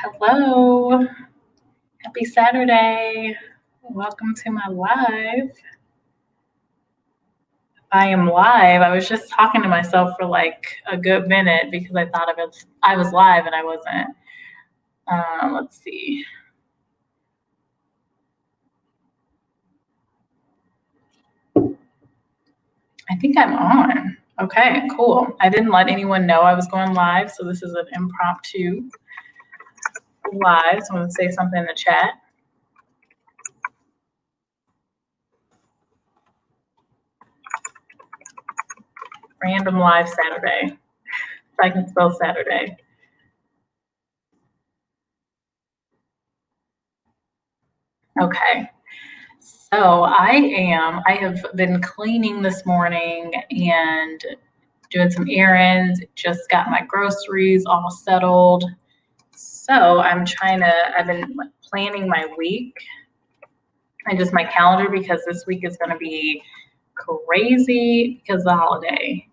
Hello, happy Saturday. Welcome to my live. I am live. I was just talking to myself for like a good minute because I thought I was live and I wasn't. Let's see. I think I'm on. Okay, cool. I didn't let anyone know I was going live, so this is an impromptu live. So I'm going to say something in the chat. Random live Saturday. If I can spell Saturday. Okay. So I have been cleaning this morning and doing some errands, just got my groceries all settled. So I've been planning my week and just my calendar because this week is going to be crazy because of the holiday.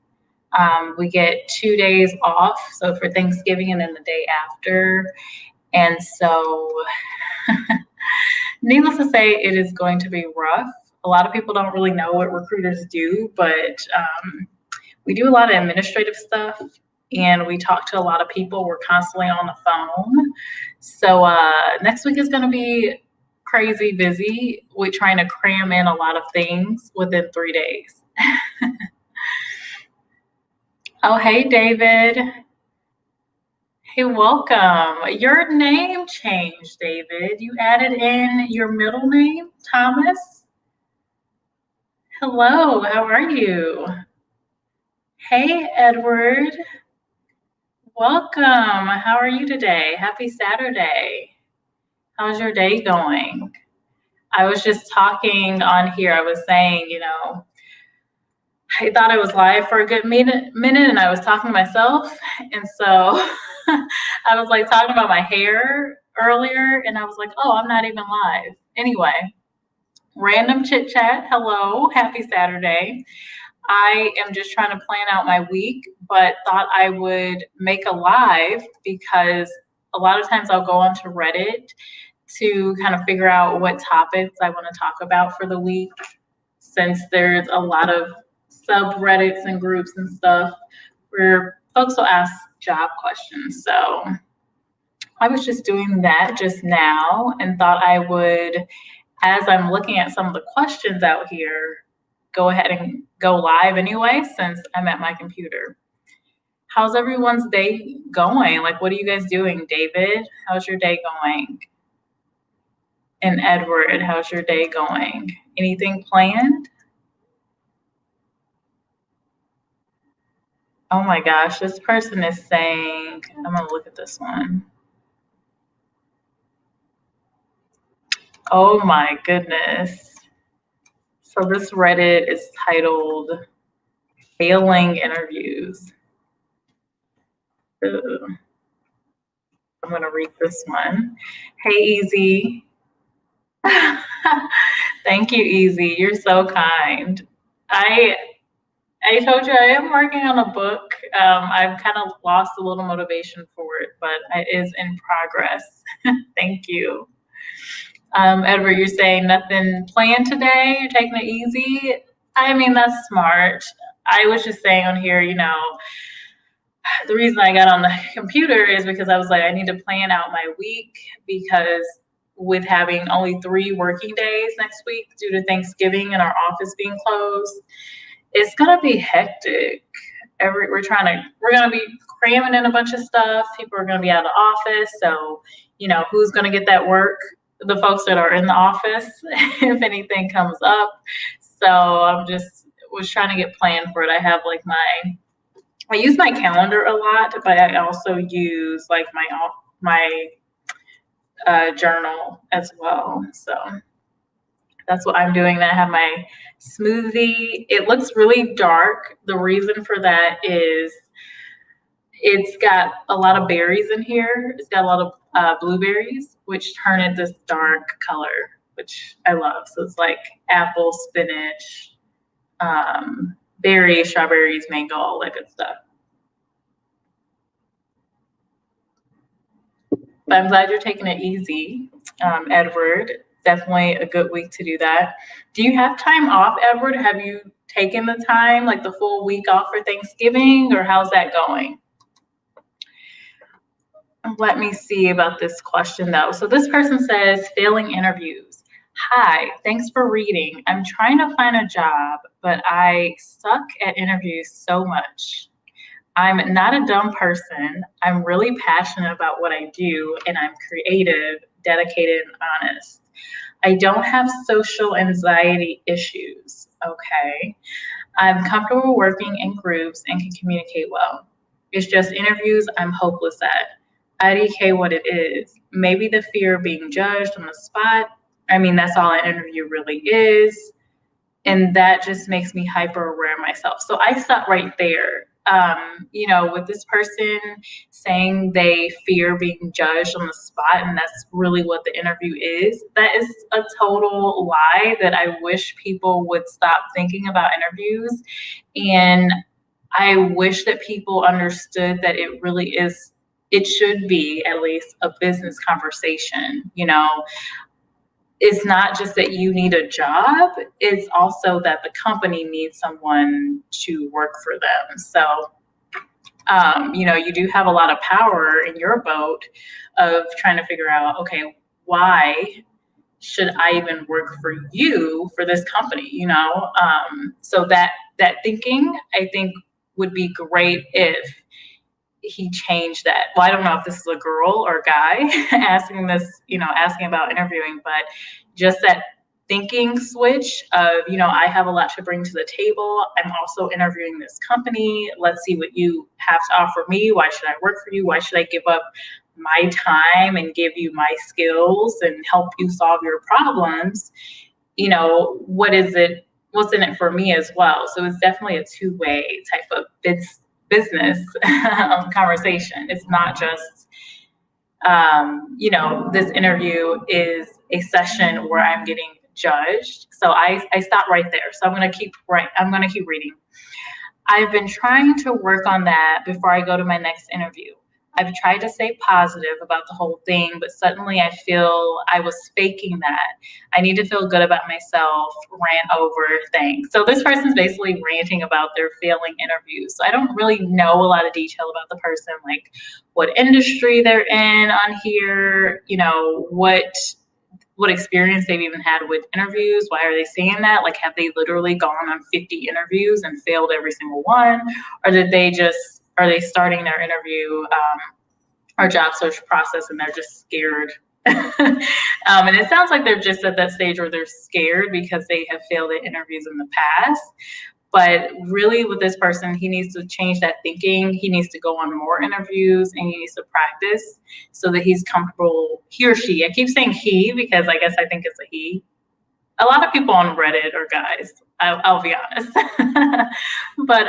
We get 2 days off, so for Thanksgiving and then the day after. And so needless to say, it is going to be rough. A lot of people don't really know what recruiters do, but we do a lot of administrative stuff and we talk to a lot of people. We're constantly on the phone. So next week is going to be crazy busy with trying to cram in a lot of things within 3 days. Oh, hey, David. Hey, welcome. Your name changed, David. You added in your middle name, Thomas. Hello, how are you? Hey, Edward. Welcome. How are you today? Happy Saturday. How's your day going? I was just talking on here. I was saying, I thought I was live for a good minute and I was talking to myself. And so I was like talking about my hair earlier and I was like, oh, I'm not even live. Anyway, random chit chat. Hello, happy Saturday. I am just trying to plan out my week, but thought I would make a live because a lot of times I'll go onto Reddit to kind of figure out what topics I want to talk about for the week, since there's a lot of subreddits and groups and stuff where folks will ask job questions. So I was just doing that just now and thought I would, as I'm looking at some of the questions out here, go ahead and go live anyway, since I'm at my computer. How's everyone's day going? Like, what are you guys doing? David, how's your day going? And Edward, how's your day going? Anything planned? Oh my gosh, this person is saying, I'm gonna look at this one. Oh my goodness. So this Reddit is titled Failing Interviews. Ooh. I'm gonna read this one. Hey, Easy. Thank you, Easy. You're so kind. I told you I am working on a book. I've kind of lost a little motivation for it, but it is in progress. Thank you. Edward, you're saying nothing planned today? You're taking it easy? I mean, that's smart. I was just saying on here, the reason I got on the computer is because I was like, I need to plan out my week because with having only 3 working days next week due to Thanksgiving and our office being closed, it's gonna be hectic. We're gonna be cramming in a bunch of stuff. People are gonna be out of the office, so who's gonna get that work? The folks that are in the office, if anything comes up. So I'm just was trying to get planned for it. I have like I use my calendar a lot, but I also use like my journal as well. So that's what I'm doing. I have my smoothie. It looks really dark. The reason for that is it's got a lot of berries in here. It's got a lot of blueberries, which turn it this dark color, which I love. So it's like apple, spinach, berries, strawberries, mango, all that good stuff. But I'm glad you're taking it easy, Edward. Definitely a good week to do that. Do you have time off, Edward? Have you taken the time, like the full week off for Thanksgiving, or how's that going? Let me see about this question though. So this person says, failing interviews. Hi, thanks for reading. I'm trying to find a job, but I suck at interviews so much. I'm not a dumb person. I'm really passionate about what I do, and I'm creative, dedicated, and honest. I don't have social anxiety issues. Okay. I'm comfortable working in groups and can communicate well. It's just interviews I'm hopeless at. IDK what it is. Maybe the fear of being judged on the spot. I mean, that's all an interview really is. And that just makes me hyper aware of myself. So I stop right there. With this person saying they fear being judged on the spot, and that's really what the interview is, that is a total lie that I wish people would stop thinking about interviews. And I wish that people understood that it really is, it should be at least a business conversation. It's not just that you need a job, it's also that the company needs someone to work for them. So, you do have a lot of power in your boat of trying to figure out, okay, why should I even work for you, for this company, So that thinking, I think, would be great if he changed that. Well, I don't know if this is a girl or a guy asking this, asking about interviewing, but just that thinking switch of, I have a lot to bring to the table. I'm also interviewing this company. Let's see what you have to offer me. Why should I work for you? Why should I give up my time and give you my skills and help you solve your problems? What is it? What's in it for me as well? So it's definitely a two-way type of business conversation. It's not just, this interview is a session where I'm getting judged. So I stop right there. So I'm going to keep reading. I've been trying to work on that before I go to my next interview. I've tried to stay positive about the whole thing, but suddenly I feel I was faking that. I need to feel good about myself, rant over things. So this person's basically ranting about their failing interviews. So I don't really know a lot of detail about the person, like what industry they're in on here, what experience they've even had with interviews. Why are they saying that? Like, have they literally gone on 50 interviews and failed every single one? Or are they starting their interview or job search process and they're just scared? And it sounds like they're just at that stage where they're scared because they have failed at interviews in the past. But really with this person, he needs to change that thinking. He needs to go on more interviews and he needs to practice so that he's comfortable, he or she. I keep saying he because I guess I think it's a he. A lot of people on Reddit are guys, I'll be honest. But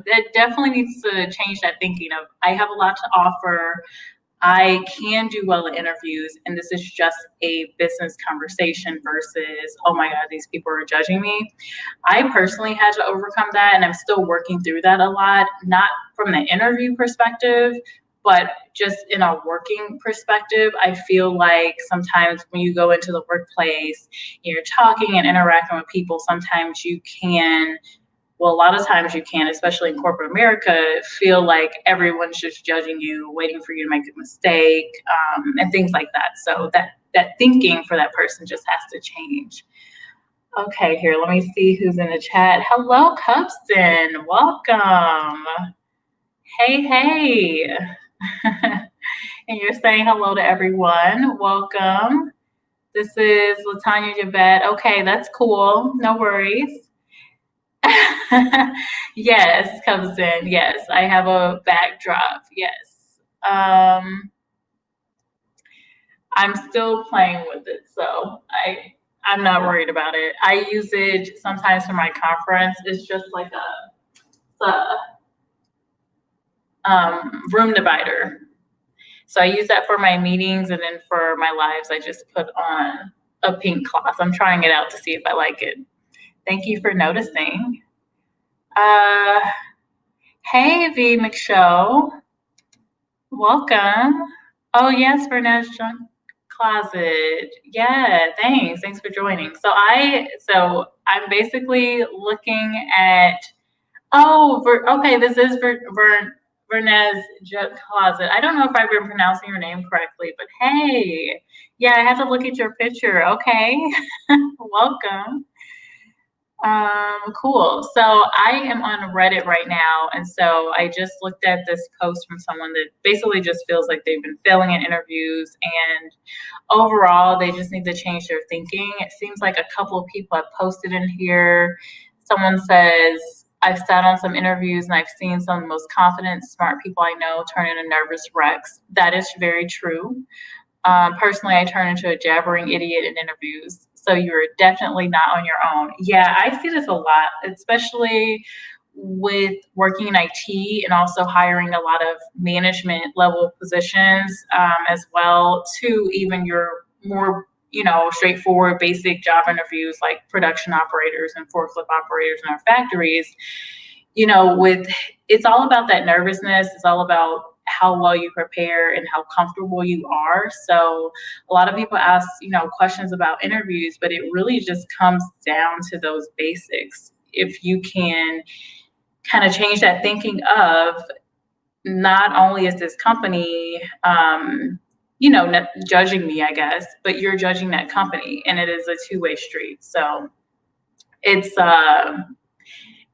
it definitely needs to change that thinking of, I have a lot to offer. I can do well in interviews, and this is just a business conversation versus, oh my God, these people are judging me. I personally had to overcome that, and I'm still working through that a lot, not from the interview perspective, but just in a working perspective. I feel like sometimes when you go into the workplace, you're talking and interacting with people, sometimes you can, well, a lot of times you can, especially in corporate America, feel like everyone's just judging you, waiting for you to make a mistake, and things like that. So that thinking for that person just has to change. Okay, here, let me see who's in the chat. Hello, Cubston. Welcome. Hey. And you're saying hello to everyone. Welcome. This is Latanya Javette. Okay, that's cool. No worries. Yes, comes in. Yes, I have a backdrop. Yes. I'm still playing with it, so I'm not worried about it. I use it sometimes for my conference. It's just like a room divider. So I use that for my meetings, and then for my lives, I just put on a pink cloth. I'm trying it out to see if I like it. Thank you for noticing. Hey, V McShow. Welcome. Oh, yes, Vernez Junk Closet. Yeah, thanks. Thanks for joining. So I'm basically looking at okay, this is Vernez Junk Closet. I don't know if I've been pronouncing your name correctly, but hey, yeah, I had to look at your picture. Okay, welcome. Cool. So I am on Reddit right now, and so I just looked at this post from someone that basically just feels like they've been failing in interviews, and overall they just need to change their thinking. It seems like a couple of people have posted in here. Someone says, I've sat on some interviews and I've seen some of the most confident, smart people I know turn into nervous wrecks. That is very true. Personally, I turn into a jabbering idiot in interviews. So you're definitely not on your own. Yeah, I see this a lot, especially with working in IT and also hiring a lot of management level positions as well, to even your more straightforward basic job interviews like production operators and forklift operators in our factories. With it's all about that nervousness. It's all about how well you prepare and how comfortable you are. So a lot of people ask, questions about interviews, but it really just comes down to those basics. If you can kind of change that thinking of, not only is this company, judging me, I guess, but you're judging that company, and it is a two-way street. So it's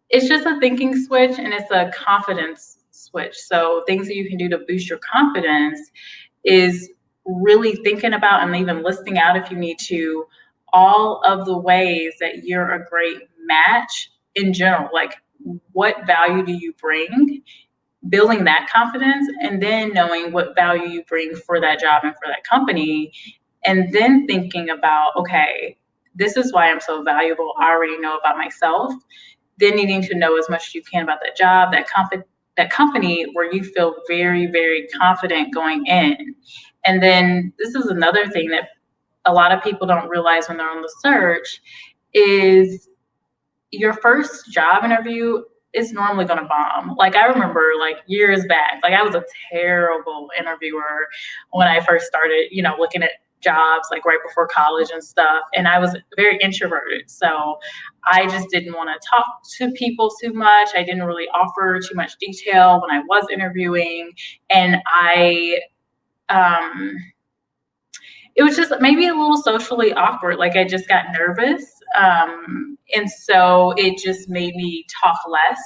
it's just a thinking switch, and it's a confidence switch. So things that you can do to boost your confidence is really thinking about and even listing out, if you need to, all of the ways that you're a great match in general. Like, what value do you bring? Building that confidence, and then knowing what value you bring for that job and for that company, and then thinking about, okay, this is why I'm so valuable. I already know about myself. Then needing to know as much as you can about that job, that company, where you feel very, very confident going in. And then this is another thing that a lot of people don't realize when they're on the search is your first job interview is normally going to bomb. Like, I remember, like, years back, like, I was a terrible interviewer when I first started, looking at jobs, like, right before college and stuff. And I was very introverted. So I just didn't want to talk to people too much. I didn't really offer too much detail when I was interviewing. And um, it was just maybe a little socially awkward. Like, I just got nervous. And so it just made me talk less.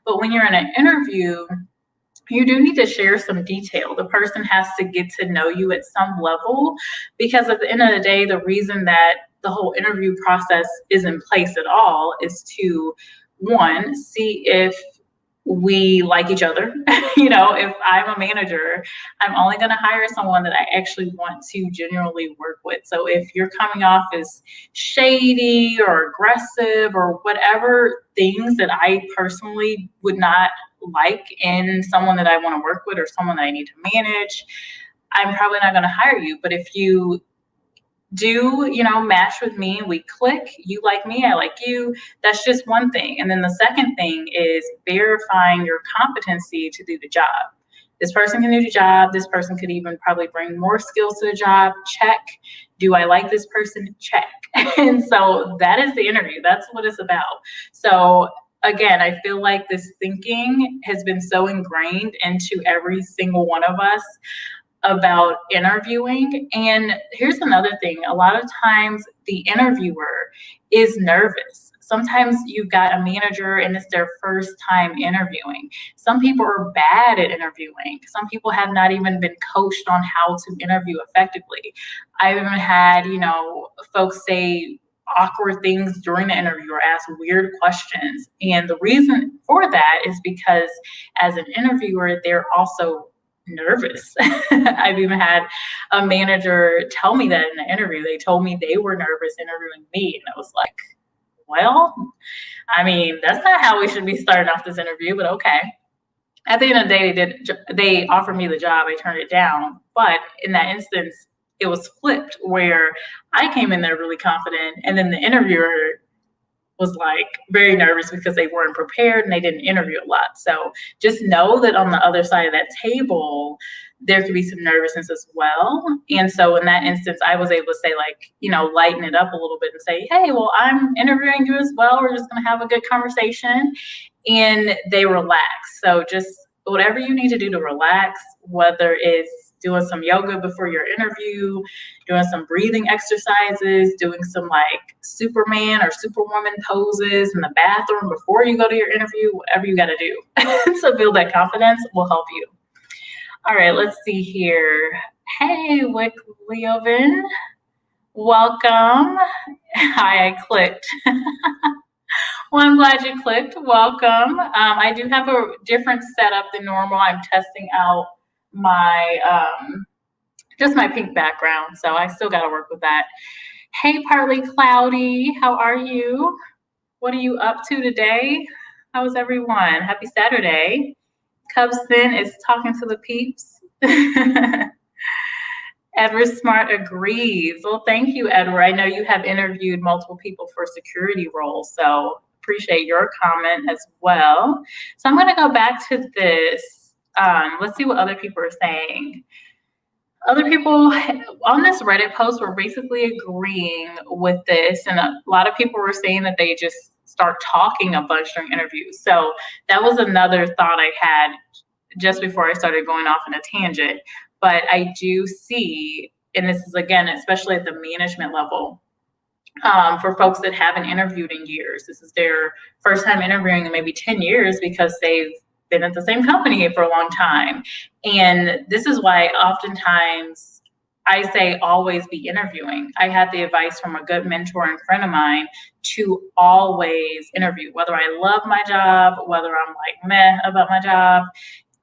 But when you're in an interview, you do need to share some detail. The person has to get to know you at some level, because at the end of the day, the reason that the whole interview process is in place at all is to, one, see if we like each other. If I'm a manager, I'm only going to hire someone that I actually want to genuinely work with. So if you're coming off as shady or aggressive or whatever things that I personally would not like in someone that I want to work with or someone that I need to manage, I'm probably not going to hire you. But if you do, match with me, we click, you like me, I like you, that's just one thing. And then the second thing is verifying your competency to do the job. This person can do the job. This person could even probably bring more skills to the job. Check. Do I like this person? Check. And so that is the interview. That's what it's about. So again, I feel like this thinking has been so ingrained into every single one of us about interviewing. And here's another thing. A lot of times the interviewer is nervous. Sometimes you've got a manager and it's their first time interviewing. Some people are bad at interviewing. Some people have not even been coached on how to interview effectively. I've even had, folks say awkward things during the interview or ask weird questions. And the reason for that is because as an interviewer, they're also nervous. I've even had a manager tell me that in the interview. They told me they were nervous interviewing me. And I was like, well, I mean, that's not how we should be starting off this interview, but okay. At the end of the day, they offered me the job. I turned it down. But in that instance, it was flipped, where I came in there really confident, and then the interviewer was like very nervous because they weren't prepared and they didn't interview a lot. So just know that on the other side of that table, there could be some nervousness as well. And so in that instance, I was able to say, like, lighten it up a little bit and say, hey, well, I'm interviewing you as well. We're just going to have a good conversation. And they relax. So just whatever you need to do to relax, whether it's doing some yoga before your interview, doing some breathing exercises, doing some like Superman or Superwoman poses in the bathroom before you go to your interview, whatever you got to do to build that confidence will help you. All right, let's see here. Hey, Wick Leovan, welcome. Hi, I clicked. Well, I'm glad you clicked. Welcome. I do have a different setup than normal. I'm testing out my just my pink background, so I still got to work with that. Hey, Partly Cloudy, how are you? What are you up to today? How's everyone? Happy Saturday. Cubston is talking to the peeps. Edward Smart agrees. Well, thank you, Edward. I know you have interviewed multiple people for security roles, so appreciate your comment as well. So I'm going to go back to this. Let's see what other people are saying. Other people on this Reddit post were basically agreeing with this, and a lot of people were saying that they just start talking a bunch during interviews. So that was another thought I had just before I started going off on a tangent. But I do see, and this is again, especially at the management level, for folks that haven't interviewed in years. This is their first time interviewing in maybe 10 years because they've been at the same company for a long time. And this is why oftentimes I say always be interviewing. I had the advice from a good mentor and friend of mine to always interview, whether I love my job, whether I'm like meh about my job.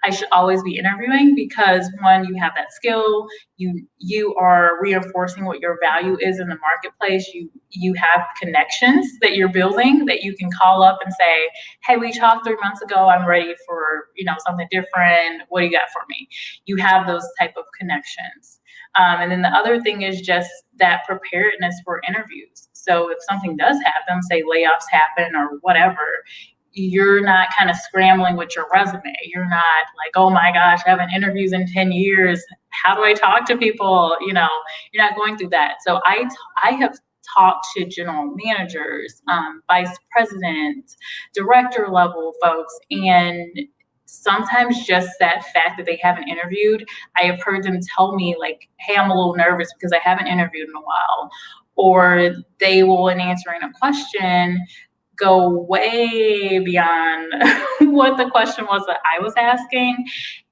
I should always be interviewing because one, you have that skill, you are reinforcing what your value is in the marketplace. You have connections that you're building that you can call up and say, hey, we talked 3 months ago, I'm ready for something different. What do you got for me? You have those type of connections. And then the other thing is just that preparedness for interviews. So if something does happen, say layoffs happen or whatever, you're not kind of scrambling with your resume. You're not like, oh my gosh, I haven't interviews in 10 years. How do I talk to people? You're not going through that. So I have talked to general managers, vice presidents, director level folks, and sometimes just that fact that they haven't interviewed, I have heard them tell me like, hey, I'm a little nervous because I haven't interviewed in a while. Or they will, in answering a question, go way beyond what the question was that I was asking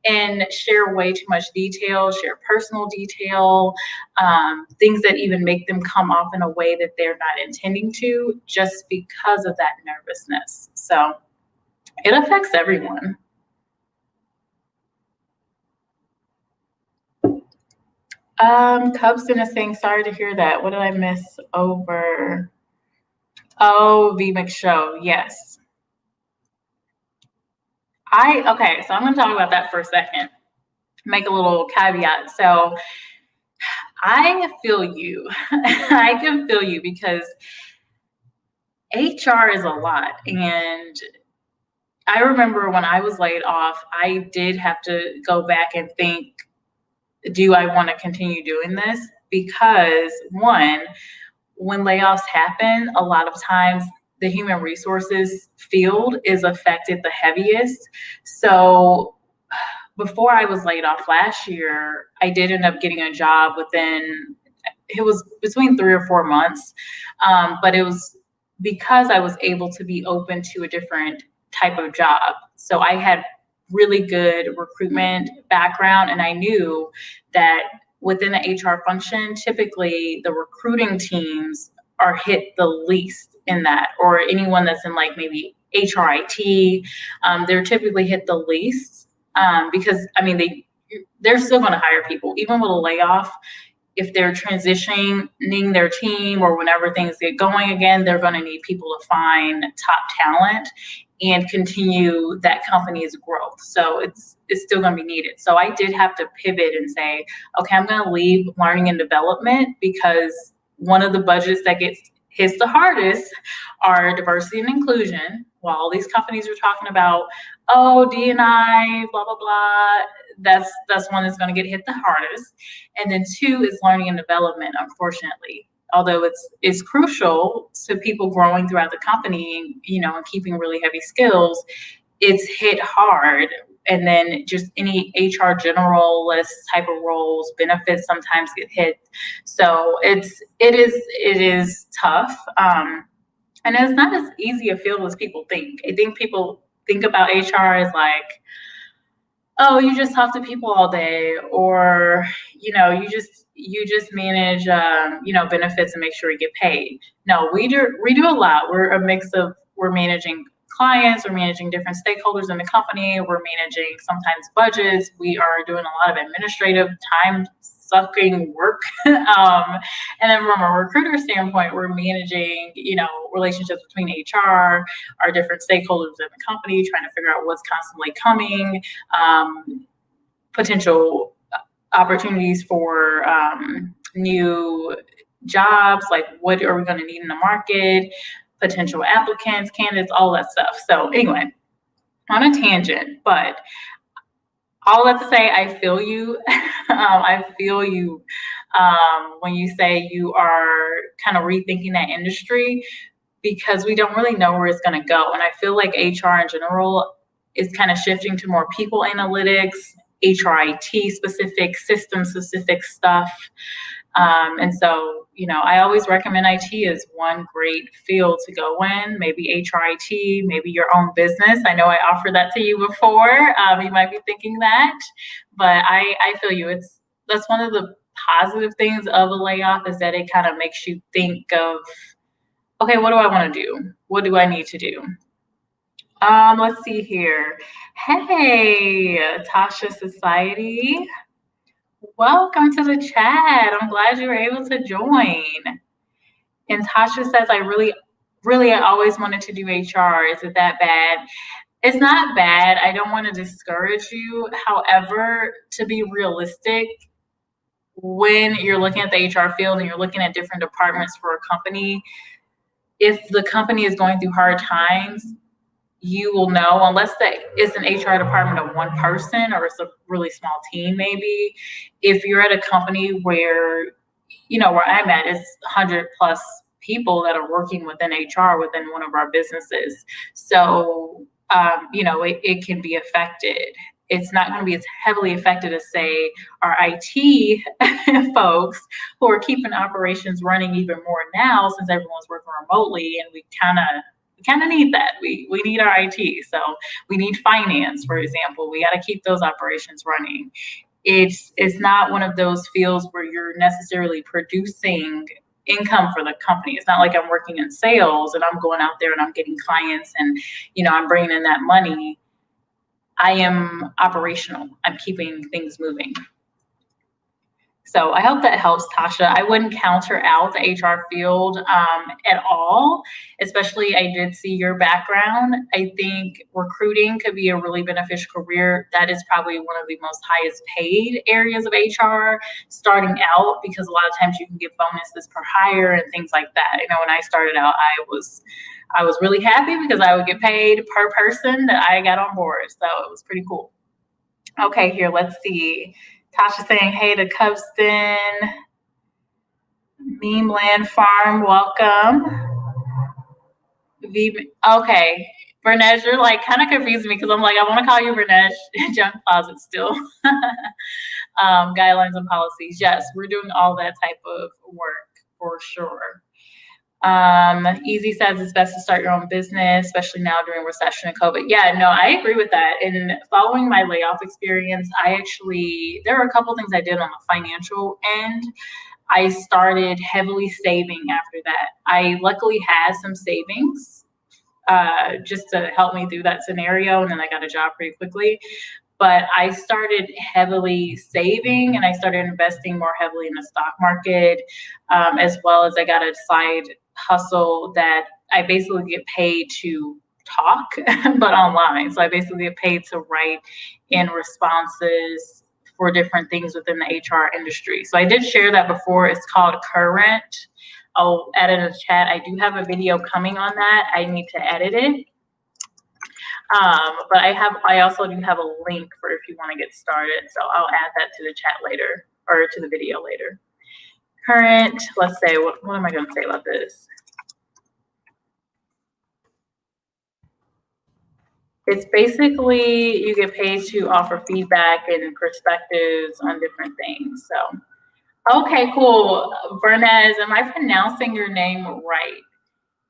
and share way too much detail, share personal detail, things that even make them come off in a way that they're not intending to just because of that nervousness. So it affects everyone. Cubston is saying, sorry to hear that. What did I miss over? Oh, V McShow, yes. Okay, so I'm going to talk about that for a second. Make a little caveat. So I feel you. I can feel you because HR is a lot. And I remember when I was laid off, I did have to go back and think, do I want to continue doing this? Because one, when layoffs happen, a lot of times the human resources field is affected the heaviest. So before I was laid off last year, I did end up getting a job it was between 3 or 4 months. But it was because I was able to be open to a different type of job. So I had really good recruitment background, and I knew that within the HR function, typically the recruiting teams are hit the least in that, or anyone that's in like maybe HRIT, they're typically hit the least because they're still going to hire people even with a layoff. If they're transitioning their team or whenever things get going again, they're going to need people to find top talent and continue that company's growth. So it's still going to be needed. So I did have to pivot and say, okay, I'm going to leave learning and development because one of the budgets that gets hit the hardest are diversity and inclusion. While all these companies are talking about, oh, D&I, blah, blah, blah, That's one that's going to get hit the hardest. And then 2 is learning and development, unfortunately. Although it's crucial to people growing throughout the company, and keeping really heavy skills, it's hit hard. And then just any HR generalist type of roles, benefits sometimes get hit. So it is tough. And it's not as easy a field as people think. I think people think about HR as like, oh, you just talk to people all day, or you just manage benefits and make sure you get paid. No, we do a lot. We're managing clients, we're managing different stakeholders in the company, we're managing sometimes budgets, we are doing a lot of administrative time sucking work. And then from a recruiter standpoint, we're managing, relationships between HR, our different stakeholders in the company, trying to figure out what's constantly coming, potential opportunities for new jobs, like what are we going to need in the market, potential applicants, candidates, all that stuff. So anyway, on a tangent, but all that to say, I feel you. I feel you when you say you are kind of rethinking that industry, because we don't really know where it's going to go. And I feel like HR in general is kind of shifting to more people analytics, HRIT specific, system specific stuff. And so, I always recommend IT as one great field to go in, maybe HRIT, maybe your own business. I know I offered that to you before. You might be thinking that, but I feel you. That's one of the positive things of a layoff, is that it kind of makes you think of, okay, what do I want to do? What do I need to do? Let's see here. Hey, Tasha Society. Welcome to the chat. I'm glad you were able to join. And Tasha says, I really always wanted to do HR. Is it that bad? It's not bad. I don't want to discourage you. However, to be realistic, when you're looking at the HR field and you're looking at different departments for a company, if the company is going through hard times, you will know, unless it's an HR department of one person or it's a really small team, maybe. If you're at a company where, where I'm at, it's 100 plus people that are working within HR within one of our businesses. So, it can be affected. It's not going to be as heavily affected as, say, our IT folks who are keeping operations running even more now, since everyone's working remotely, and we kind of need that. We need our IT. So we need finance, for example. We got to keep those operations running. It's not one of those fields where you're necessarily producing income for the company. It's not like I'm working in sales and I'm going out there and I'm getting clients and, I'm bringing in that money. I am operational. I'm keeping things moving. So I hope that helps, Tasha. I wouldn't counter out the HR field at all, especially I did see your background. I think recruiting could be a really beneficial career. That is probably one of the most highest paid areas of HR starting out, because a lot of times you can get bonuses per hire and things like that. When I started out, I was really happy because I would get paid per person that I got on board. So it was pretty cool. Okay, here, let's see. Tasha saying, hey to Cubston, Meme Land Farm, welcome. Okay, Bernej, you're like kind of confusing me, because I'm like, I want to call you Bernej, junk closet still. Guidelines and policies, yes, we're doing all that type of work for sure. Easy says it's best to start your own business, especially now during recession and COVID. Yeah, no, I agree with that. And following my layoff experience, there were a couple things I did on the financial end. I started heavily saving after that. I luckily had some savings just to help me through that scenario, and then I got a job pretty quickly. But I started heavily saving, and I started investing more heavily in the stock market, as well as I got a side hustle that I basically get paid to talk, but online. So I basically get paid to write in responses for different things within the HR industry. So I did share that before. It's called Current. I'll add it in the chat. I do have a video coming on that. I need to edit it. But I also do have a link for if you want to get started. So I'll add that to the chat later or to the video later. Current, let's say, what am I going to say about this? It's basically you get paid to offer feedback and perspectives on different things. So, okay, cool. Vernez, am I pronouncing your name right?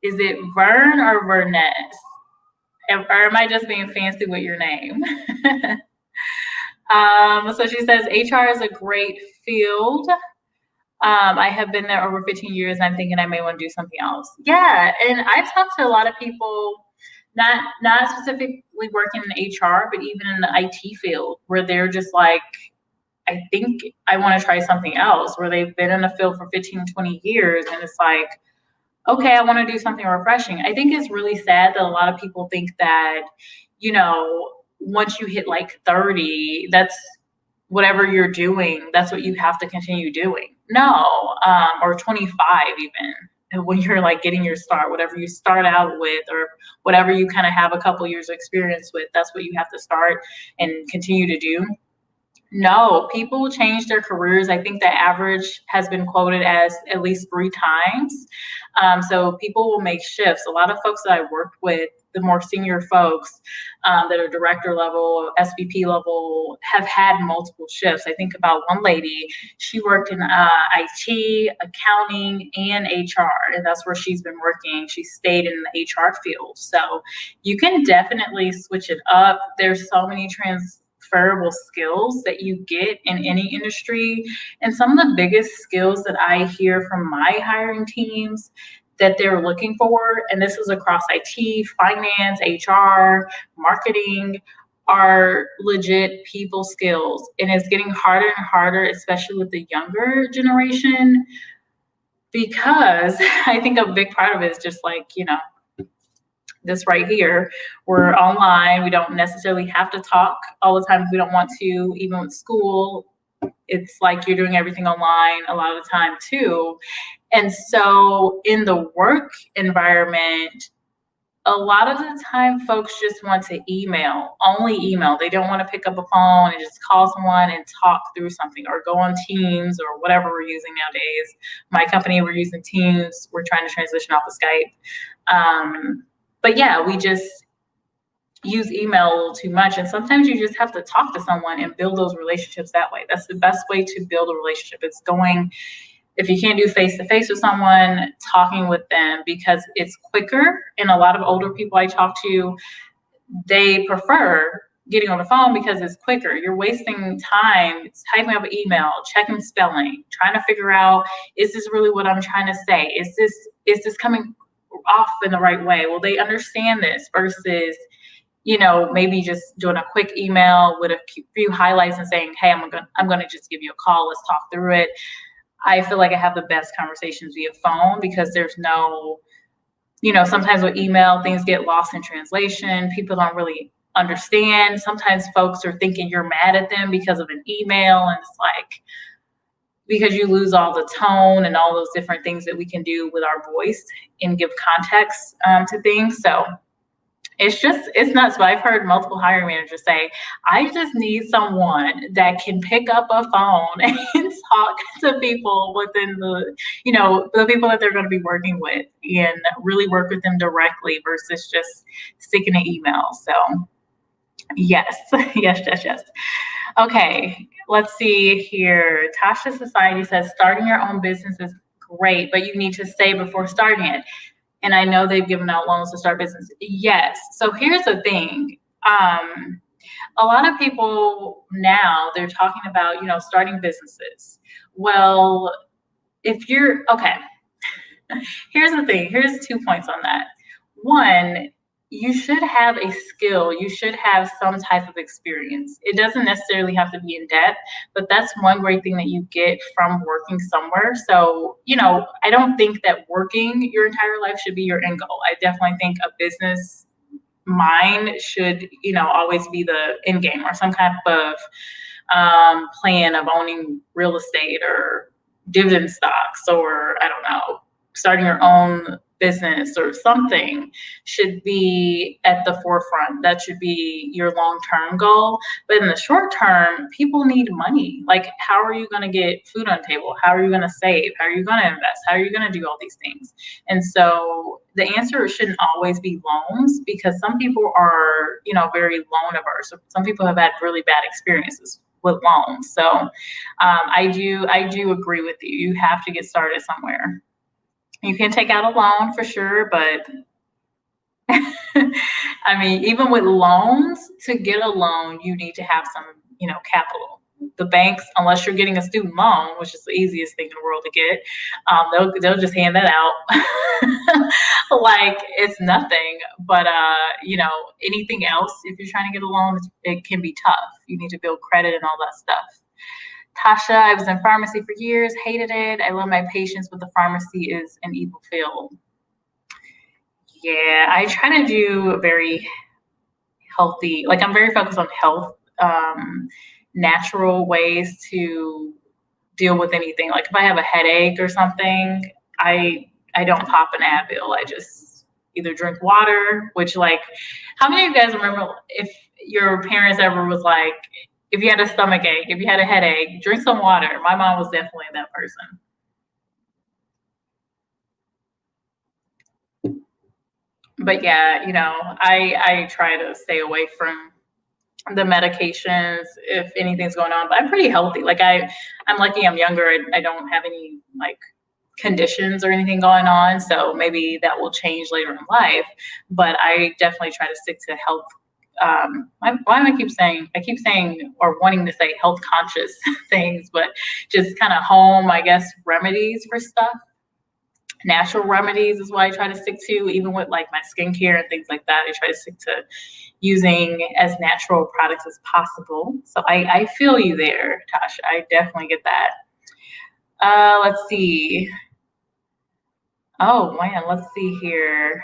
Is it Vern or Vernez? Or am I just being fancy with your name? So she says HR is a great field. I have been there over 15 years and I'm thinking I may want to do something else. Yeah, and I've talked to a lot of people, not specifically working in HR, but even in the IT field, where they're just like, I think I want to try something else, where they've been in the field for 15, 20 years, and it's like, okay, I want to do something refreshing. I think it's really sad that a lot of people think that, once you hit like 30, that's whatever you're doing, that's what you have to continue doing. No, or 25 even, when you're like getting your start, whatever you start out with, or whatever you kind of have a couple years of experience with, that's what you have to start and continue to do. No, people change their careers. I think the average has been quoted as at least 3 times. So people will make shifts. A lot of folks that I worked with, the more senior folks that are director level, SVP level, have had multiple shifts. I think about one lady, she worked in IT, accounting, and HR, and that's where she's been working. She stayed in the HR field. So you can definitely switch it up. There's so many transferable skills that you get in any industry. And some of the biggest skills that I hear from my hiring teams that they're looking for, and this is across IT, finance, HR, marketing, are legit people skills. And it's getting harder and harder, especially with the younger generation, because I think a big part of it is just like, this right here. We're online. We don't necessarily have to talk all the time if we don't want to. Even with school, it's like you're doing everything online a lot of the time too. And so in the work environment, a lot of the time folks just want to only email. They don't want to pick up a phone and just call someone and talk through something, or go on Teams or whatever we're using nowadays. My company, we're using Teams. We're trying to transition off of Skype. But yeah, we just use email a little too much. And sometimes you just have to talk to someone and build those relationships that way. That's the best way to build a relationship. It's if you can't do face-to-face with someone, talking with them, because it's quicker. And a lot of older people I talk to, they prefer getting on the phone because it's quicker. You're wasting time typing up an email, checking spelling, trying to figure out, is this really what I'm trying to say? Is this coming off in the right way? Will they understand this? Versus, maybe just doing a quick email with a few highlights and saying, hey, I'm going to just give you a call. Let's talk through it. I feel like I have the best conversations via phone, because there's no, sometimes with email, things get lost in translation. People don't really understand. Sometimes folks are thinking you're mad at them because of an email, and it's like, because you lose all the tone and all those different things that we can do with our voice and give context to things. So it's nuts. But I've heard multiple hiring managers say, I just need someone that can pick up a phone and talk to people within the people that they're going to be working with, and really work with them directly versus just sticking an email. So yes, yes. Okay, let's see here. Tasha Society says, starting your own business is great, but you need to save before starting it. And I know they've given out loans to start business. Yes. So here's the thing. A lot of people now, they're talking about, starting businesses. Well, okay, here's the thing. Here's 2 points on that. One, you should have a skill. You should have some type of experience. It doesn't necessarily have to be in depth, but that's one great thing that you get from working somewhere. So, I don't think that working your entire life should be your end goal. I definitely think a business mind should, always be the end game, or some kind of plan of owning real estate or dividend stocks, or I don't know, starting your own business or something should be at the forefront. That should be your long-term goal. But in the short term, people need money. Like, how are you going to get food on the table? How are you going to save? How are you going to invest? How are you going to do all these things? And so the answer shouldn't always be loans, because some people are, very loan averse. Some people have had really bad experiences with loans. So I do agree with you. You have to get started somewhere. You can take out a loan for sure, but I mean, even with loans, to get a loan, you need to have some, capital. The banks, unless you're getting a student loan, which is the easiest thing in the world to get, they'll just hand that out like it's nothing. But anything else, if you're trying to get a loan, it can be tough. You need to build credit and all that stuff. Tasha, I was in pharmacy for years, hated it. I love my patients, but the pharmacy is an evil field. Yeah, I try to do a very healthy, like I'm very focused on health, natural ways to deal with anything. Like if I have a headache or something, I don't pop an Advil. I just either drink water, which like, how many of you guys remember if your parents ever was like, if you had a stomach ache, if you had a headache, drink some water? My mom was definitely that person. But yeah, I try to stay away from the medications if anything's going on. But I'm pretty healthy. Like I'm lucky I'm younger. I don't have any like conditions or anything going on. So maybe that will change later in life. But I definitely try to stick to health. Why do I keep saying or wanting to say health conscious things, but just kind of home, I guess, remedies for stuff. Natural remedies is what I try to stick to, even with like my skincare and things like that. I try to stick to using as natural products as possible. So I feel you there, Tasha. I definitely get that. Let's see. Oh man, let's see here.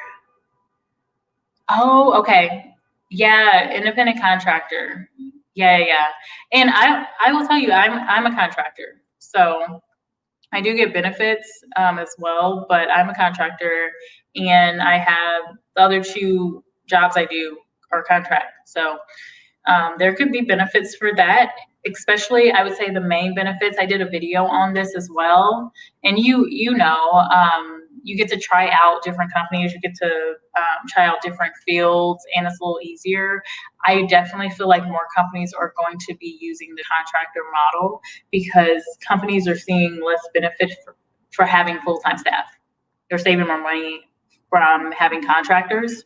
Oh, okay. Yeah, independent contractor. Yeah. And I will tell you, I'm a contractor. So I do get benefits as well, but I'm a contractor, and I have the other two jobs I do are contract. So there could be benefits for that, especially I would say the main benefits. I did a video on this as well, and you get to try out different companies, you get to try out different fields, and it's a little easier. I definitely feel like more companies are going to be using the contractor model because companies are seeing less benefit for having full-time staff. They're saving more money from having contractors.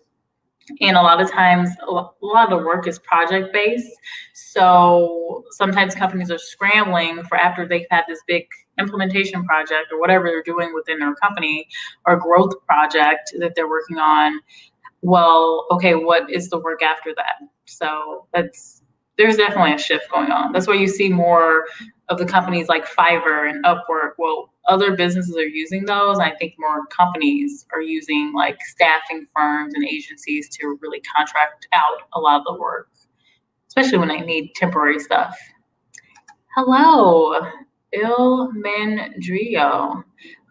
And a lot of times, a lot of the work is project based. So sometimes companies are scrambling for after they've had this big implementation project or whatever they're doing within their company or growth project that they're working on. Well, okay, what is the work after that? So there's definitely a shift going on. That's why you see more of the companies like Fiverr and Upwork. Well, other businesses are using those. And I think more companies are using like staffing firms and agencies to really contract out a lot of the work, especially when they need temporary stuff. Hello, Il Mendrio.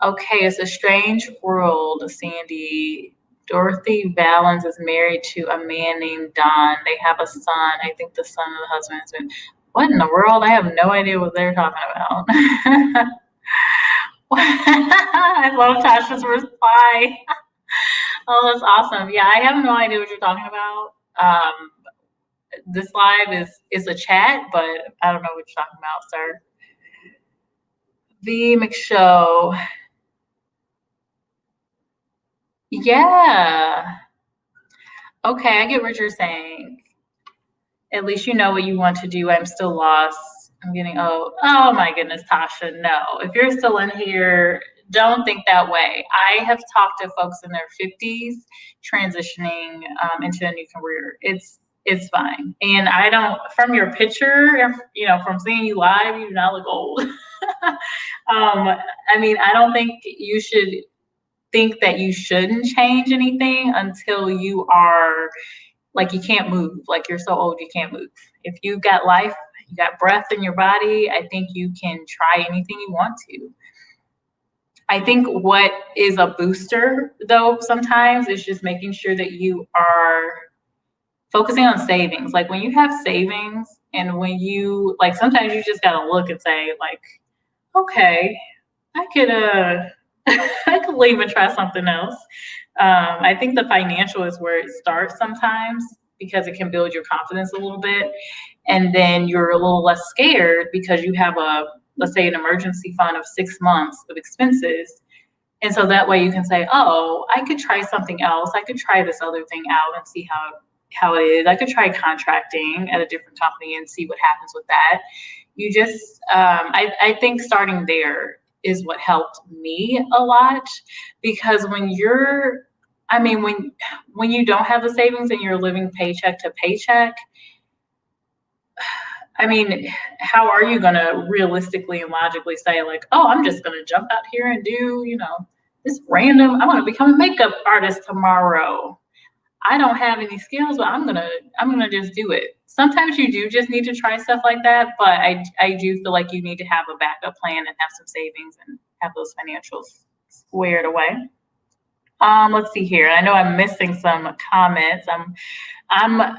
Okay, it's a strange world, Sandy. Dorothy Valens is married to a man named Don. They have a son. I think the son of the husband has been. What in the world? I have no idea what they're talking about. I love Tasha's reply. Oh, that's awesome. Yeah, I have no idea what you're talking about. This live is a chat, but I don't know what you're talking about, sir. V McShow. Yeah. Okay, I get what you're saying. At least you know what you want to do. I'm still lost. I'm getting, oh my goodness, Tasha, no. If you're still in here, don't think that way. I have talked to folks in their 50s transitioning into a new career. It's fine. And I don't, from your picture, from seeing you live, you do not look old. I mean, I don't think you should think that you shouldn't change anything until you are like you can't move, like you're so old you can't move. If you've got life, you got breath in your body, I think you can try anything you want to. I think what is a booster, though, sometimes is just making sure that you are focusing on savings. Like when you have savings and when you, like, sometimes you just got to look and say, like, okay, I could, I could leave and try something else. I think the financial is where it starts sometimes because it can build your confidence a little bit. And then you're a little less scared because you have let's say, an emergency fund of 6 months of expenses. And so that way you can say, oh, I could try something else. I could try this other thing out and see how it is. I could try contracting at a different company and see what happens with that. You just, I think starting there is what helped me a lot, because when you're, I mean, when you don't have the savings and you're living paycheck to paycheck, I mean, how are you going to realistically and logically say, like, oh, I'm just going to jump out here and do, this random, I want to become a makeup artist tomorrow. I don't have any skills, but I'm gonna just do it. Sometimes you do just need to try stuff like that, but I do feel like you need to have a backup plan and have some savings and have those financials squared away. Let's see here. I know I'm missing some comments. I'm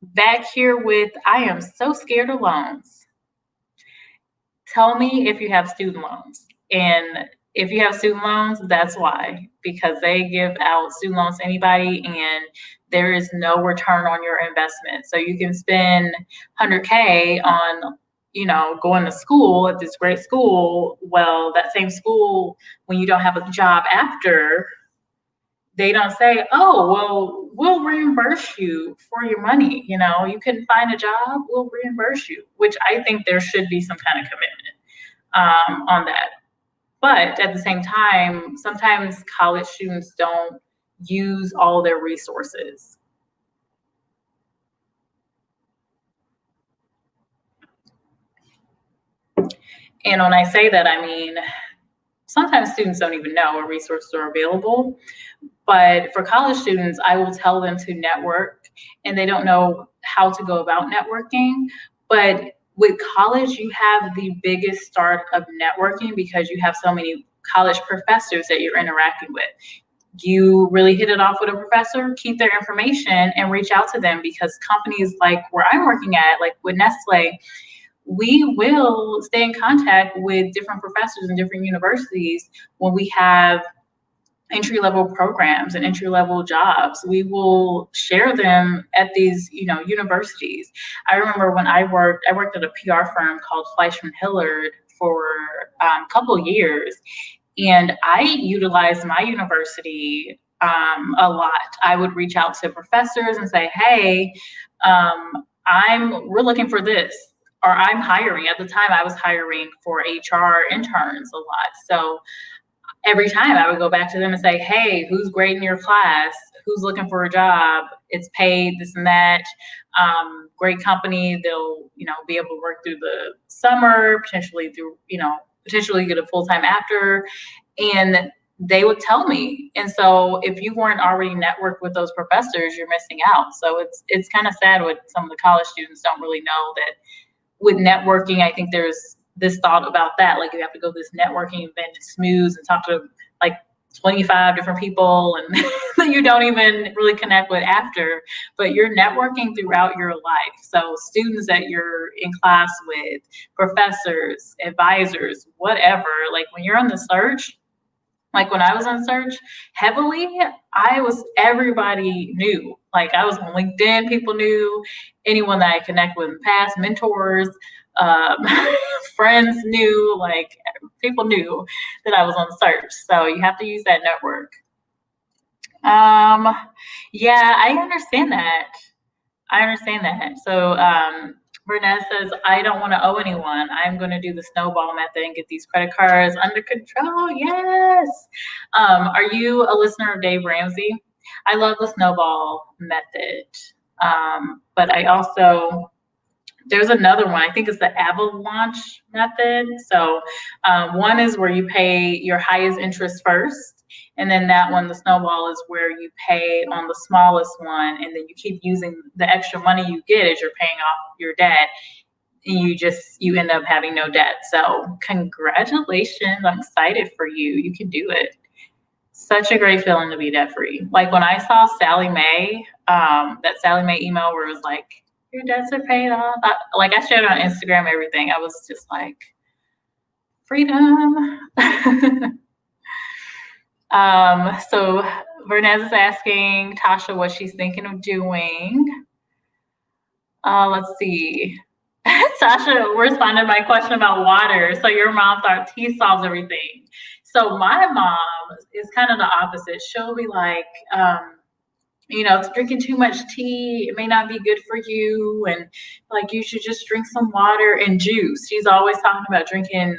back here with, I am so scared of loans. Tell me if you have student loans. And if you have student loans, that's why, because they give out student loans to anybody and there is no return on your investment. So you can spend 100K on, going to school at this great school. Well, that same school, when you don't have a job after, they don't say, oh, well, we'll reimburse you for your money. You couldn't find a job, we'll reimburse you, which I think there should be some kind of commitment on that. But at the same time, sometimes college students don't use all their resources. And when I say that, I mean, sometimes students don't even know what resources are available. But for college students, I will tell them to network, and they don't know how to go about networking. But with college, you have the biggest start of networking because you have so many college professors that you're interacting with. You really hit it off with a professor, keep their information and reach out to them, because companies like where I'm working at, like with Nestle, we will stay in contact with different professors in different universities when we have entry-level programs and entry-level jobs. We will share them at these, universities. I remember when I worked at a PR firm called Fleischman Hillard for a couple of years, and I utilized my university a lot. I would reach out to professors and say, hey, we're looking for this, or I'm hiring. At the time, I was hiring for HR interns a lot. So every time I would go back to them and say, hey, who's great in your class? Who's looking for a job? It's paid, this and that. Great company. They'll, be able to work through the summer, potentially get a full-time after. And they would tell me. And so if you weren't already networked with those professors, you're missing out. So it's kind of sad what some of the college students don't really know, that with networking, I think there's this thought about that. Like, you have to go to this networking event to smooth and talk to like 25 different people and that you don't even really connect with after, but you're networking throughout your life. So students that you're in class with, professors, advisors, whatever, like when you're on the search, like when I was on search heavily, everybody knew. Like I was on LinkedIn, people knew. Anyone that I connect with in the past, mentors, friends knew, like people knew that I was on search. So you have to use that network. Yeah, I understand that. So Burnett says, I don't want to owe anyone. I'm going to do the snowball method and get these credit cards under control. Yes. Are you a listener of Dave Ramsey? I love the snowball method. But I also, there's another one. I think it's the avalanche method. So one is where you pay your highest interest first. And then that one, the snowball, is where you pay on the smallest one. And then you keep using the extra money you get as you're paying off your debt. you end up having no debt. So congratulations. I'm excited for you. You can do it. Such a great feeling to be debt free. Like when I saw Sally Mae, that Sally Mae email where it was like, your debts are paid off. I shared it on Instagram, everything. I was just like, freedom. So Vernez is asking Tasha what she's thinking of doing. Let's see. Tasha responded to my question about water. So your mom thought tea solves everything. So my mom is kind of the opposite. She'll be like, drinking too much tea, it may not be good for you, and like you should just drink some water and juice. She's always talking about drinking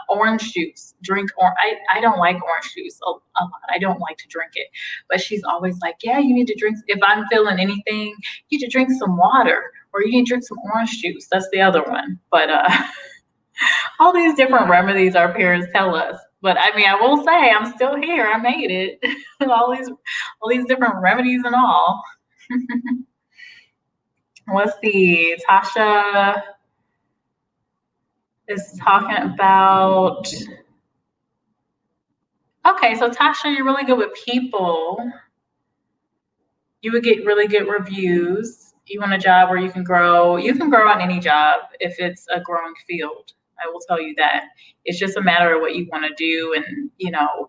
orange juice. I don't like orange juice a lot. I don't like to drink it, but she's always like, yeah, you need to drink. If I'm feeling anything, you need to drink some water, or you need to drink some orange juice. That's the other one. But all these different remedies our parents tell us. But I mean, I will say I'm still here. I made it. all these different remedies and all. Let's see. Tasha is talking about. Okay, so Tasha, you're really good with people. You would get really good reviews. You want a job where you can grow. You can grow on any job if it's a growing field. I will tell you that. It's just a matter of what you want to do. And,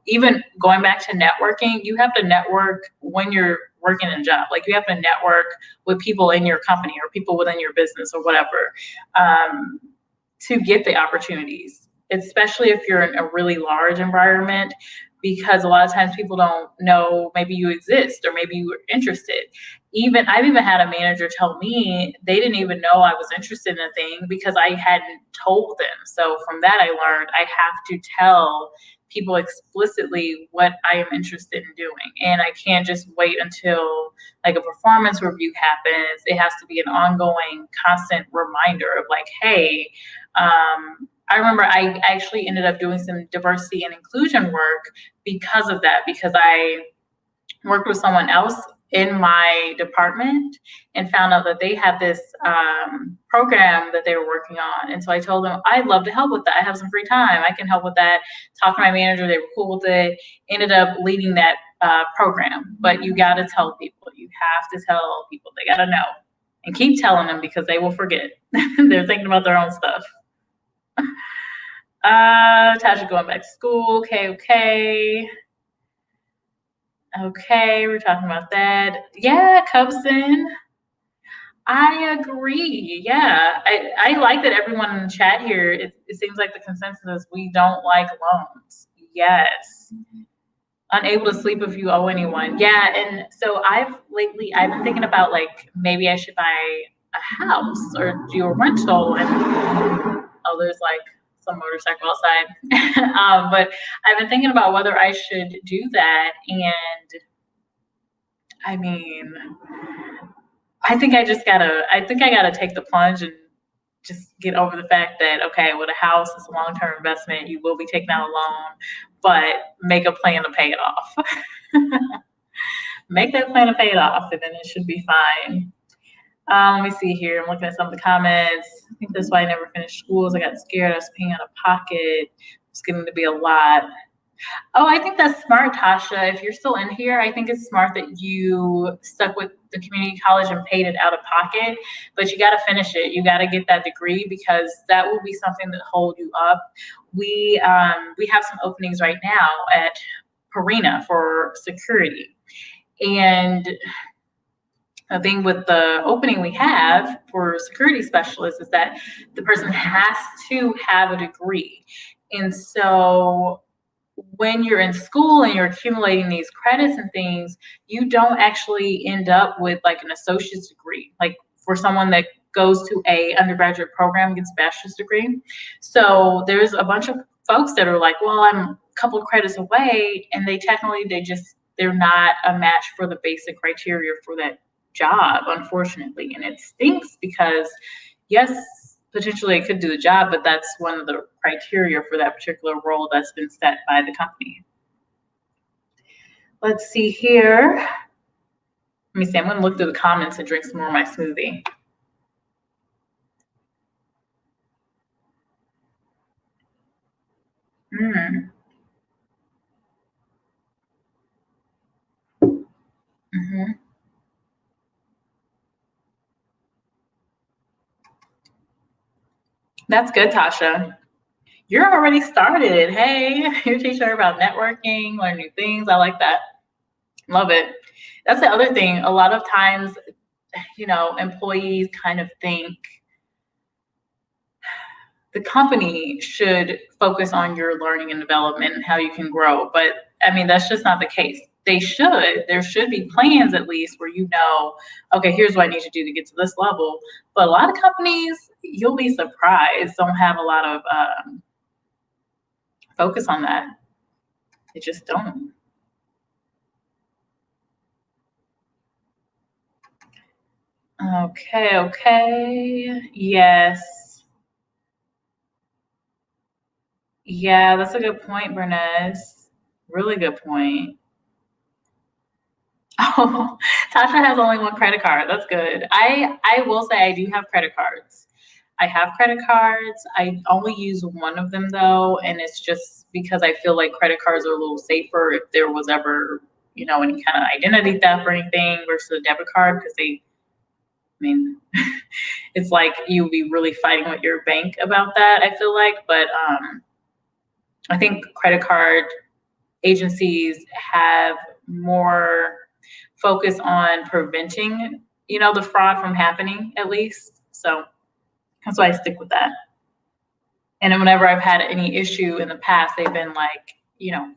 even going back to networking, you have to network when you're working in a job. Like you have to network with people in your company or people within your business or whatever to get the opportunities, especially if you're in a really large environment, because a lot of times people don't know maybe you exist or maybe you were interested. I've even had a manager tell me they didn't even know I was interested in a thing because I hadn't told them. So from that, I learned I have to tell people explicitly what I am interested in doing. And I can't just wait until like a performance review happens. It has to be an ongoing, constant reminder of like, hey, I remember I actually ended up doing some diversity and inclusion work because of that, because I worked with someone else in my department and found out that they had this program that they were working on. And so I told them, I'd love to help with that. I have some free time. I can help with that. Talked to my manager. They were cool with it. Ended up leading that program. But you got to tell people. You have to tell people. They got to know. And keep telling them because they will forget. They're thinking about their own stuff. Tasha going back to school. Okay, we're talking about that. Yeah, Cubson. I agree. Yeah, I like that everyone in the chat here, it seems like the consensus is we don't like loans. Yes. Unable to sleep if you owe anyone. Yeah, and so I've been thinking about like maybe I should buy a house or do a rental. And there's like some motorcycle outside. But I've been thinking about whether I should do that. And I mean, I think I gotta take the plunge and just get over the fact that, okay, with a house, it's a long-term investment. You will be taking out a loan, but make a plan to pay it off. Make that plan to pay it off, and then it should be fine. Let me see here. I'm looking at some of the comments. I think that's why I never finished schools. I got scared. I was paying out of pocket. It's getting to be a lot. Oh, I think that's smart, Tasha. If you're still in here, I think it's smart that you stuck with the community college and paid it out of pocket, but you got to finish it. You got to get that degree because that will be something that hold you up. We have some openings right now at Purina for security. And the thing with the opening we have for security specialists is that the person has to have a degree. And so when you're in school and you're accumulating these credits and things, you don't actually end up with like an associate's degree. Like for someone that goes to a undergraduate program, gets a bachelor's degree. So there's a bunch of folks that are like, well, I'm a couple of credits away, and they're not a match for the basic criteria for that job, unfortunately. And it stinks because yes, potentially it could do the job, but that's one of the criteria for that particular role that's been set by the company. Let's see here. Let me see. I'm going to look through the comments and drink some more of my smoothie. Mm. Hmm. That's good, Tasha. You're already started. Hey, you're teaching her about networking, learn new things. I like that. Love it. That's the other thing. A lot of times, employees kind of think the company should focus on your learning and development and how you can grow. But I mean, that's just not the case. They should. There should be plans at least where okay, here's what I need to do to get to this level. But a lot of companies, you'll be surprised, don't have a lot of focus on that. They just don't. Okay, okay. Yes. Yeah, that's a good point, Bernice. Really good point. Oh, Tasha has only one credit card. That's good. I will say I do have credit cards. I have credit cards. I only use one of them though, and it's just because I feel like credit cards are a little safer if there was ever, any kind of identity theft or anything versus a debit card because I mean, it's like you'll be really fighting with your bank about that, I feel like. But I think credit card agencies have more focus on preventing, the fraud from happening at least. So that's why I stick with that. And then whenever I've had any issue in the past, they've been like,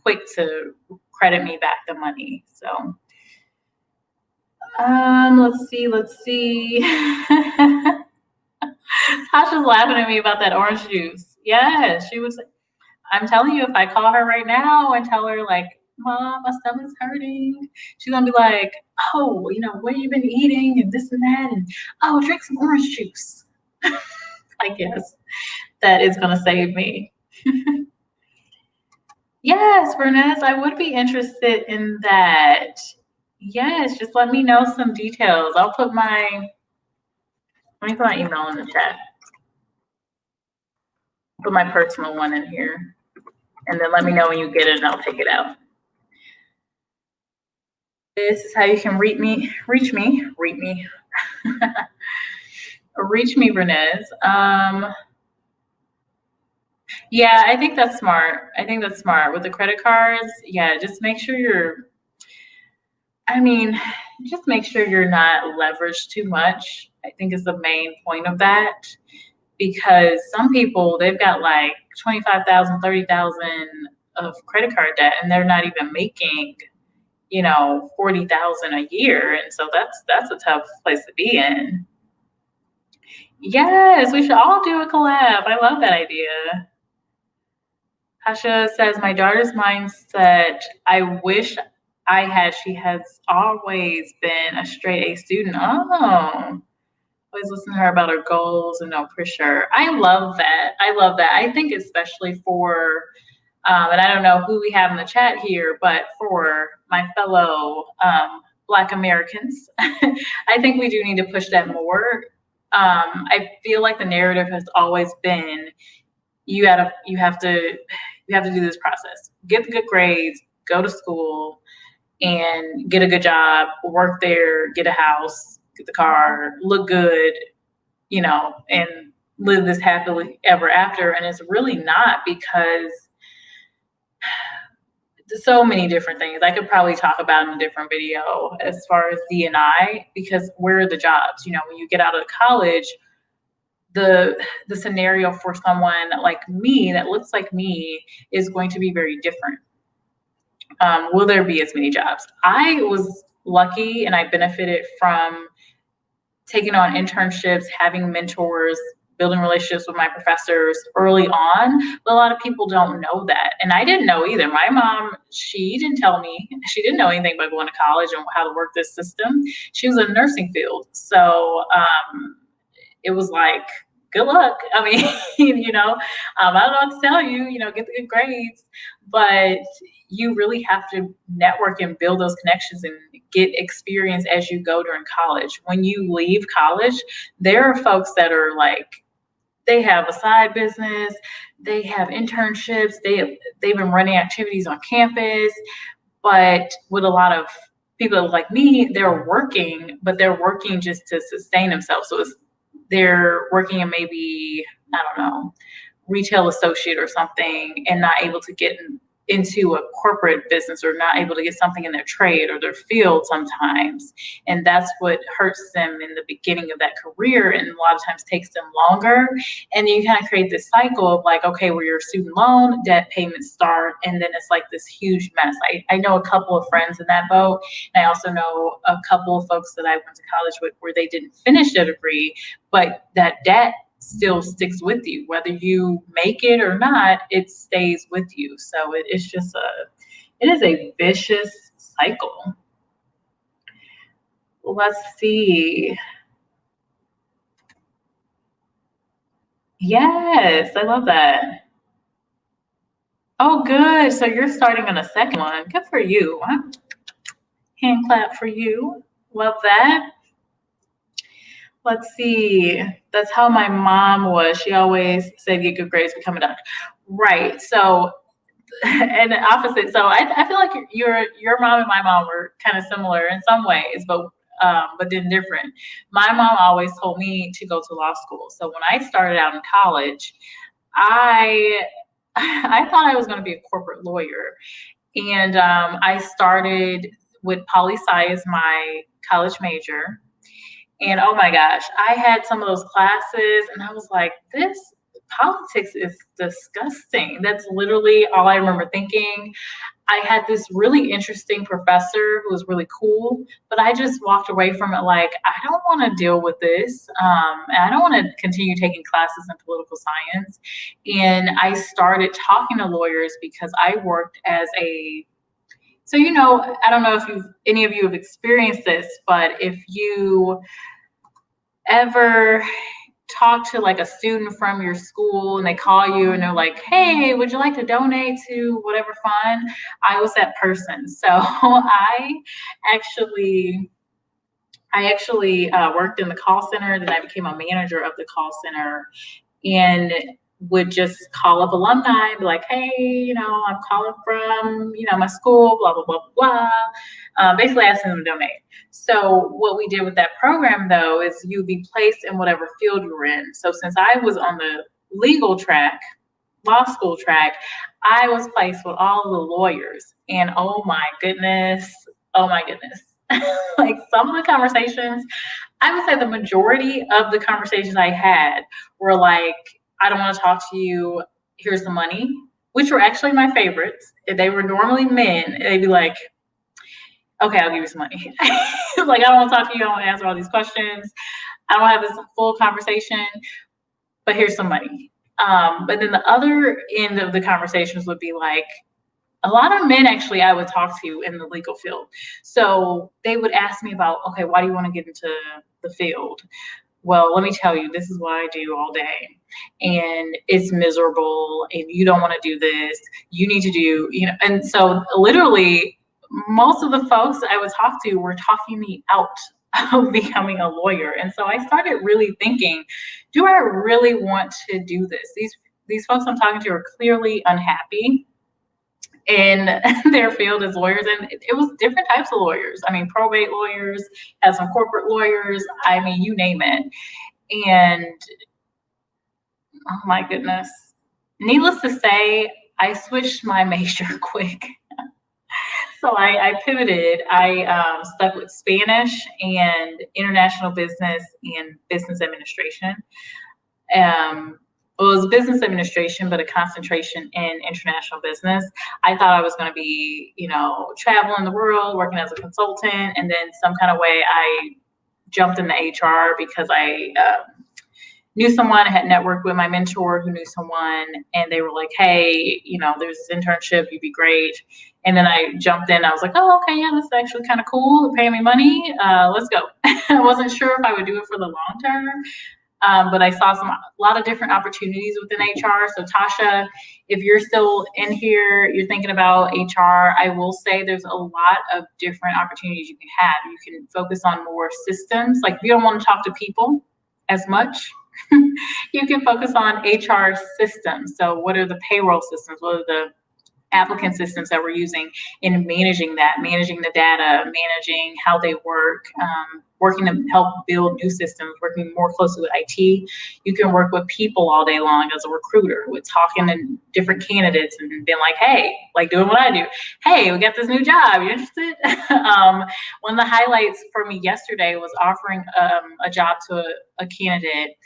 quick to credit me back the money. So let's see. Tasha's laughing at me about that orange juice. Yeah, she was. I'm telling you, if I call her right now and tell her like, "Mom, my stomach's hurting," she's gonna be like, "Oh, what have you been eating and this and that, and oh, drink some orange juice." I guess that is gonna save me. Yes, Bernice, I would be interested in that. Yes, just let me know some details. Let me put my email in the chat. Put my personal one in here, and then let me know when you get it, and I'll take it out. This is how you can reach me, Bernice. Yeah, I think that's smart. I think that's smart with the credit cards. Yeah, just make sure I mean, just make sure you're not leveraged too much. I think is the main point of that because some people they've got like 25,000, 30,000 of credit card debt and they're not even making, 40,000 a year. And so that's a tough place to be in. Yes, we should all do a collab. I love that idea. Tasha says, my daughter's mindset, I wish I had. She has always been a straight A student. Oh, always listen to her about her goals and no pressure. I love that. I love that. I think especially for, and I don't know who we have in the chat here, but for my fellow Black Americans, I think we do need to push that more. I feel like the narrative has always been you have to do this process. Get the good grades, go to school, and get a good job, work there, get a house, get the car, look good, and live this happily ever after. And it's really not because there's so many different things. I could probably talk about in a different video as far as D&I, because where are the jobs? When you get out of college, the scenario for someone like me that looks like me is going to be very different. Will there be as many jobs? I was lucky and I benefited from taking on internships, having mentors, building relationships with my professors early on. But a lot of people don't know that. And I didn't know either. My mom, she didn't tell me, she didn't know anything about going to college and how to work this system. She was in the nursing field. So it was like, good luck. I mean, I don't know what to tell you, get the good grades, but you really have to network and build those connections and get experience as you go during college. When you leave college, there are folks that are like, they have a side business, they have internships. They've been running activities on campus, but with a lot of people like me, they're working, but they're working just to sustain themselves. So they're working in maybe, I don't know, retail associate or something, and not able to get into a corporate business, or not able to get something in their trade or their field sometimes. And that's what hurts them in the beginning of that career, and a lot of times takes them longer. And you kind of create this cycle of like, okay, where your student loan debt payments start, and then it's like this huge mess. I know a couple of friends in that boat, and I also know a couple of folks that I went to college with where they didn't finish their degree, but that debt still sticks with you. Whether you make it or not, it stays with you. So it is a vicious cycle. Let's see. Yes, I love that. Oh, good. So you're starting on a second one. Good for you. Hand clap for you. Love that. Let's see. That's how my mom was. She always said, get good grades, become a doctor. Right. So, and the opposite. So I feel like your mom and my mom were kind of similar in some ways, but then different. My mom always told me to go to law school. So when I started out in college, I I thought I was going to be a corporate lawyer, and I started with poli sci as my college major. And oh my gosh, I had some of those classes and I was like, this politics is disgusting. That's literally all I remember thinking. I had this really interesting professor who was really cool, but I just walked away from it like, I don't want to deal with this. And I don't want to continue taking classes in political science. And I started talking to lawyers because I worked as so, I don't know if any of you have experienced this, but if you ever talk to like a student from your school and they call you and they're like, hey, would you like to donate to whatever fund? I was that person. So actually I actually worked in the call center. Then I became a manager of the call center, and would just call up alumni and be like, hey, I'm calling from, my school, blah, blah, blah, blah. Basically asking them to donate. So what we did with that program, though, is you'd be placed in whatever field you were in. So since I was on the legal track, law school track, I was placed with all the lawyers. And oh my goodness. Like some of the conversations, I would say the majority of the conversations I had were like, I don't want to talk to you. Here's the money, which were actually my favorites. If they were normally men, they'd be like, okay, I'll give you some money. Like, I don't want to talk to you. I don't want to answer all these questions. I don't have this full conversation, but here's some money. But then the other end of the conversations would be like, a lot of men actually I would talk to in the legal field. So they would ask me about, okay, why do you want to get into the field? Well, let me tell you, this is what I do all day. And it's miserable and you don't want to do this. You need to do, and so literally most of the folks I would talk to were talking me out of becoming a lawyer. And so I started really thinking, do I really want to do this? These folks I'm talking to are clearly unhappy in their field as lawyers, and it was different types of lawyers. I mean, probate lawyers, had some corporate lawyers, I mean, you name it. And oh my goodness, needless to say, I switched my major quick. So I pivoted. I stuck with Spanish and international business and business administration. It was business administration, but a concentration in international business. I thought I was going to be, traveling the world, working as a consultant, and then some kind of way I jumped into HR because I knew someone, I had networked with my mentor who knew someone, and they were like, hey, there's this internship, you'd be great. And then I jumped in. I was like, oh, okay, yeah, this is actually kind of cool. They're paying me money. Let's go. I wasn't sure if I would do it for the long term. But I saw a lot of different opportunities within HR. So Tasha, if you're still in here, you're thinking about HR, I will say there's a lot of different opportunities you can have. You can focus on more systems. Like, if you don't want to talk to people as much, You can focus on HR systems. So what are the payroll systems? What are the applicant systems that we're using in managing that, managing the data, managing how they work, working to help build new systems, working more closely with IT. You can work with people all day long as a recruiter, with talking to different candidates and being like, hey, like doing what I do. Hey, we got this new job. You interested? One of the highlights for me yesterday was offering a job to a candidate,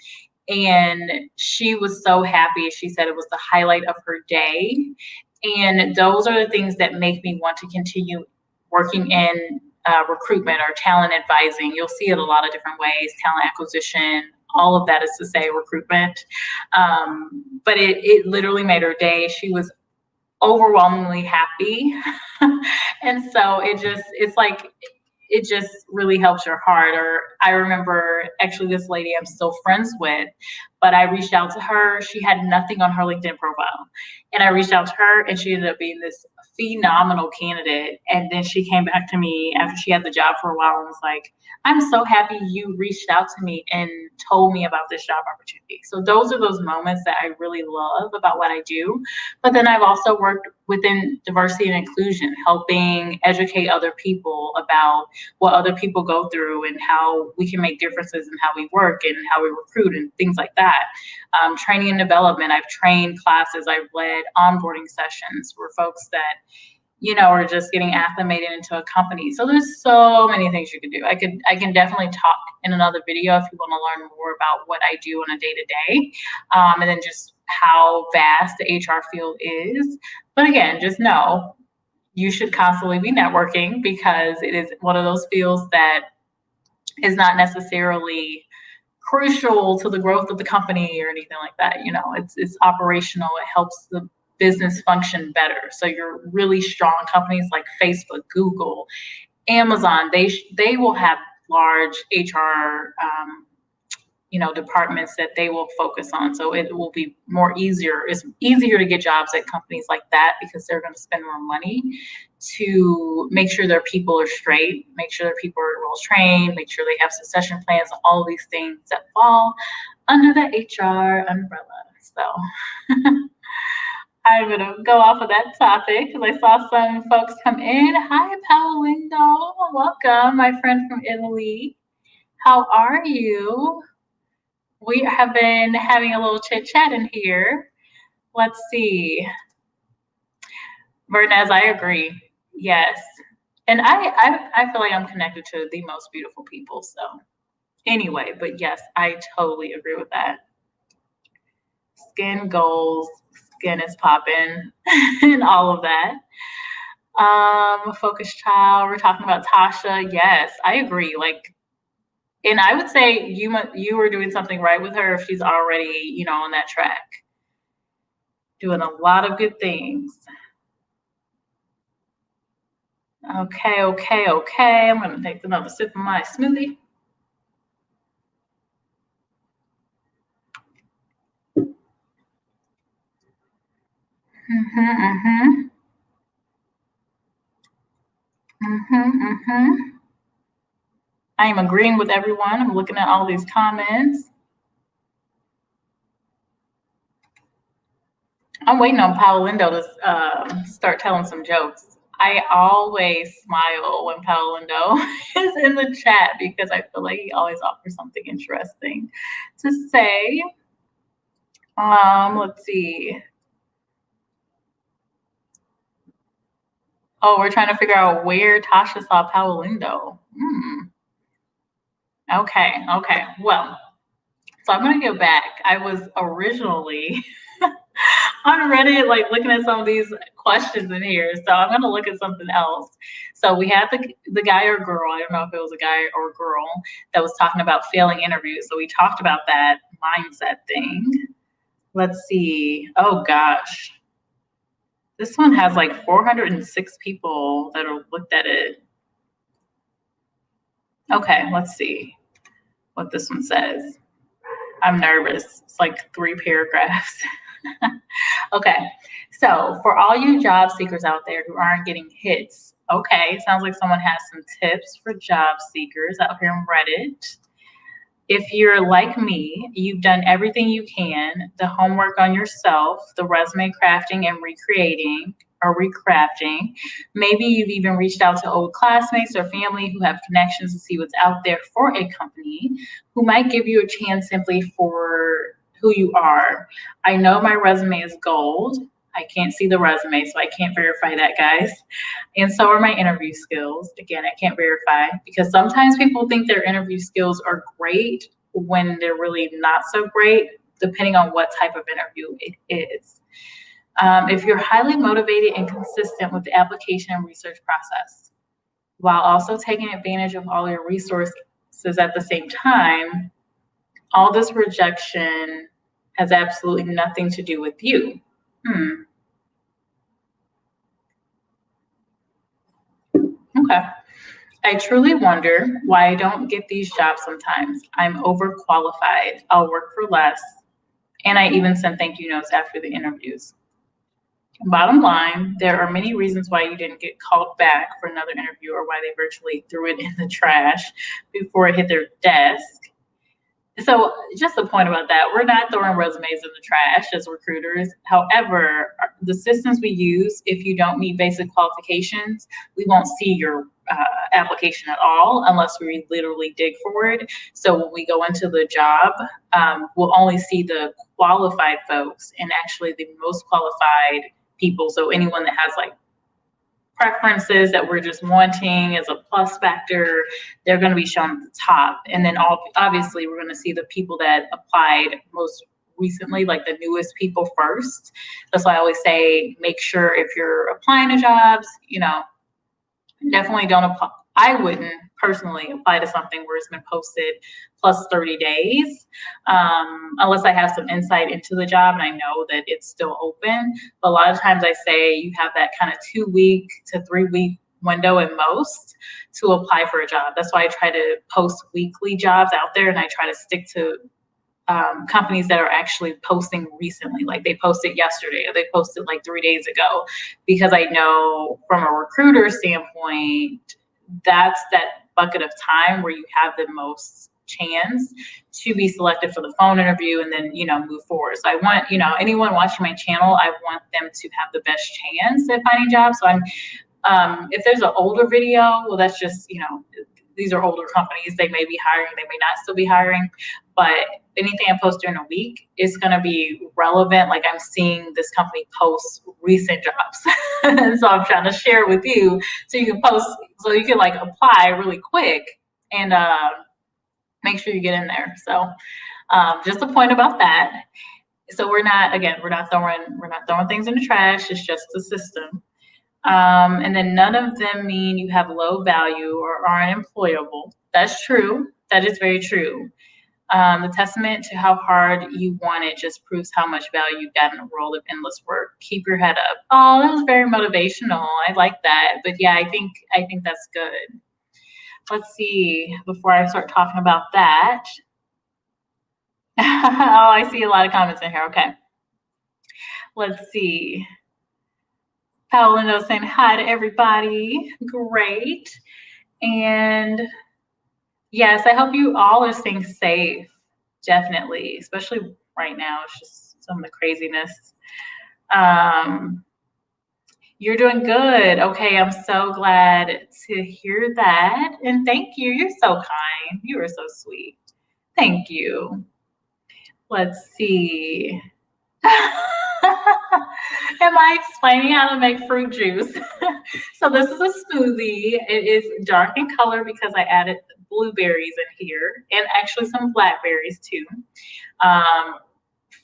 and she was so happy. She said it was the highlight of her day. And those are the things that make me want to continue working in recruitment or talent advising. You'll see it a lot of different ways, talent acquisition, all of that is to say recruitment. But it literally made her day. She was overwhelmingly happy. And so it just really helps your heart. Or I remember actually this lady I'm still friends with, but I reached out to her. She had nothing on her LinkedIn profile. And I reached out to her, and she ended up being this phenomenal candidate. And then she came back to me after she had the job for a while and was like, I'm so happy you reached out to me and told me about this job opportunity. So those are those moments that I really love about what I do. But then I've also worked within diversity and inclusion, helping educate other people about what other people go through and how we can make differences in how we work and how we recruit and things like that. Training and development, I've trained classes, I've led onboarding sessions for folks that, are just getting acclimated into a company. So there's so many things you can do. I can definitely talk in another video if you want to learn more about what I do on a day-to-day, and then just how vast the HR field is. But again, just know you should constantly be networking, because it is one of those fields that is not necessarily crucial to the growth of the company or anything like that. It's operational. It helps the business function better. So you're really strong companies like Facebook, Google, Amazon, they will have large HR departments that they will focus on. So it will be easier. It's easier to get jobs at companies like that, because they're going to spend more money to make sure their people are straight, make sure their people are well trained, make sure they have succession plans, all of these things that fall under the HR umbrella. So I'm going to go off of that topic because I saw some folks come in. Hi, Paolindo. Welcome, my friend from Italy. How are you? We have been having a little chit chat in here. Let's see. Vernez, I agree. Yes. And I feel like I'm connected to the most beautiful people. So anyway, but yes, I totally agree with that. Skin goals, skin is popping, and all of that. Focus child, we're talking about Tasha. Yes, I agree. And I would say you were doing something right with her if she's already, on that track. Doing a lot of good things. Okay. I'm going to take another sip of my smoothie. I am agreeing with everyone. I'm looking at all these comments. I'm waiting on Paolindo to start telling some jokes. I always smile when Paolindo is in the chat, because I feel like he always offers something interesting to say. Let's see. Oh, we're trying to figure out where Tasha saw Paolindo. Okay. Well, so I'm going to go back. I was originally on Reddit, looking at some of these questions in here. So I'm going to look at something else. So we had the guy or girl, I don't know if it was a guy or girl, that was talking about failing interviews. So we talked about that mindset thing. Let's see. Oh, gosh. This one has 406 people that have looked at it. Okay, let's see what this one says. I'm nervous. It's 3 paragraphs. Okay, so for all you job seekers out there who aren't getting hits, okay, sounds like someone has some tips for job seekers out here on Reddit. If you're like me, you've done everything you can, the homework on yourself, the resume crafting and recreating or recrafting. Maybe you've even reached out to old classmates or family who have connections to see what's out there for a company who might give you a chance simply for who you are. I know my resume is gold. I can't see the resume, so I can't verify that, guys. And so are my interview skills. Again, I can't verify because sometimes people think their interview skills are great when they're really not so great, depending on what type of interview it is. If you're highly motivated and consistent with the application and research process, while also taking advantage of all your resources at the same time, all this rejection has absolutely nothing to do with you. Okay. I truly wonder why I don't get these jobs sometimes. I'm overqualified. I'll work for less. And I even send thank you notes after the interviews. Bottom line, there are many reasons why you didn't get called back for another interview or why they virtually threw it in the trash before it hit their desk. So just a point about that, we're not throwing resumes in the trash as recruiters. However, the systems we use, if you don't meet basic qualifications, we won't see your application at all unless we literally dig for it. So when we go into the job, we'll only see the qualified folks and actually the most qualified people. So anyone that has like preferences that we're just wanting as a plus factor, they're going to be shown at the top. And then obviously we're going to see the people that applied most recently, like the newest people first. That's why I always say, make sure if you're applying to jobs, definitely don't apply. I wouldn't personally apply to something where it's been posted plus 30 days, unless I have some insight into the job and I know that it's still open. But a lot of times I say you have that kind of 2 week to 3 week window at most to apply for a job. That's why I try to post weekly jobs out there, and I try to stick to companies that are actually posting recently, like they posted yesterday or they posted like 3 days ago, because I know from a recruiter standpoint, that's that bucket of time where you have the most chance to be selected for the phone interview and then, move forward. So I want, anyone watching my channel, I want them to have the best chance at finding jobs. So if there's an older video, well, that's just, these are older companies. They may be hiring, they may not still be hiring, but anything I post during a week is going to be relevant. Like I'm seeing this company post recent jobs. And so I'm trying to share with you so you can post, so you can like apply really quick and make sure you get in there. So just a point about that. So we're not throwing things in the trash. It's just the system. And then none of them mean you have low value or are unemployable. That's true. That is very true. The testament to how hard you want it just proves how much value you've got in a world of endless work. Keep your head up. Oh, that was very motivational. I like that. But yeah, I think that's good. Let's see, before I start talking about that. Oh, I see a lot of comments in here. Okay. Let's see. Paolo saying hi to everybody. Great. And yes, I hope you all are staying safe. Definitely, especially right now. It's just some of the craziness. You're doing good. Okay, I'm so glad to hear that. And thank you. You're so kind. You are so sweet. Thank you. Let's see. Am I explaining how to make fruit juice? So this is a smoothie. It is dark in color because I added blueberries in here and actually some blackberries too.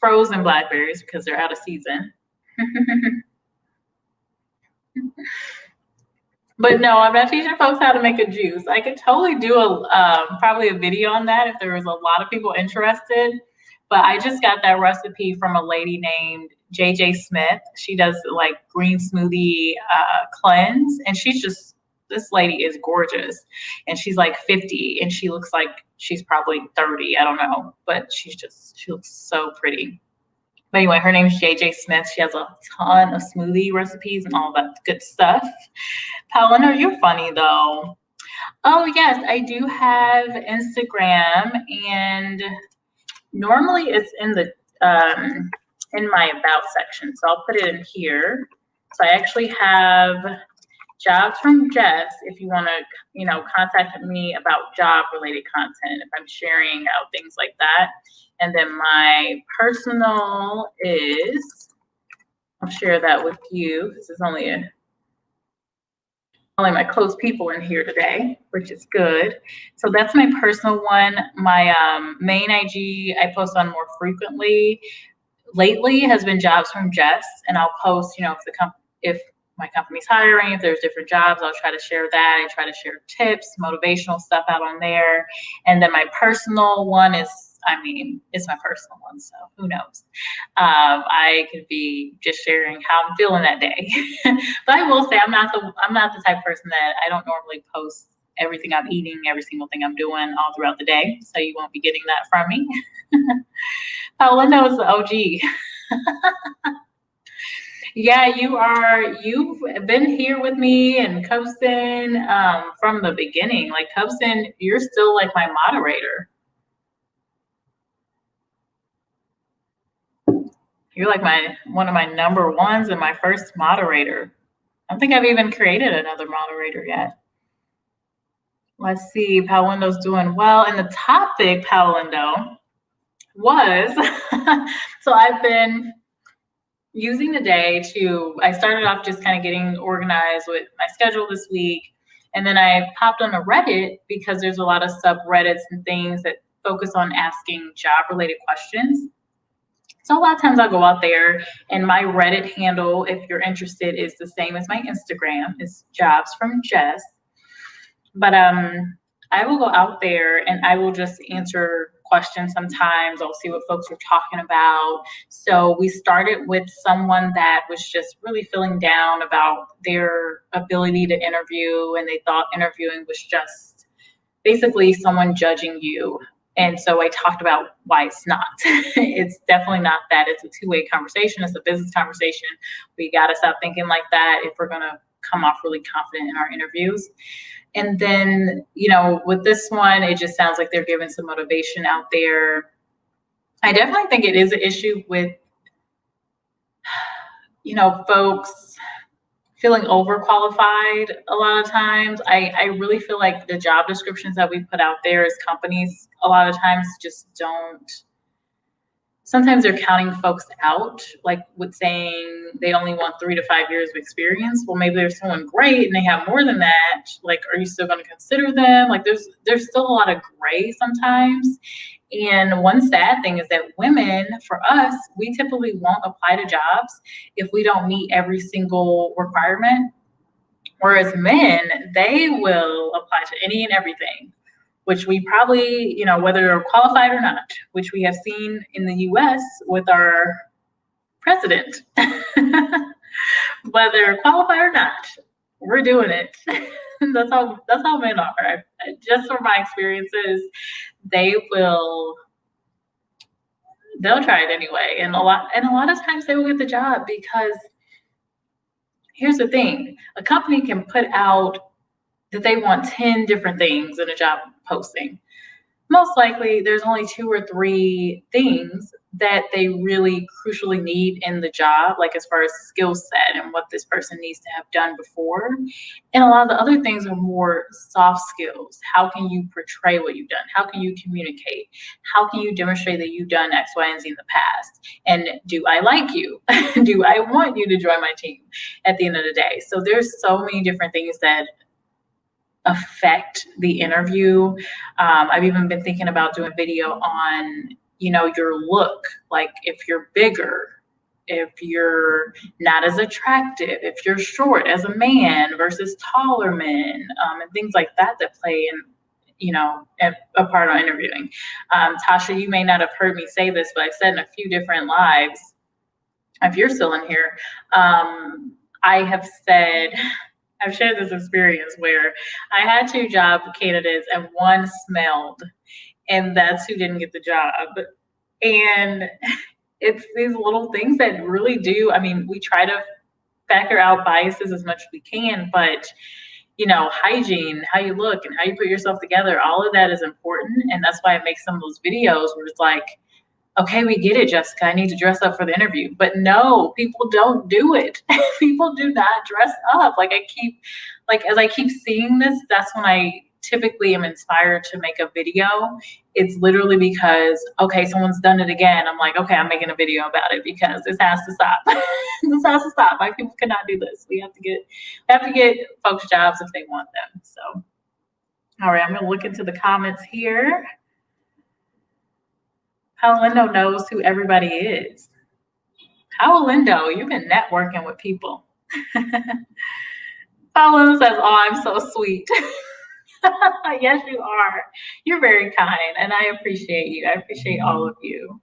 Frozen blackberries because they're out of season. But no, I'm not teaching folks how to make a juice. I could totally do probably a video on that if there was a lot of people interested. But I just got that recipe from a lady named JJ Smith. She does like green smoothie cleanse, and this lady is gorgeous, and she's like 50, and she looks like she's probably 30. I don't know, but she looks so pretty. But anyway, her name is JJ Smith. She has a ton of smoothie recipes and all that good stuff. Paulina, you're funny though. Oh, yes, I do have Instagram, and normally it's in my about section. So I'll put it in here. So I actually have jobs from Jess if you want to, contact me about job related content, if I'm sharing out things like that. And then my personal is, I'll share that with you. This is only my close people in here today, which is good. So that's my personal one. My main IG I post on more frequently lately has been jobs from Jess, and I'll post, if my company's hiring, if there's different jobs, I'll try to share that. I try to share tips, motivational stuff out on there. And then my personal one is, it's my personal one, so who knows? I could be just sharing how I'm feeling that day. But I will say I'm not the type of person that I don't normally post everything I'm eating, every single thing I'm doing all throughout the day. So you won't be getting that from me. Paola is the OG. Yeah, you've been here with me and Cubston from the beginning. Like Cubston, you're still like my moderator. You're like one of my number ones and my first moderator. I don't think I've even created another moderator yet. Let's see, Paolindo's doing well. And the topic, Paolindo, was so I've been using the day I started off just kind of getting organized with my schedule this week. And then I popped on a Reddit because there's a lot of subreddits and things that focus on asking job related questions. So a lot of times I'll go out there, and my Reddit handle, if you're interested, is the same as my Instagram. It's jobs from Jess. But I will go out there and I will just answer questions sometimes. I'll see what folks are talking about. So we started with someone that was just really feeling down about their ability to interview, and they thought interviewing was just basically someone judging you. And so I talked about why it's not. It's definitely not that. It's a two-way conversation. It's a business conversation. We got to stop thinking like that if we're going to come off really confident in our interviews. And then, with this one, it just sounds like they're giving some motivation out there. I definitely think it is an issue with, folks feeling overqualified a lot of times. I really feel like the job descriptions that we put out there as companies a lot of times just don't. Sometimes they're counting folks out, like with saying they only want 3 to 5 years of experience. Well, maybe there's someone great and they have more than that. Like, are you still going to consider them? Like, there's still a lot of gray sometimes. And one sad thing is that women, for us, we typically won't apply to jobs if we don't meet every single requirement. Whereas men, they will apply to any and everything, which we probably, whether they're qualified or not, which we have seen in the US with our president. Whether qualified or not, we're doing it. That's how men are. Just from my experiences, they'll try it anyway. And a lot of times they will get the job because here's the thing, a company can put out that they want 10 different things in a job posting. Most likely there's only 2 or 3 things that they really crucially need in the job, like as far as skill set and what this person needs to have done before. And a lot of the other things are more soft skills. How can you portray what you've done? How can you communicate? How can you demonstrate that you've done X, Y, and Z in the past? And do I like you? Do I want you to join my team at the end of the day? So there's so many different things that affect the interview. I've even been thinking about doing video on, your look, like if you're bigger, if you're not as attractive, if you're short as a man versus taller men, and things like that play in, a part on interviewing. Tasha, you may not have heard me say this, but I've said in a few different lives, if you're still in here, I've shared this experience where I had 2 job candidates and one smelled, and that's who didn't get the job. And it's these little things that really do. We try to factor out biases as much as we can, but hygiene, how you look and how you put yourself together. All of that is important. And that's why I make some of those videos where it's like, okay, we get it, Jessica. I need to dress up for the interview. But no, people don't do it. People do not dress up. As I keep seeing this, that's when I typically am inspired to make a video. It's literally because, okay, someone's done it again. I'm like, okay, I'm making a video about it because this has to stop. This has to stop. Like, people cannot do this. We have to get folks jobs if they want them. So, all right, I'm gonna look into the comments here. Paolindo knows who everybody is. Paolindo, you've been networking with people. Paolindo says, oh, I'm so sweet. Yes, you are. You're very kind, and I appreciate you. I appreciate all of you.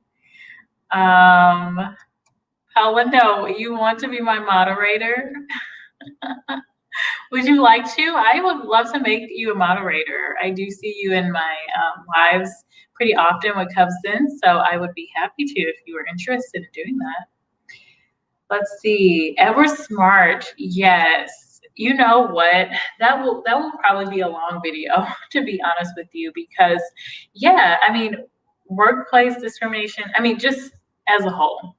Paolindo, you want to be my moderator? Would you like to? I would love to make you a moderator. I do see you in my lives pretty often with Cubs In, so I would be happy to if you were interested in doing that. Let's see. Ever Smart, yes. You know what? That will probably be a long video, to be honest with you, because yeah, I mean, workplace discrimination, I mean, just as a whole.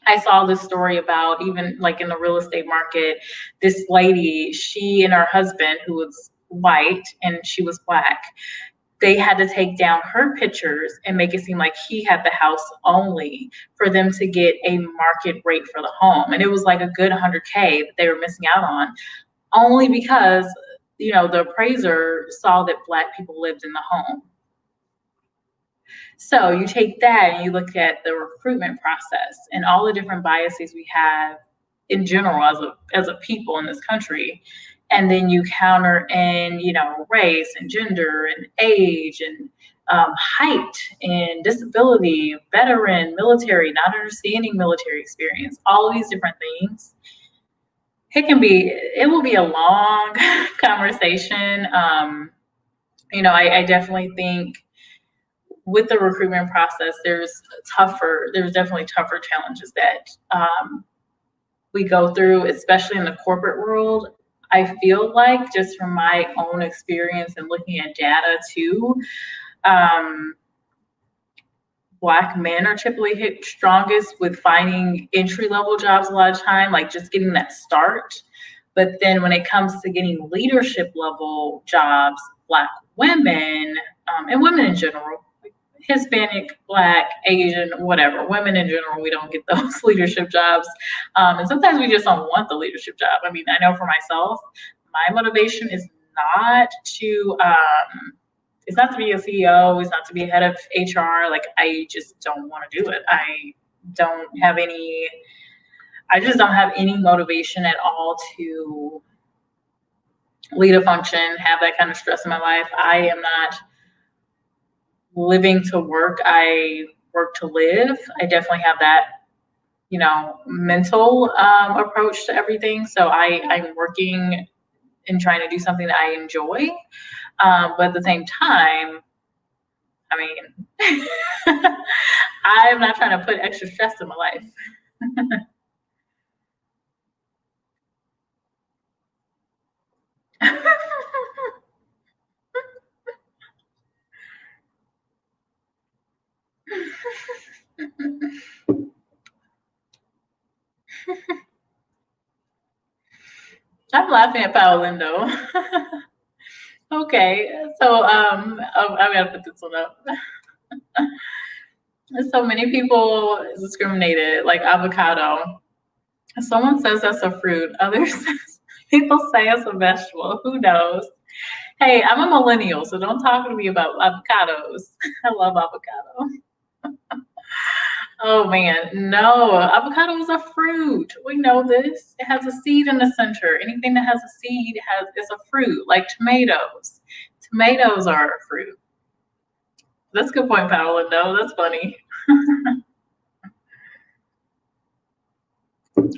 I saw this story about, even like in the real estate market, this lady, she and her husband, who was white and she was black, they had to take down her pictures and make it seem like he had the house only for them to get a market rate for the home. And it was like a good 100K that they were missing out on, only because, the appraiser saw that Black people lived in the home. So you take that and you look at the recruitment process and all the different biases we have in general as a people in this country. And then you counter in, race and gender and age and height and disability, veteran, military, not understanding military experience, all of these different things. It will be a long conversation. I definitely think with the recruitment process, there's definitely tougher challenges that we go through, especially in the corporate world. I feel like, just from my own experience and looking at data too, Black men are typically hit strongest with finding entry-level jobs a lot of time, like just getting that start. But then when it comes to getting leadership level jobs, Black women, and women in general, Hispanic, Black, Asian, whatever, women in general, we don't get those leadership jobs. And sometimes we just don't want the leadership job. I mean, I know for myself, my motivation is not to, it's not to be a CEO, it's not to be head of HR. Like, I just don't want to do it. I just don't have any motivation at all to lead a function, have that kind of stress in my life. I am not living to work. I work to live. I definitely have that, mental approach to everything. So I'm working and trying to do something that I enjoy. But at the same time, I mean, I'm not trying to put extra stress in my life. I'm laughing at Paolindo. Okay, so I'm gonna put this one up. So many people discriminated, like avocado. Someone says that's a fruit. Others people say it's a vegetable. Who knows? Hey, I'm a millennial, so don't talk to me about avocados. I love avocado. Oh man, no, avocado is a fruit. We know this. It has a seed in the center. Anything that has a seed is a fruit, like tomatoes. Tomatoes are a fruit. That's a good point, Paolindo. That's funny.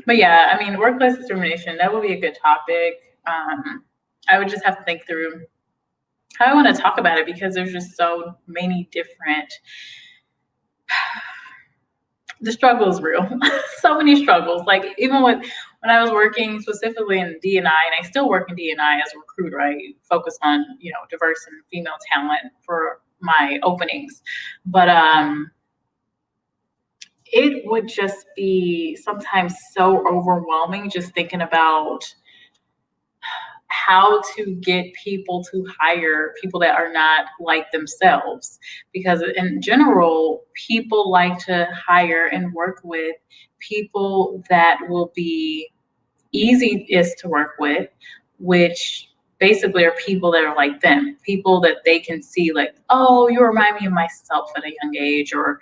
But yeah, I mean, workplace discrimination, that would be a good topic. I would just have to think through how I want to talk about it, because there's just so many different the struggle is real. So many struggles. Like even when I was working specifically in D&I, and I still work in D&I as a recruiter, I focus on, diverse and female talent for my openings. But it would just be sometimes so overwhelming just thinking about how to get people to hire people that are not like themselves. Because in general, people like to hire and work with people that will be easiest to work with, which basically are people that are like them, people that they can see like, oh, you remind me of myself at a young age, or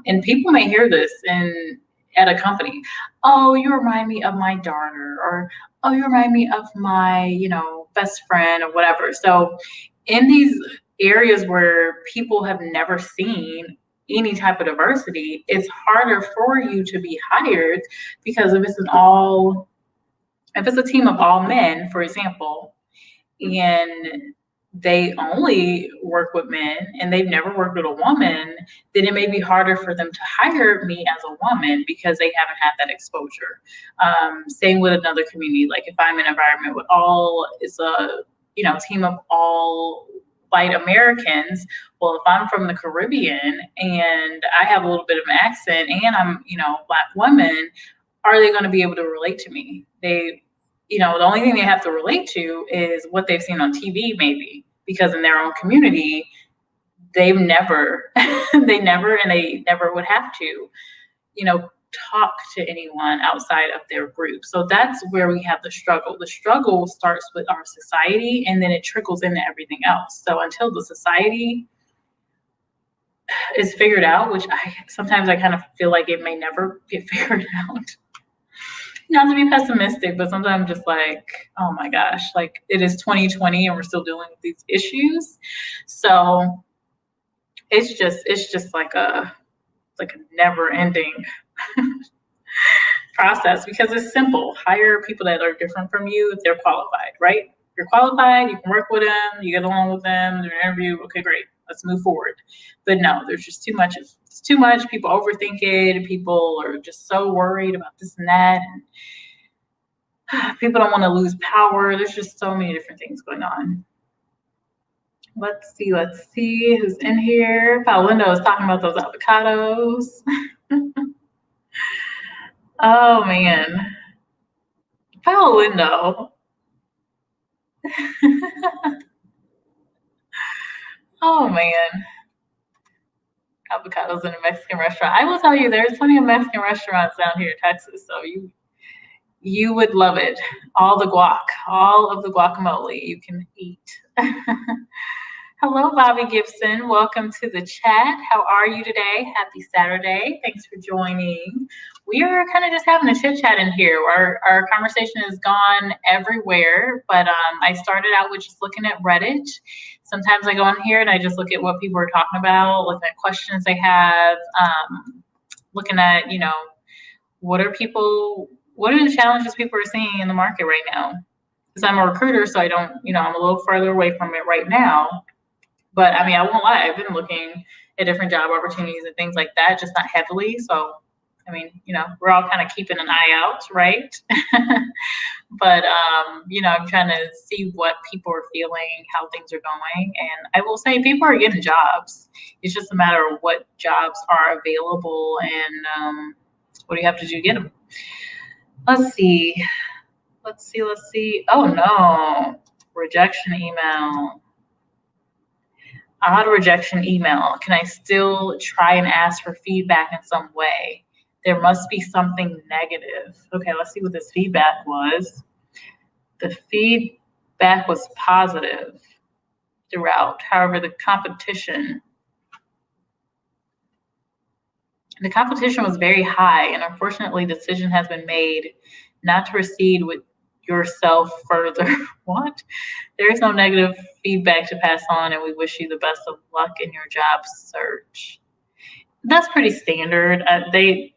and people may hear this at a company, oh, you remind me of my daughter, or oh, you remind me of my, best friend or whatever. So in these areas where people have never seen any type of diversity, it's harder for you to be hired, because if it's a team of all men, for example, and they only work with men and they've never worked with a woman, then it may be harder for them to hire me as a woman because they haven't had that exposure. Same with another community. Like if I'm in an environment with it's a team of all white Americans. Well, if I'm from the Caribbean and I have a little bit of an accent and I'm Black woman, are they going to be able to relate to me? The only thing they have to relate to is what they've seen on TV, maybe, because in their own community, they never would have to, talk to anyone outside of their group. So that's where we have the struggle. The struggle starts with our society, and then it trickles into everything else. So until the society is figured out, which sometimes I kind of feel like it may never get figured out. Not to be pessimistic, but sometimes I'm just like, oh my gosh, like it is 2020 and we're still dealing with these issues. So it's just like a never ending process, because it's simple. Hire people that are different from you if they're qualified, right? If you're qualified, you can work with them, you get along with them, do an interview, okay, great, let's move forward. But no, there's just too much. It's too much. People overthink it. People are just so worried about this and that. And people don't want to lose power. There's just so many different things going on. Let's see who's in here. Paulindo is talking about those avocados. Oh man. Paulindo. Oh man. Avocados in a Mexican restaurant. I will tell you, there's plenty of Mexican restaurants down here in Texas, so you would love it. All the guac, all of the guacamole you can eat. Hello, Bobby Gibson. Welcome to the chat. How are you today? Happy Saturday. Thanks for joining. We are kind of just having a chit chat in here. Our conversation has gone everywhere, but I started out with just looking at Reddit. Sometimes I go on here and I just look at what people are talking about, looking at questions they have, looking at, what are the challenges people are seeing in the market right now? Because I'm a recruiter, so I don't, I'm a little further away from it right now. But I mean, I won't lie, I've been looking at different job opportunities and things like that, just not heavily. So, I mean, we're all kind of keeping an eye out, right? But, I'm trying to see what people are feeling, how things are going. And I will say people are getting jobs. It's just a matter of what jobs are available and what do you have to do to get them. Let's see. Oh no, rejection email. Odd rejection email. Can I still try and ask for feedback in some way? There must be something negative. Okay, let's see what this feedback was. The feedback was positive throughout. However, the competition was very high, and unfortunately, the decision has been made not to proceed with yourself further. What? There is no negative feedback to pass on, and we wish you the best of luck in your job search. That's pretty standard. They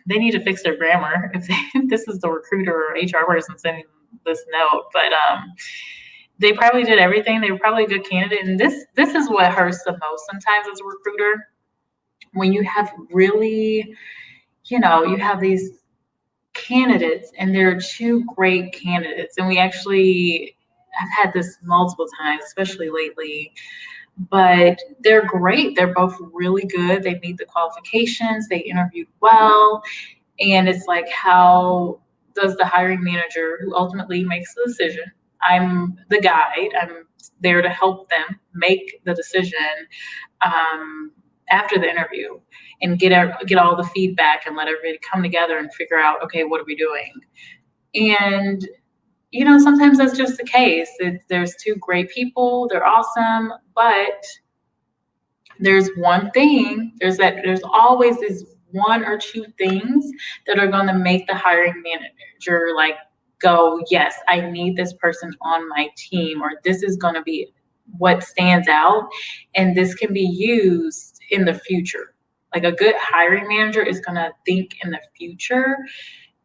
need to fix their grammar if this is the recruiter or HR person sending this note. But they probably did everything. They were probably a good candidate, and this is what hurts the most sometimes as a recruiter, when you have really you have these candidates, and there are two great candidates, and we actually have had this multiple times, especially lately, but they're great. They're both really good. They meet the qualifications, they interviewed well, and it's like, how does the hiring manager, who ultimately makes the decision, I'm the guide, I'm there to help them make the decision, after the interview, and get all the feedback and let everybody come together and figure out, okay, what are we doing? And sometimes that's just the case. There's two great people, they're awesome, but there's one thing, there's always this one or two things that are going to make the hiring manager like go, yes, I need this person on my team, or this is going to be what stands out, and this can be used in the future. Like, a good hiring manager is going to think in the future.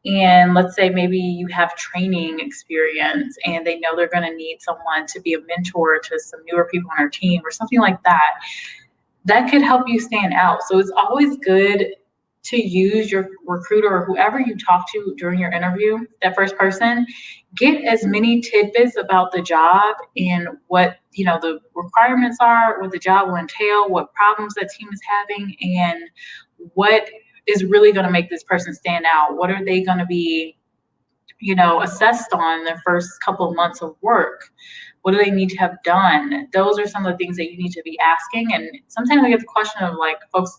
And let's say maybe you have training experience and they know they're going to need someone to be a mentor to some newer people on our team or something like that. That could help you stand out. So it's always good to use your recruiter or whoever you talk to during your interview, that first person, get as many tidbits about the job and what the requirements are, what the job will entail, what problems that team is having, and what is really going to make this person stand out. What are they going to be assessed on their first couple of months of work? What do they need to have done? Those are some of the things that you need to be asking. And sometimes I get the question of like, folks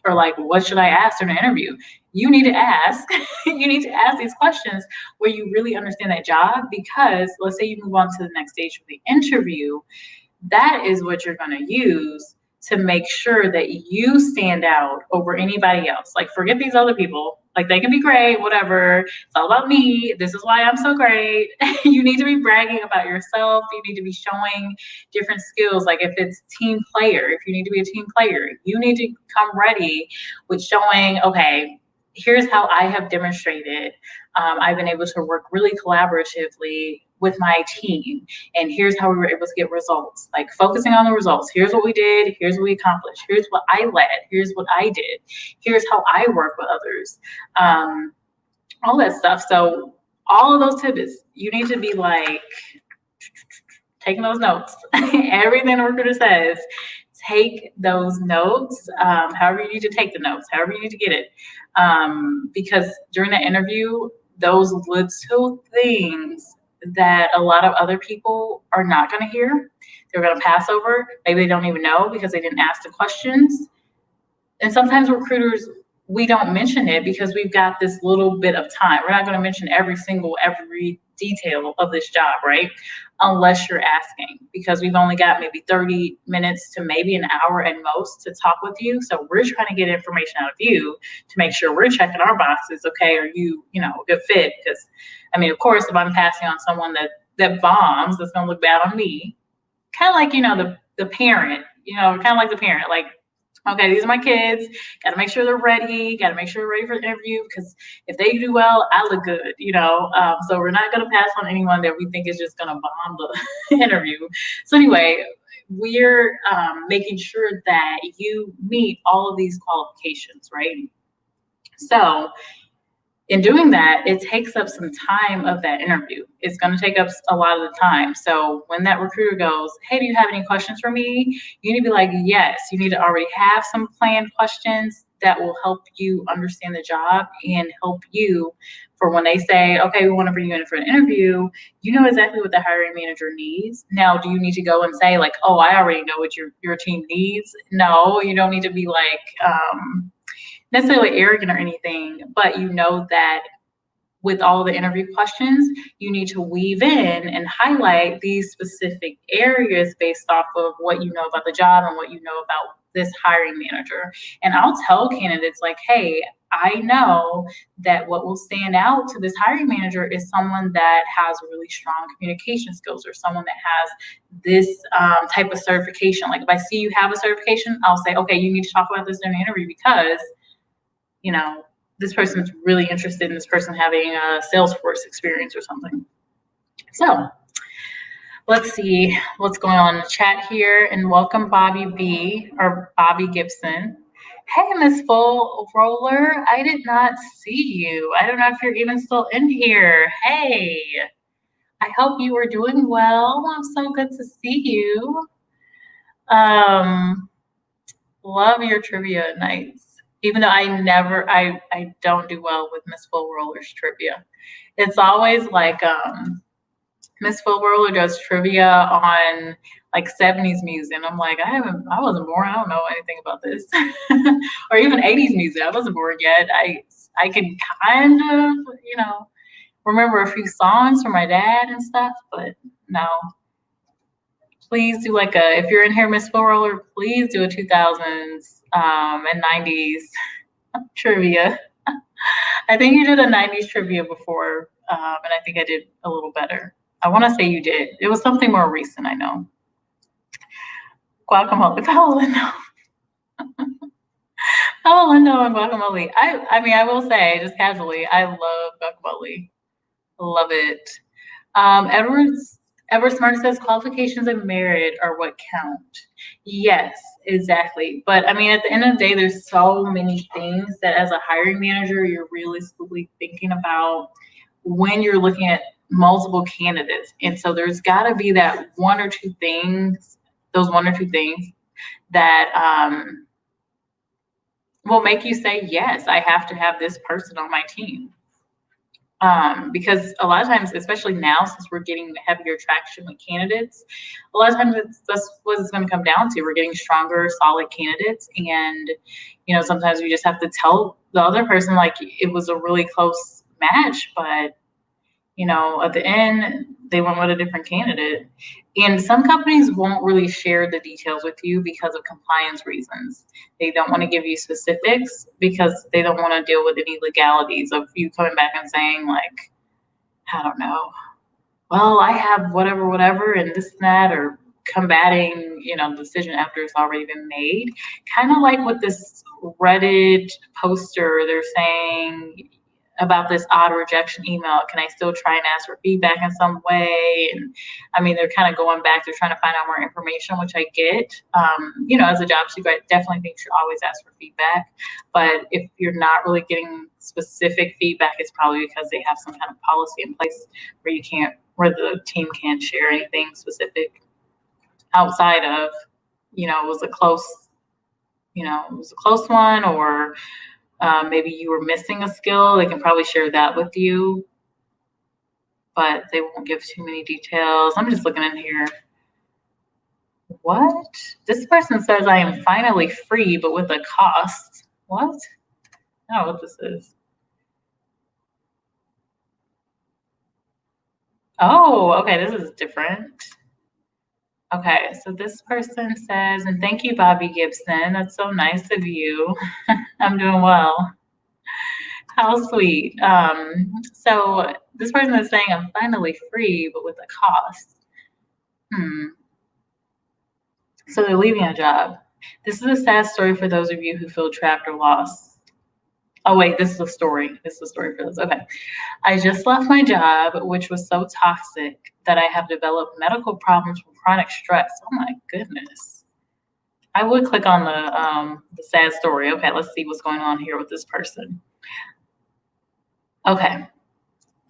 are like, what should I ask in an interview? You need to ask. You need to ask these questions where you really understand that job, because let's say you move on to the next stage of the interview, that is what you're going to use to make sure that you stand out over anybody else. Like, forget these other people. Like, they can be great, whatever. It's all about me. This is why I'm so great. You need to be bragging about yourself. You need to be showing different skills. Like, if it's team player, if you need to be a team player, you need to come ready with showing, okay, here's how I have demonstrated I've been able to work really collaboratively with my team, and here's how we were able to get results. Like, focusing on the results. Here's what we did, here's what we accomplished, here's what I led, here's what I did, here's how I work with others, all that stuff. So all of those tidbits, you need to be like taking those notes. Everything the recruiter says, take those notes, however you need to take the notes, however you need to get it, because during that interview, those little things that a lot of other people are not going to hear, they're going to pass over. Maybe they don't even know because they didn't ask the questions. And sometimes recruiters, we don't mention it because we've got this little bit of time. We're not going to mention every detail of this job, right? Unless you're asking, because we've only got maybe 30 minutes to maybe an hour at most to talk with you. So we're trying to get information out of you to make sure we're checking our boxes. Okay, are you, a good fit? Because, of course, if I'm passing on someone that bombs, that's going to look bad on me. Kind of like, the parent, kind of like the parent, like, okay, these are my kids. Got to make sure they're ready. Got to make sure they're ready for the interview, because if they do well, I look good, So we're not going to pass on anyone that we think is just going to bomb the interview. So anyway, we're making sure that you meet all of these qualifications, right? So in doing that, it takes up some time of that interview. It's going to take up a lot of the time. So when that recruiter goes, hey, do you have any questions for me? You need to be like, yes. You need to already have some planned questions that will help you understand the job and help you for when they say, okay, we want to bring you in for an interview. You know exactly what the hiring manager needs. Now, do you need to go and say like, oh, I already know what your team needs? No, you don't need to be like, necessarily arrogant or anything, but you know that with all the interview questions, you need to weave in and highlight these specific areas based off of what you know about the job and what you know about this hiring manager. And I'll tell candidates like, hey, I know that what will stand out to this hiring manager is someone that has really strong communication skills, or someone that has this type of certification. Like, if I see you have a certification, I'll say, okay, you need to talk about this during the interview, because this person's really interested in this person having a Salesforce experience or something. So let's see what's going on in the chat here. And welcome Bobby B, or Bobby Gibson. Hey, Miss Full Roller, I did not see you. I don't know if you're even still in here. Hey, I hope you are doing well. I'm so good to see you. Um, love your trivia nights. Even though I don't do well with Miss Full Roller's trivia. It's always like Miss Full Roller does trivia on like 70s music. And I'm like, I wasn't born. I don't know anything about this. Or even 80s music. I wasn't born yet. I can kind of, remember a few songs from my dad and stuff, but no. Please do if you're in here, Miss Full Roller, please do a 2000s and 90s trivia. I think you did a 90s trivia before, and I think I did a little better. I want to say you did. It was something more recent, I know. Guacamole, Paolo and guacamole. I mean, I will say, just casually, I love guacamole. Love it. Edward Smart says qualifications of merit are what count. Yes, exactly. But I mean, at the end of the day, there's so many things that as a hiring manager, you're realistically thinking about when you're looking at multiple candidates. And so there's got to be that one or two things, those one or two things that will make you say, yes, I have to have this person on my team. Because a lot of times, especially now, since we're getting heavier traction with candidates, a lot of times that's what it's going to come down to. We're getting stronger, solid candidates, and sometimes we just have to tell the other person like it was a really close match, but at the end, they went with a different candidate. And some companies won't really share the details with you because of compliance reasons. They don't want to give you specifics because they don't want to deal with any legalities of you coming back and saying, like, I don't know, well, I have whatever, and this and that, or combating, the decision after it's already been made. Kind of like with this Reddit poster, they're saying about this odd rejection email. Can I still try and ask for feedback in some way? And I mean, they're kind of going back. They're trying to find out more information, which I get. As a job seeker, I definitely think you should always ask for feedback. But if you're not really getting specific feedback, it's probably because they have some kind of policy in place where the team can't share anything specific outside of, it was a close one, or maybe you were missing a skill. They can probably share that with you, but they won't give too many details. I'm just looking in here. What? This person says I am finally free, but with a cost. What? I don't know what this is. Oh, okay, this is different. Okay, so this person says, and thank you, Bobby Gibson. That's so nice of you. I'm doing well. How sweet. So this person is saying I'm finally free, but with a cost. So they're leaving a job. This is a sad story for those of you who feel trapped or lost. Oh, wait, this is a story. This is a story for those. Okay. I just left my job, which was so toxic that I have developed medical problems from chronic stress. Oh my goodness. I would click on the sad story. Okay, let's see what's going on here with this person. Okay.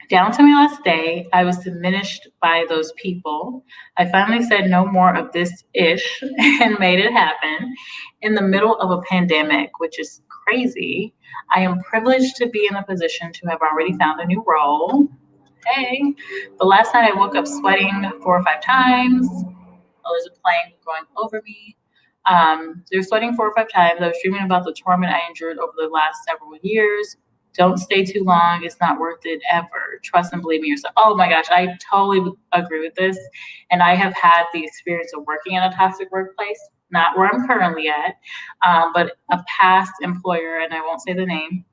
Down to my last day, I was diminished by those people. I finally said no more of this ish and made it happen in the middle of a pandemic, which is crazy. I am privileged to be in a position to have already found a new role. Hey, the last night I woke up sweating 4 or 5 times. Oh, there's a plane going over me. They're sweating 4 or 5 times. I was dreaming about the torment I endured over the last several years. Don't stay too long. It's not worth it ever. Trust and believe in yourself. Oh my gosh, I totally agree with this. And I have had the experience of working in a toxic workplace, not where I'm currently at, but a past employer, and I won't say the name,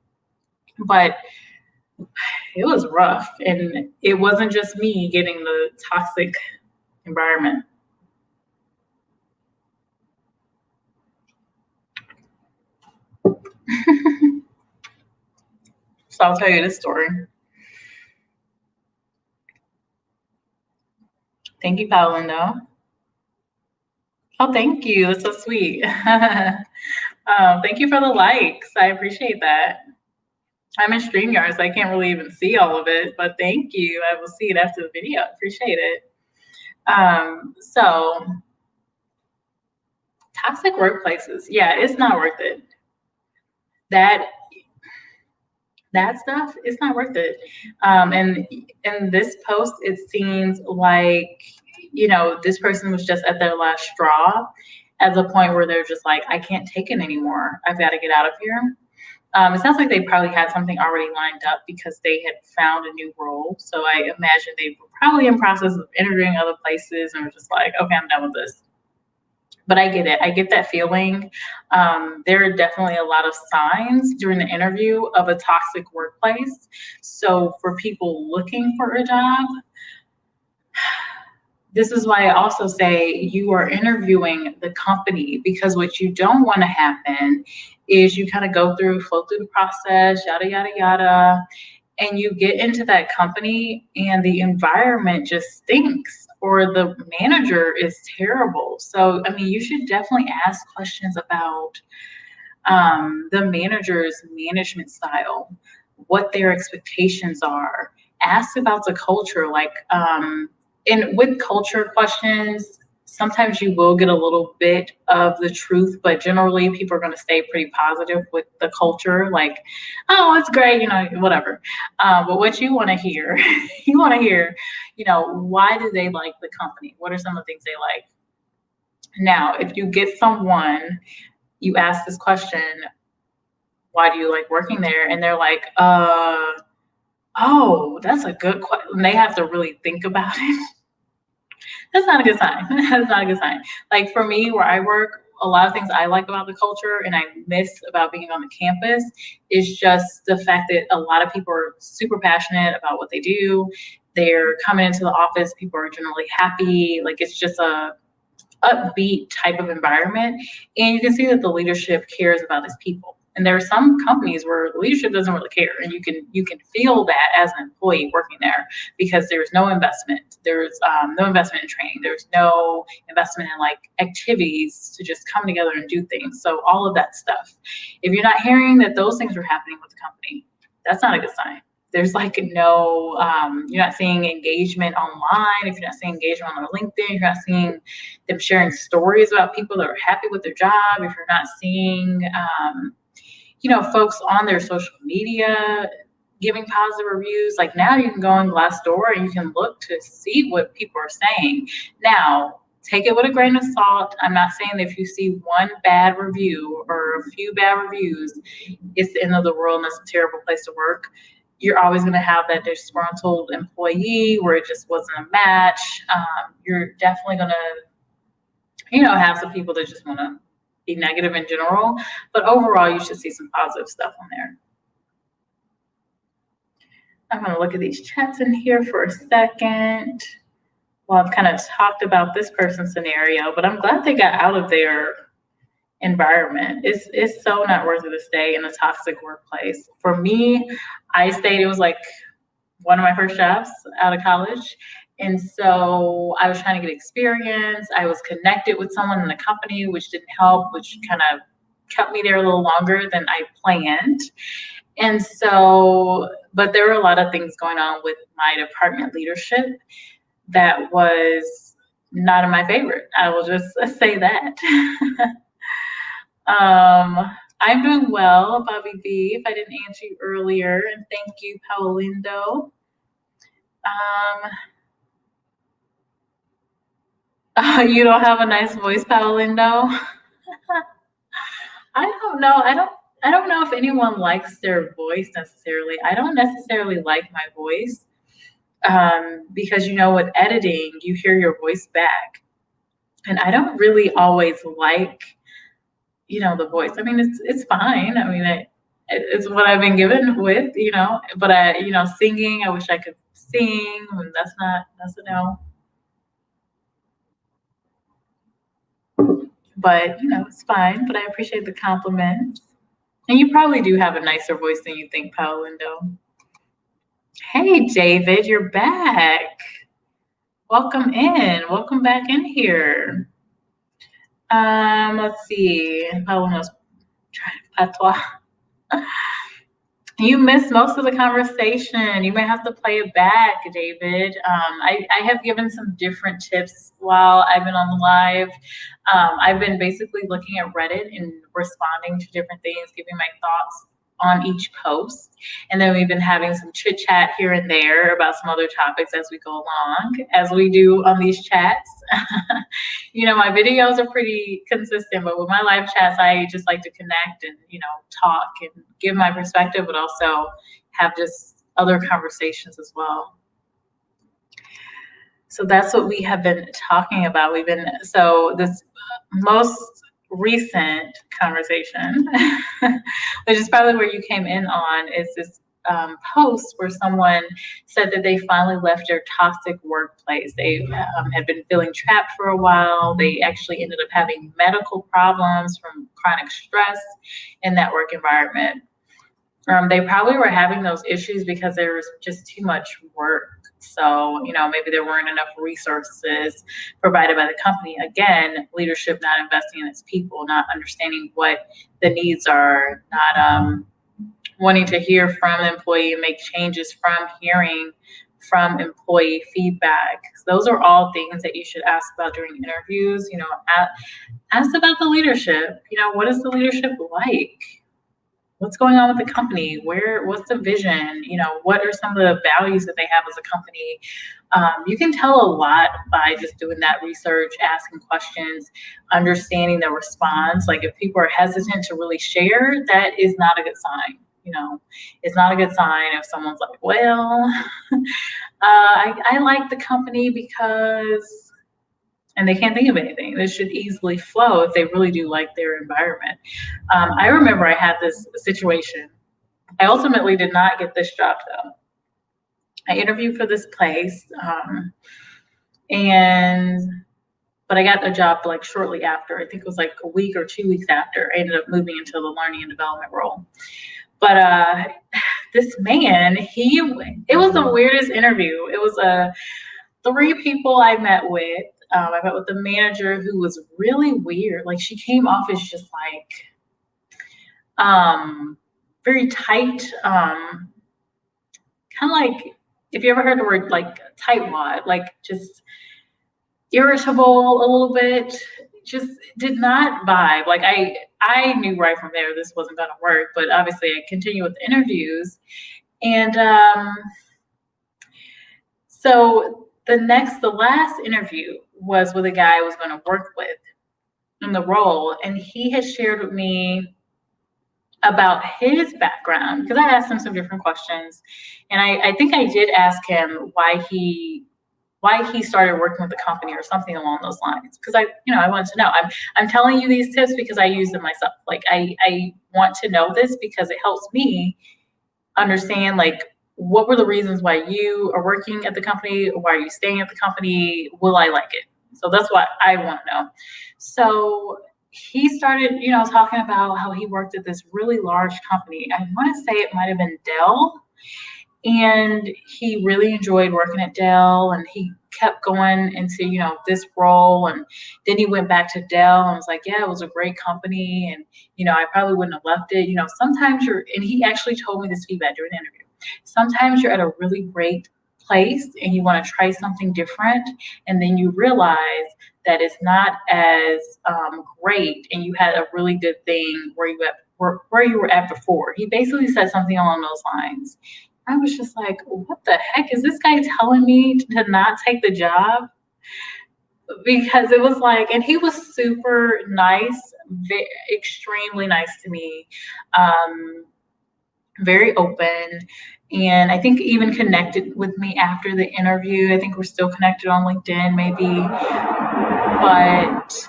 but it was rough. And it wasn't just me getting the toxic environment. So I'll tell you this story. Thank you, Paolo. Oh, thank you. That's so sweet. Thank you for the likes. I appreciate that. I'm in StreamYard, so I can't really even see all of it, but thank you. I will see it after the video. I appreciate it. So toxic workplaces. Yeah, it's not worth it. That stuff, it's not worth it. And in this post, it seems like, this person was just at their last straw at the point where they're just like, I can't take it anymore. I've got to get out of here. It sounds like they probably had something already lined up because they had found a new role. So I imagine they were probably in process of interviewing other places and were just like, okay, I'm done with this. But I get it. I get that feeling. There are definitely a lot of signs during the interview of a toxic workplace. So for people looking for a job, this is why I also say you are interviewing the company, because what you don't want to happen is you kind of flow through the process, yada, yada, yada, and you get into that company and the environment just stinks or the manager is terrible. So, I mean, you should definitely ask questions about the manager's management style, what their expectations are. Ask about the culture, and with culture questions, sometimes you will get a little bit of the truth, but generally people are going to stay pretty positive with the culture, like, oh, it's great, whatever. But what you want to hear, why do they like the company? What are some of the things they like? Now, if you get someone, you ask this question, why do you like working there? And they're like, oh, that's a good question. And they have to really think about it. That's not a good sign. That's not a good sign. Like for me, where I work, a lot of things I like about the culture and I miss about being on the campus is just the fact that a lot of people are super passionate about what they do. They're coming into the office. People are generally happy. Like it's just a upbeat type of environment. And you can see that the leadership cares about its people. And there are some companies where the leadership doesn't really care, and you can feel that as an employee working there because there's no investment. There's no investment in training. There's no investment in like activities to just come together and do things. So all of that stuff. If you're not hearing that those things are happening with the company, that's not a good sign. There's like no, you're not seeing engagement online. If you're not seeing engagement on their LinkedIn, you're not seeing them sharing stories about people that are happy with their job. If you're not seeing, folks on their social media giving positive reviews, like now you can go on Glassdoor and you can look to see what people are saying. Now, take it with a grain of salt. I'm not saying that if you see one bad review or a few bad reviews, it's the end of the world and it's a terrible place to work. You're always going to have that disgruntled employee where it just wasn't a match. You're definitely going to, have some people that just want to be negative in general. But overall, you should see some positive stuff on there. I'm going to look at these chats in here for a second. Well, I've kind of talked about this person's scenario, but I'm glad they got out of their environment. It's so not worth it to stay in a toxic workplace. For me, I stayed, it was like one of my first jobs out of college. And so I was trying to get experience. I was connected with someone in the company, which didn't help, which kind of kept me there a little longer than I planned. And so, but there were a lot of things going on with my department leadership that was not in my favorite. I will just say that. I'm doing well, Bobby B, if I didn't answer you earlier, and thank you, Paolindo. You don't have a nice voice, Paolindo? I don't know. I don't know if anyone likes their voice necessarily. I don't necessarily like my voice because, with editing, you hear your voice back. And I don't really always like, the voice. I mean, it's fine. I mean, it's what I've been given with, but singing, I wish I could sing. And that's a no. But, it's fine. But I appreciate the compliments. And you probably do have a nicer voice than you think, Paolindo. Hey, David, you're back. Welcome in. Welcome back in here. Let's see. Paulindo's Patois. You missed most of the conversation. You may have to play it back, David. I have given some different tips while I've been on the live. I've been basically looking at Reddit and responding to different things, giving my thoughts on each post. And then we've been having some chit chat here and there about some other topics as we go along, as we do on these chats. My videos are pretty consistent, but with my live chats, I just like to connect and, talk and give my perspective, but also have just other conversations as well. So that's what we have been talking about. This most recent conversation, which is probably where you came in on, is this post where someone said that they finally left their toxic workplace. They had been feeling trapped for a while. They actually ended up having medical problems from chronic stress in that work environment. They probably were having those issues because there was just too much work. So, maybe there weren't enough resources provided by the company. Again, leadership not investing in its people, not understanding what the needs are, not wanting to hear from the employee and make changes from hearing from employee feedback. So those are all things that you should ask about during interviews. Ask about the leadership. What is the leadership like? What's going on with the company? What's the vision? What are some of the values that they have as a company? You can tell a lot by just doing that research, asking questions, understanding the response. Like if people are hesitant to really share, that is not a good sign. It's not a good sign if someone's like, well, I like the company because, and they can't think of anything. This should easily flow if they really do like their environment. I remember I had this situation. I ultimately did not get this job though. I interviewed for this place, but I got a job like shortly after. I think it was like a week or 2 weeks after. I ended up moving into the learning and development role. But this man, it was the weirdest interview. It was 3 people I met with. I met with the manager who was really weird. Like she came off as just like very tight, kind of like, if you ever heard the word like tightwad, like just irritable a little bit, just did not vibe. Like I knew right from there this wasn't going to work, but obviously I continued with the interviews. And so the last interview was with a guy I was going to work with in the role, and he had shared with me about his background, because I asked him some different questions, and I think I did ask him why he started working with the company or something along those lines, because I wanted to know. I'm telling you these tips because I use them myself. Like I want to know this because it helps me understand like what were the reasons why you are working at the company, why are you staying at the company, will I like it? So that's what I want to know. So he started, talking about how he worked at this really large company. I want to say it might have been Dell. And he really enjoyed working at Dell, and he kept going into, this role. And then he went back to Dell and was like, yeah, it was a great company. And, I probably wouldn't have left it. Sometimes and he actually told me this feedback during the interview. Sometimes you're at a really great place and you want to try something different. And then you realize that it's not as great, and you had a really good thing where you were at before. He basically said something along those lines. I was just like, what the heck? Is this guy telling me to not take the job? Because it was like, and he was super nice, extremely nice to me, very open. And I think even connected with me after the interview. I think we're still connected on LinkedIn, maybe. But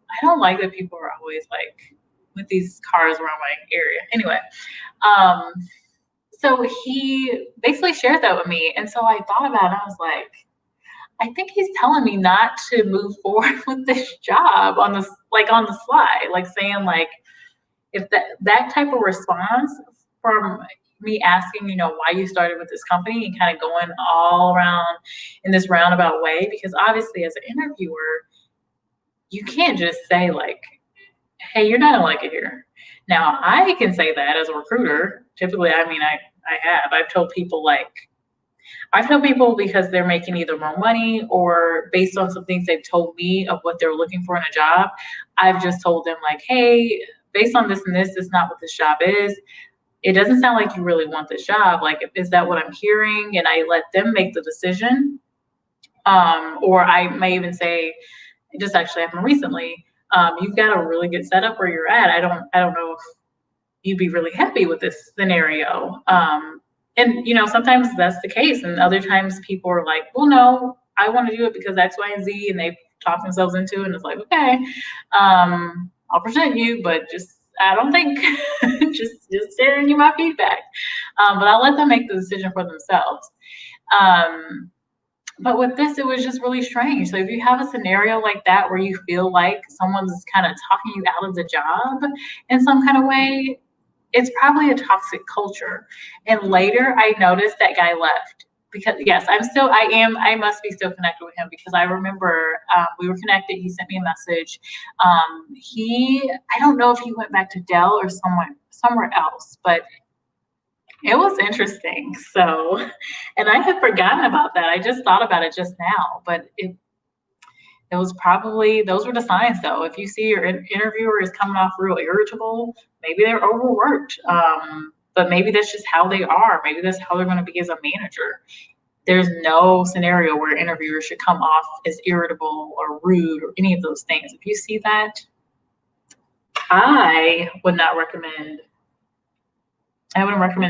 I don't like that people are always like with these cars around my area. Anyway, so he basically shared that with me. And so I thought about it. I was like, I think he's telling me not to move forward with this job on the slide, like saying like, if that type of response from me asking, why you started with this company and kind of going all around in this roundabout way, because obviously as an interviewer, you can't just say like, hey, you're not gonna like it here. Now, I can say that as a recruiter. Typically, I've told people because they're making either more money or based on some things they've told me of what they're looking for in a job. I've just told them like, hey, based on this and this is not what this job is. It doesn't sound like you really want this job. Like, is that what I'm hearing? And I let them make the decision. Or I may even say, it just actually happened recently. You've got a really good setup where you're at. I don't know if you'd be really happy with this scenario. And sometimes that's the case, and other times people are like, well, no, I want to do it because X, Y, and Z, and they've talked themselves into it, and it's like, okay, I'll present you, but just I don't think just sharing you my feedback. But I'll let them make the decision for themselves. But with this, it was just really strange. So if you have a scenario like that where you feel like someone's kind of talking you out of the job in some kind of way, it's probably a toxic culture. And later I noticed that guy left because yes, I must be still connected with him because I remember we were connected. He sent me a message. I don't know if he went back to Dell or somewhere else, but it was interesting. So, and I had forgotten about that. I just thought about it just now, but it was probably, those were the signs though. If you see your interviewer is coming off real irritable, maybe they're overworked. But maybe that's just how they are. Maybe that's how they're going to be as a manager. There's no scenario where interviewers should come off as irritable or rude or any of those things. If you see that, I wouldn't recommend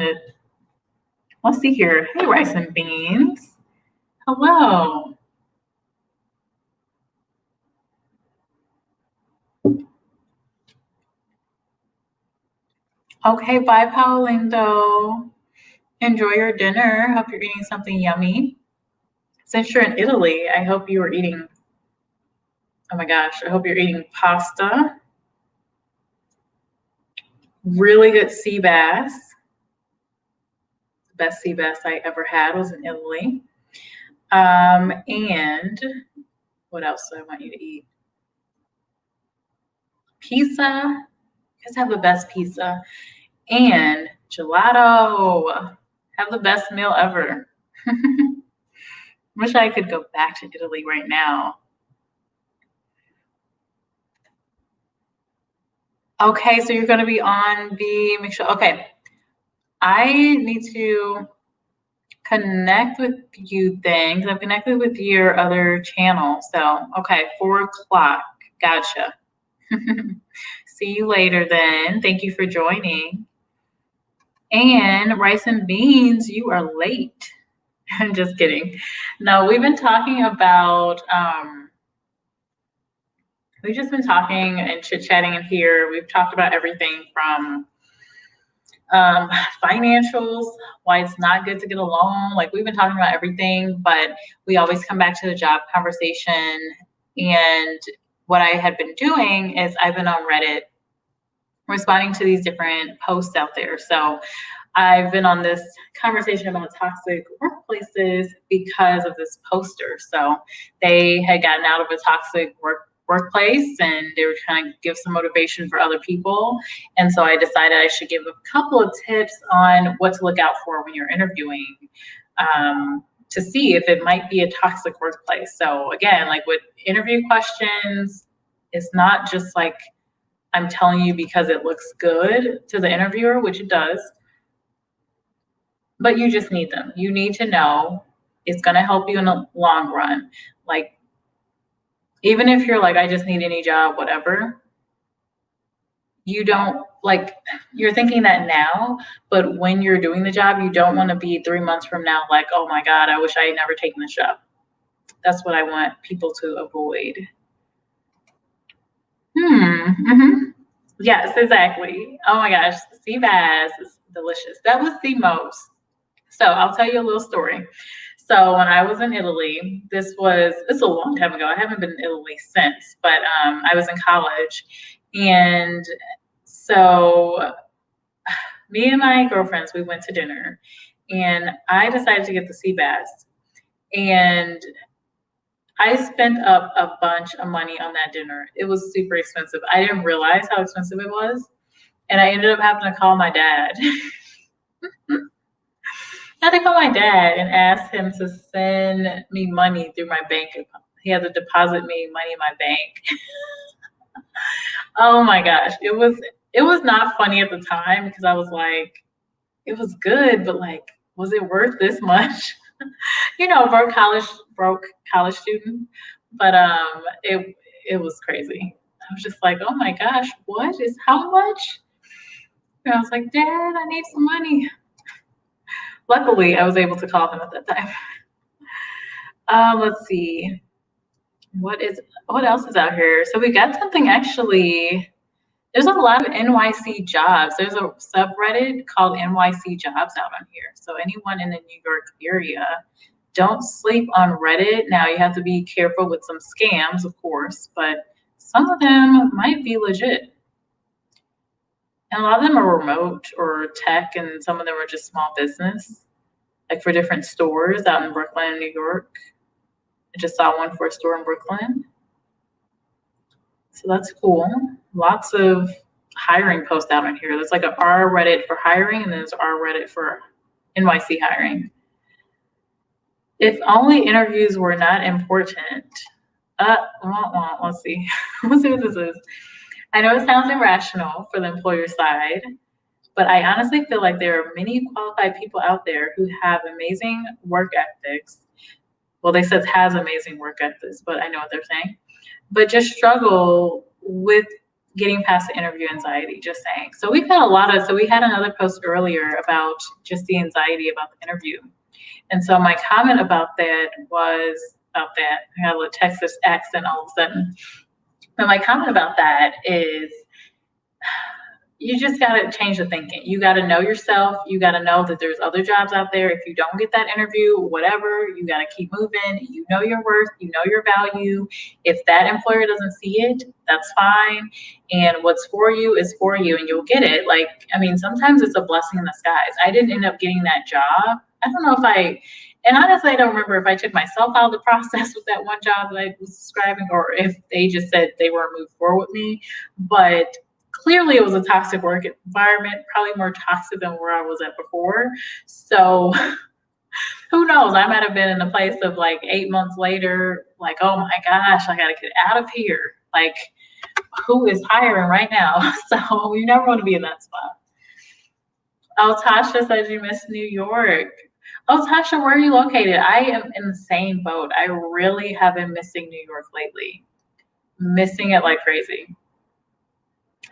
it. Let's see here. Hey, rice and beans. Hello. Okay, bye, Paolindo. Enjoy your dinner. Hope you're eating something yummy. Since you're in Italy, I hope you are eating, oh my gosh, I hope you're eating pasta. Really good sea bass. The best sea bass I ever had was in Italy. And what else do I want you to eat? Pizza. You guys have the best pizza. And gelato. Have the best meal ever. Wish I could go back to Italy right now. Okay, so you're going to be on the mix show. Okay. I need to connect with you then because I'm connected with your other channel. So, okay, 4:00. Gotcha. See you later then. Thank you for joining. And rice and beans, you are late. I'm just kidding. No, we've been talking about, we've just been talking and chit-chatting in here. We've talked about everything from financials, why it's not good to get a loan. Like we've been talking about everything, but we always come back to the job conversation. And what I had been doing is I've been on Reddit responding to these different posts out there. So I've been on this conversation about toxic workplaces because of this poster. So they had gotten out of a toxic workplace and they were trying to give some motivation for other people. And so I decided I should give a couple of tips on what to look out for when you're interviewing to see if it might be a toxic workplace. So again, like with interview questions, it's not just like I'm telling you because it looks good to the interviewer, which it does, but you just need them. You need to know it's going to help you in the long run. Like, even if you're like, I just need any job, whatever, you don't like, you're thinking that now, but when you're doing the job, you don't want to be 3 months from now, like, oh my God, I wish I had never taken this job. That's what I want people to avoid. Yes, exactly. Oh my gosh, sea bass is delicious. That was the most. So I'll tell you a little story. So when I was in Italy, it's a long time ago. I haven't been in Italy since, but I was in college. And so me and my girlfriends, we went to dinner and I decided to get the sea bass. And I spent up a bunch of money on that dinner. It was super expensive. I didn't realize how expensive it was. And I ended up having to call my dad. I had to call my dad and ask him to send me money through my bank account. He had to deposit me money in my bank. Oh my gosh. It was not funny at the time because I was like, it was good, but like, was it worth this much? Broke college student. But it was crazy. I was just like, oh my gosh, what is how much? And I was like, Dad, I need some money. Luckily, I was able to call him at that time. Let's see. What else is out here? So we got something actually. There's a lot of NYC jobs. There's a subreddit called NYC jobs out on here. So anyone in the New York area, don't sleep on Reddit. Now you have to be careful with some scams, of course, but some of them might be legit. And a lot of them are remote or tech, and some of them are just small business, like for different stores out in Brooklyn and New York. I just saw one for a store in Brooklyn. So that's cool. Lots of hiring posts out on here. There's like an R Reddit for hiring, and then there's R Reddit for NYC hiring. If only interviews were not important. Let's see. Let's see what this is. I know it sounds irrational for the employer side, but I honestly feel like there are many qualified people out there who have amazing work ethics. Well, they said has amazing work ethics, but I know what they're saying. But just struggle with getting past the interview anxiety, just saying. So we had another post earlier about just the anxiety about the interview. And so my comment about that was about that. I got a little Texas accent all of a sudden. But my comment about that is you just got to change the thinking. You got to know yourself. You got to know that there's other jobs out there. If you don't get that interview, whatever, you got to keep moving. You know your worth. You know your value. If that employer doesn't see it, that's fine. And what's for you is for you, and you'll get it. Like, I mean, sometimes it's a blessing in disguise. I didn't end up getting that job. I don't know and honestly, I don't remember if I took myself out of the process with that one job that I was describing, or if they just said they weren't moving forward with me. But clearly it was a toxic work environment, probably more toxic than where I was at before. So who knows? I might have been in a place of like 8 months later, like, oh my gosh, I got to get out of here. Like, who is hiring right now? So you never want to be in that spot. Oh, Tasha says you miss New York. Oh, Tasha, where are you located? I am in the same boat. I really have been missing New York lately. Missing it like crazy.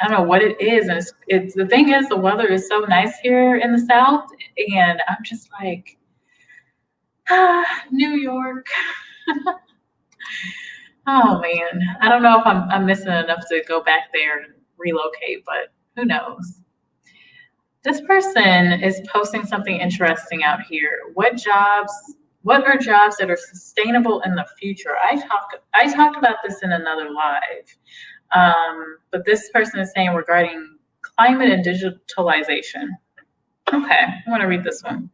I don't know what it is. And it's the thing is the weather is so nice here in the South, and I'm just like, New York. Oh man, I don't know if I'm missing enough to go back there and relocate, but who knows? This person is posting something interesting out here. What are jobs that are sustainable in the future? I talked about this in another live. But this person is saying regarding climate and digitalization. Okay, I want to read this one.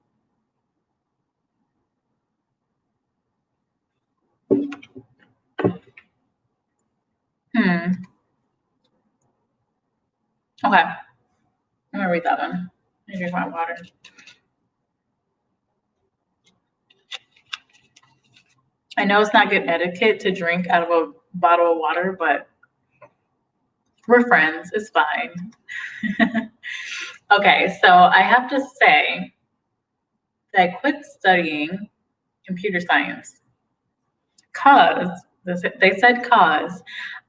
Okay, I'm going to read that one. I drink my water. I know it's not good etiquette to drink out of a bottle of water, but we're friends. It's fine. Okay, so I have to say that I quit studying computer science because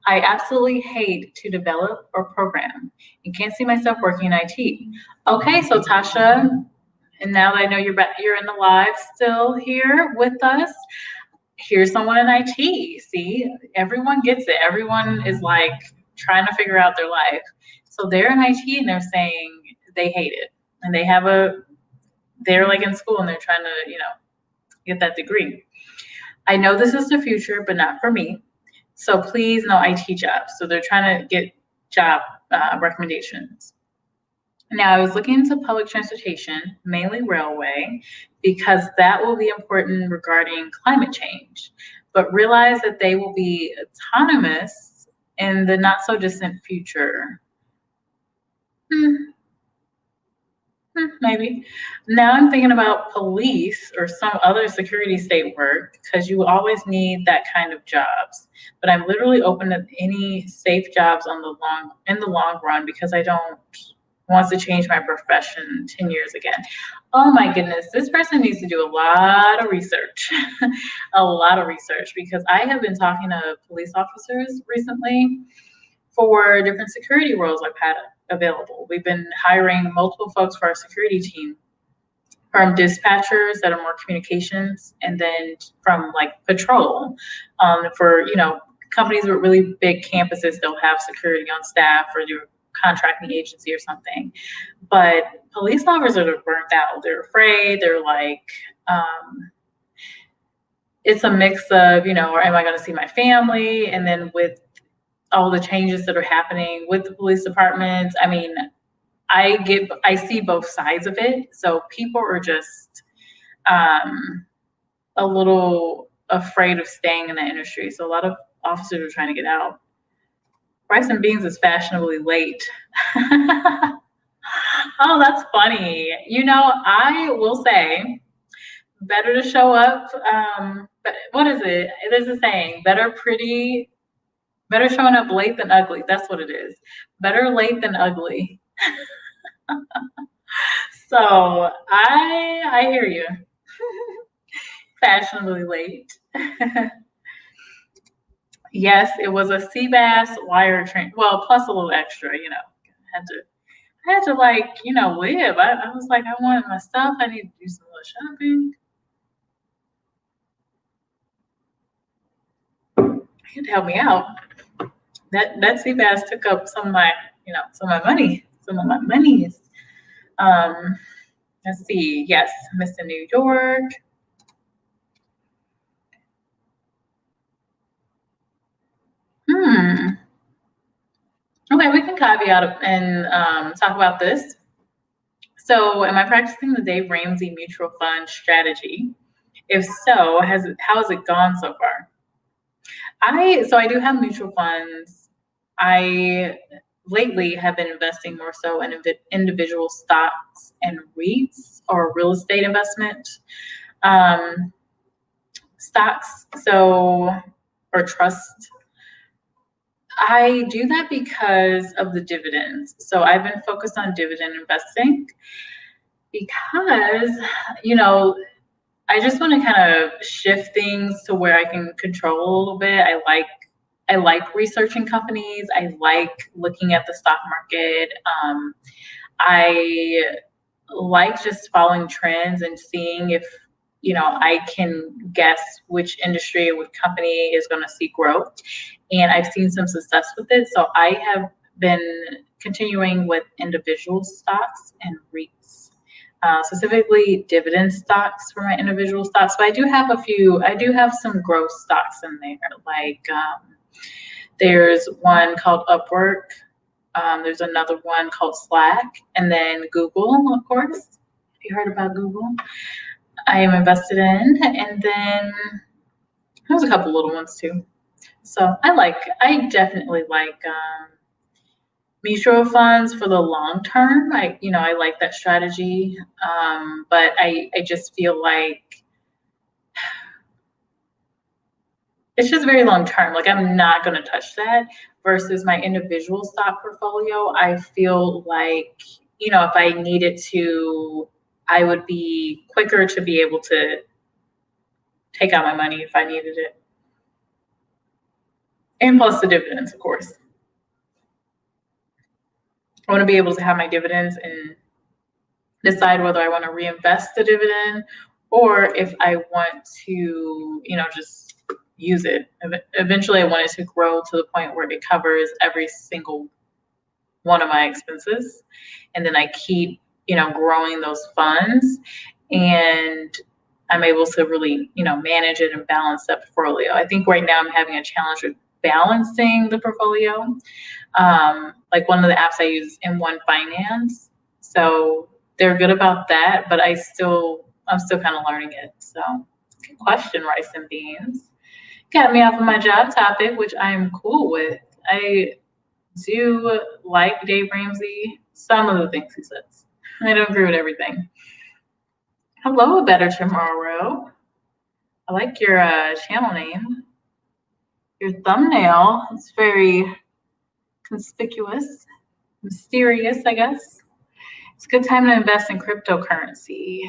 I absolutely hate to develop or program and can't see myself working in IT. Okay, so Tasha, and now that I know you're in the live still here with us, here's someone in IT. See, everyone gets it. Everyone is like trying to figure out their life. So they're in IT and they're saying they hate it. And they're like in school and they're trying to, get that degree. I know this is the future, but not for me. So please no IT jobs. So they're trying to get job recommendations. Now I was looking into public transportation, mainly railway, because that will be important regarding climate change. but realize that they will be autonomous in the not so distant future. Maybe. Now I'm thinking about police or some other security state work, because you always need that kind of jobs. But I'm literally open to any safe jobs in the long run, because I don't want to change my profession 10 years again. Oh my goodness, this person needs to do a lot of research. A lot of research, because I have been talking to police officers recently for different security roles I've had available. We've been hiring multiple folks for our security team, from dispatchers that are more communications, and then from like patrol. For companies with really big campuses, they'll have security on staff, or your contracting agency or something. But police officers are burnt out. They're afraid. They're like, it's a mix of, or am I going to see my family? And then with all the changes that are happening with the police departments, I mean, I see both sides of it. So people are just a little afraid of staying in the industry. So a lot of officers are trying to get out. Rice and beans is fashionably late. Oh, that's funny. I will say, better to show up. But what is it? There's a saying: better showing up late than ugly. That's what it is. Better late than ugly. So I hear you. Fashionably late. Yes, it was a sea bass wire train. Well, plus a little extra, I had to live. I was like, I wanted my stuff. I need to do some little shopping. You had to help me out. That sea bass took up some of my money. Some of my monies. Let's see. Yes, Mr. New York. Okay, we can caveat and talk about this. So, am I practicing the Dave Ramsey mutual fund strategy? If so, how has it gone so far? I do have mutual funds. I lately have been investing more so in individual stocks and REITs, or real estate investment stocks, or trust. I do that because of the dividends. So I've been focused on dividend investing because, I just want to kind of shift things to where I can control a little bit. I like researching companies. I like looking at the stock market. I like just following trends and seeing if, I can guess which industry or which company is going to see growth. And I've seen some success with it. So I have been continuing with individual stocks and REITs. Specifically dividend stocks for my individual stocks. But I do have some growth stocks in there. Like there's one called Upwork. There's another one called Slack, and then Google, of course. Have you heard about Google? I am invested in, and then there's a couple little ones too. So I definitely like mutual funds for the long term. I like that strategy, but I just feel like it's just very long term. Like, I'm not going to touch that. Versus my individual stock portfolio, I feel like, if I needed to, I would be quicker to be able to take out my money if I needed it. And plus the dividends, of course. I want to be able to have my dividends and decide whether I want to reinvest the dividend, or if I want to, just use it. Eventually, I want it to grow to the point where it covers every single one of my expenses. And then I keep, growing those funds, and I'm able to really, manage it and balance that portfolio. I think right now I'm having a challenge with balancing the portfolio. Like one of the apps I use is M1 Finance. So they're good about that, but I'm still kind of learning it. So good question, Rice and Beans. got me off of my job topic, which I am cool with. I do like Dave Ramsey, some of the things he says. I don't agree with everything. Hello, A Better Tomorrow. I like your channel name. Your thumbnail is very conspicuous, mysterious, I guess. It's a good time to invest in cryptocurrency.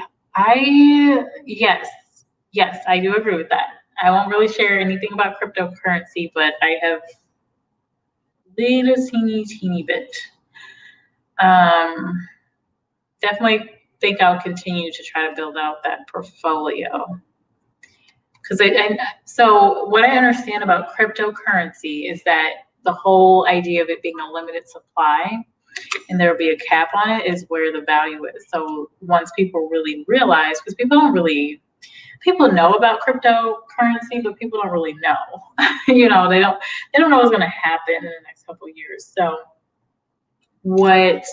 Yes, I do agree with that. I won't really share anything about cryptocurrency, but I have little teeny bit. Definitely think I'll continue to try to build out that portfolio. Because so what I understand about cryptocurrency is that the whole idea of it being a limited supply and there will be a cap on it is where the value is. So once people really realize, because people know about cryptocurrency, but people don't really know. They don't know what's going to happen in the next couple of years. So what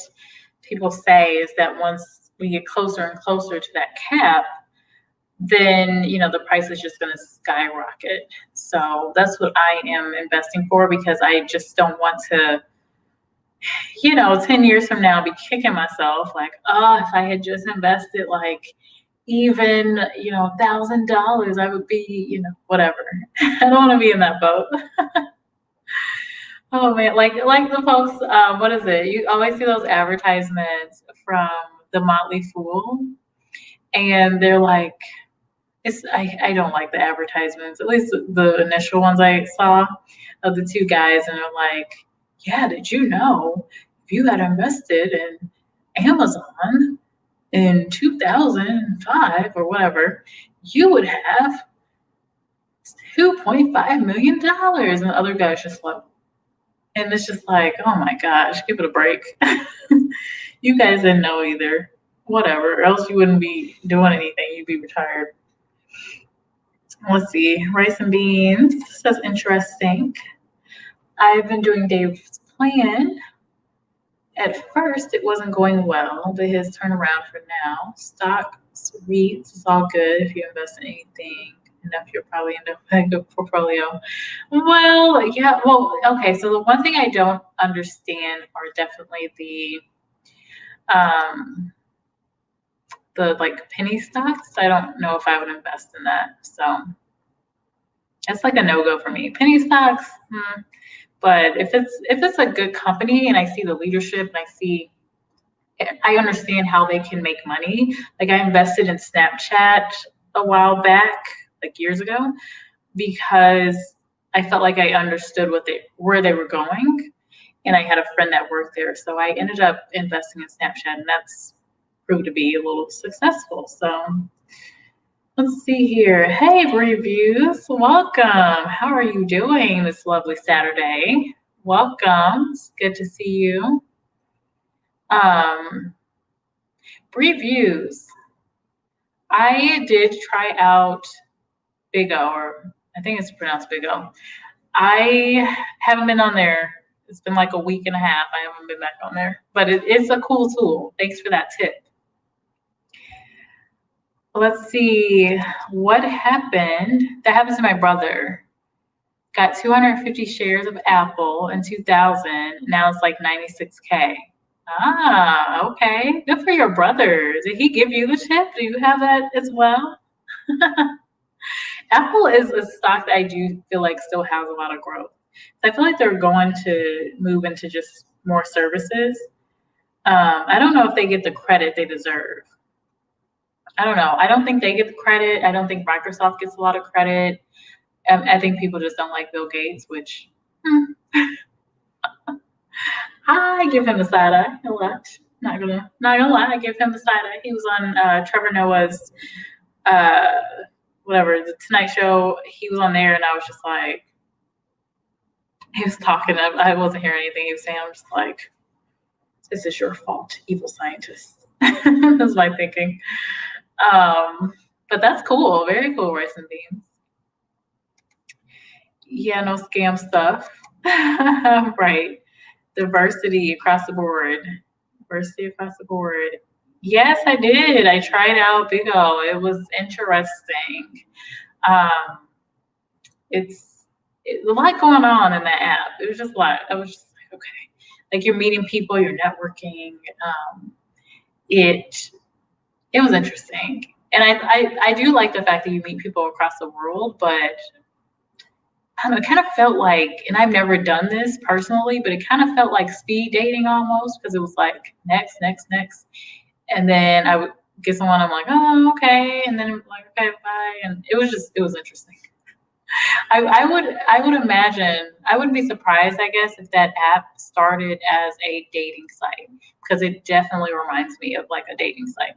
people say is that once we get closer and closer to that cap, then the price is just going to skyrocket. So that's what I am investing for, because I just don't want to 10 years from now be kicking myself like, if I had just invested like even $1,000, I would be whatever. I don't want to be in that boat. Oh man, like the folks, what is it? You always see those advertisements from the Motley Fool, and they're like, I don't like the advertisements, at least the initial ones I saw of the two guys, and they're like, yeah, did you know if you had invested in Amazon in 2005 or whatever, you would have $2.5 million. And the other guy's just like, and it's just like, oh my gosh, give it a break. You guys didn't know either. Whatever, or else you wouldn't be doing anything. You'd be retired. Let's see, rice and beans. That's interesting. I've been doing Dave's plan. At first, it wasn't going well, but his turnaround for now. Stocks, REITs, it's all good if you invest in anything enough, you'll probably end up with a good portfolio. Well, yeah, okay. So the one thing I don't understand are definitely the like penny stocks. I don't know if I would invest in that. So it's like a no-go for me. Penny stocks, but if it's a good company and I see the leadership and I understand how they can make money. Like I invested in Snapchat a while back, like years ago, because I felt like I understood where they were going, and I had a friend that worked there. So I ended up investing in Snapchat, and that's proved to be a little successful. So let's see here. Hey, reviews, welcome. How are you doing this lovely Saturday? Welcome. It's good to see you. Reviews. I did try out Big O, or I think it's pronounced Big O. I haven't been on there. It's been like a week and a half. I haven't been back on there, but it's a cool tool. Thanks for that tip. Let's see what happened. That happens to my brother. Got 250 shares of Apple in 2000. Now it's like 96K. Ah, okay. Good for your brother. Did he give you the tip? Do you have that as well? Apple is a stock that I do feel like still has a lot of growth. I feel like they're going to move into just more services. I don't know if they get the credit they deserve. I don't know. I don't think they get the credit. I don't think Microsoft gets a lot of credit. I think people just don't like Bill Gates, which I give him the side eye a lot. Not gonna lie, I give him the side eye. He was on Trevor Noah's the Tonight Show. He was on there, and I was just like, he was talking. I wasn't hearing anything he was saying. I'm just like, this is your fault, evil scientist. That's my thinking. But that's cool. Very cool, rice and beans. Yeah, no scam stuff. Right. Diversity across the board. Diversity across the board. Yes, I did. I tried out Big O. It was interesting. it's a lot going on in that app. It was just a lot. I was just like, okay, like you're meeting people, you're networking. It was interesting, and I do like the fact that you meet people across the world, but I don't know, it kind of felt like, and I've never done this personally, but it kind of felt like speed dating almost, because it was like next, next, next. And then I would get someone, I'm like, oh, okay. And then it was like, okay, bye. And it was interesting. I would imagine, I wouldn't be surprised, I guess, if that app started as a dating site, because it definitely reminds me of like a dating site,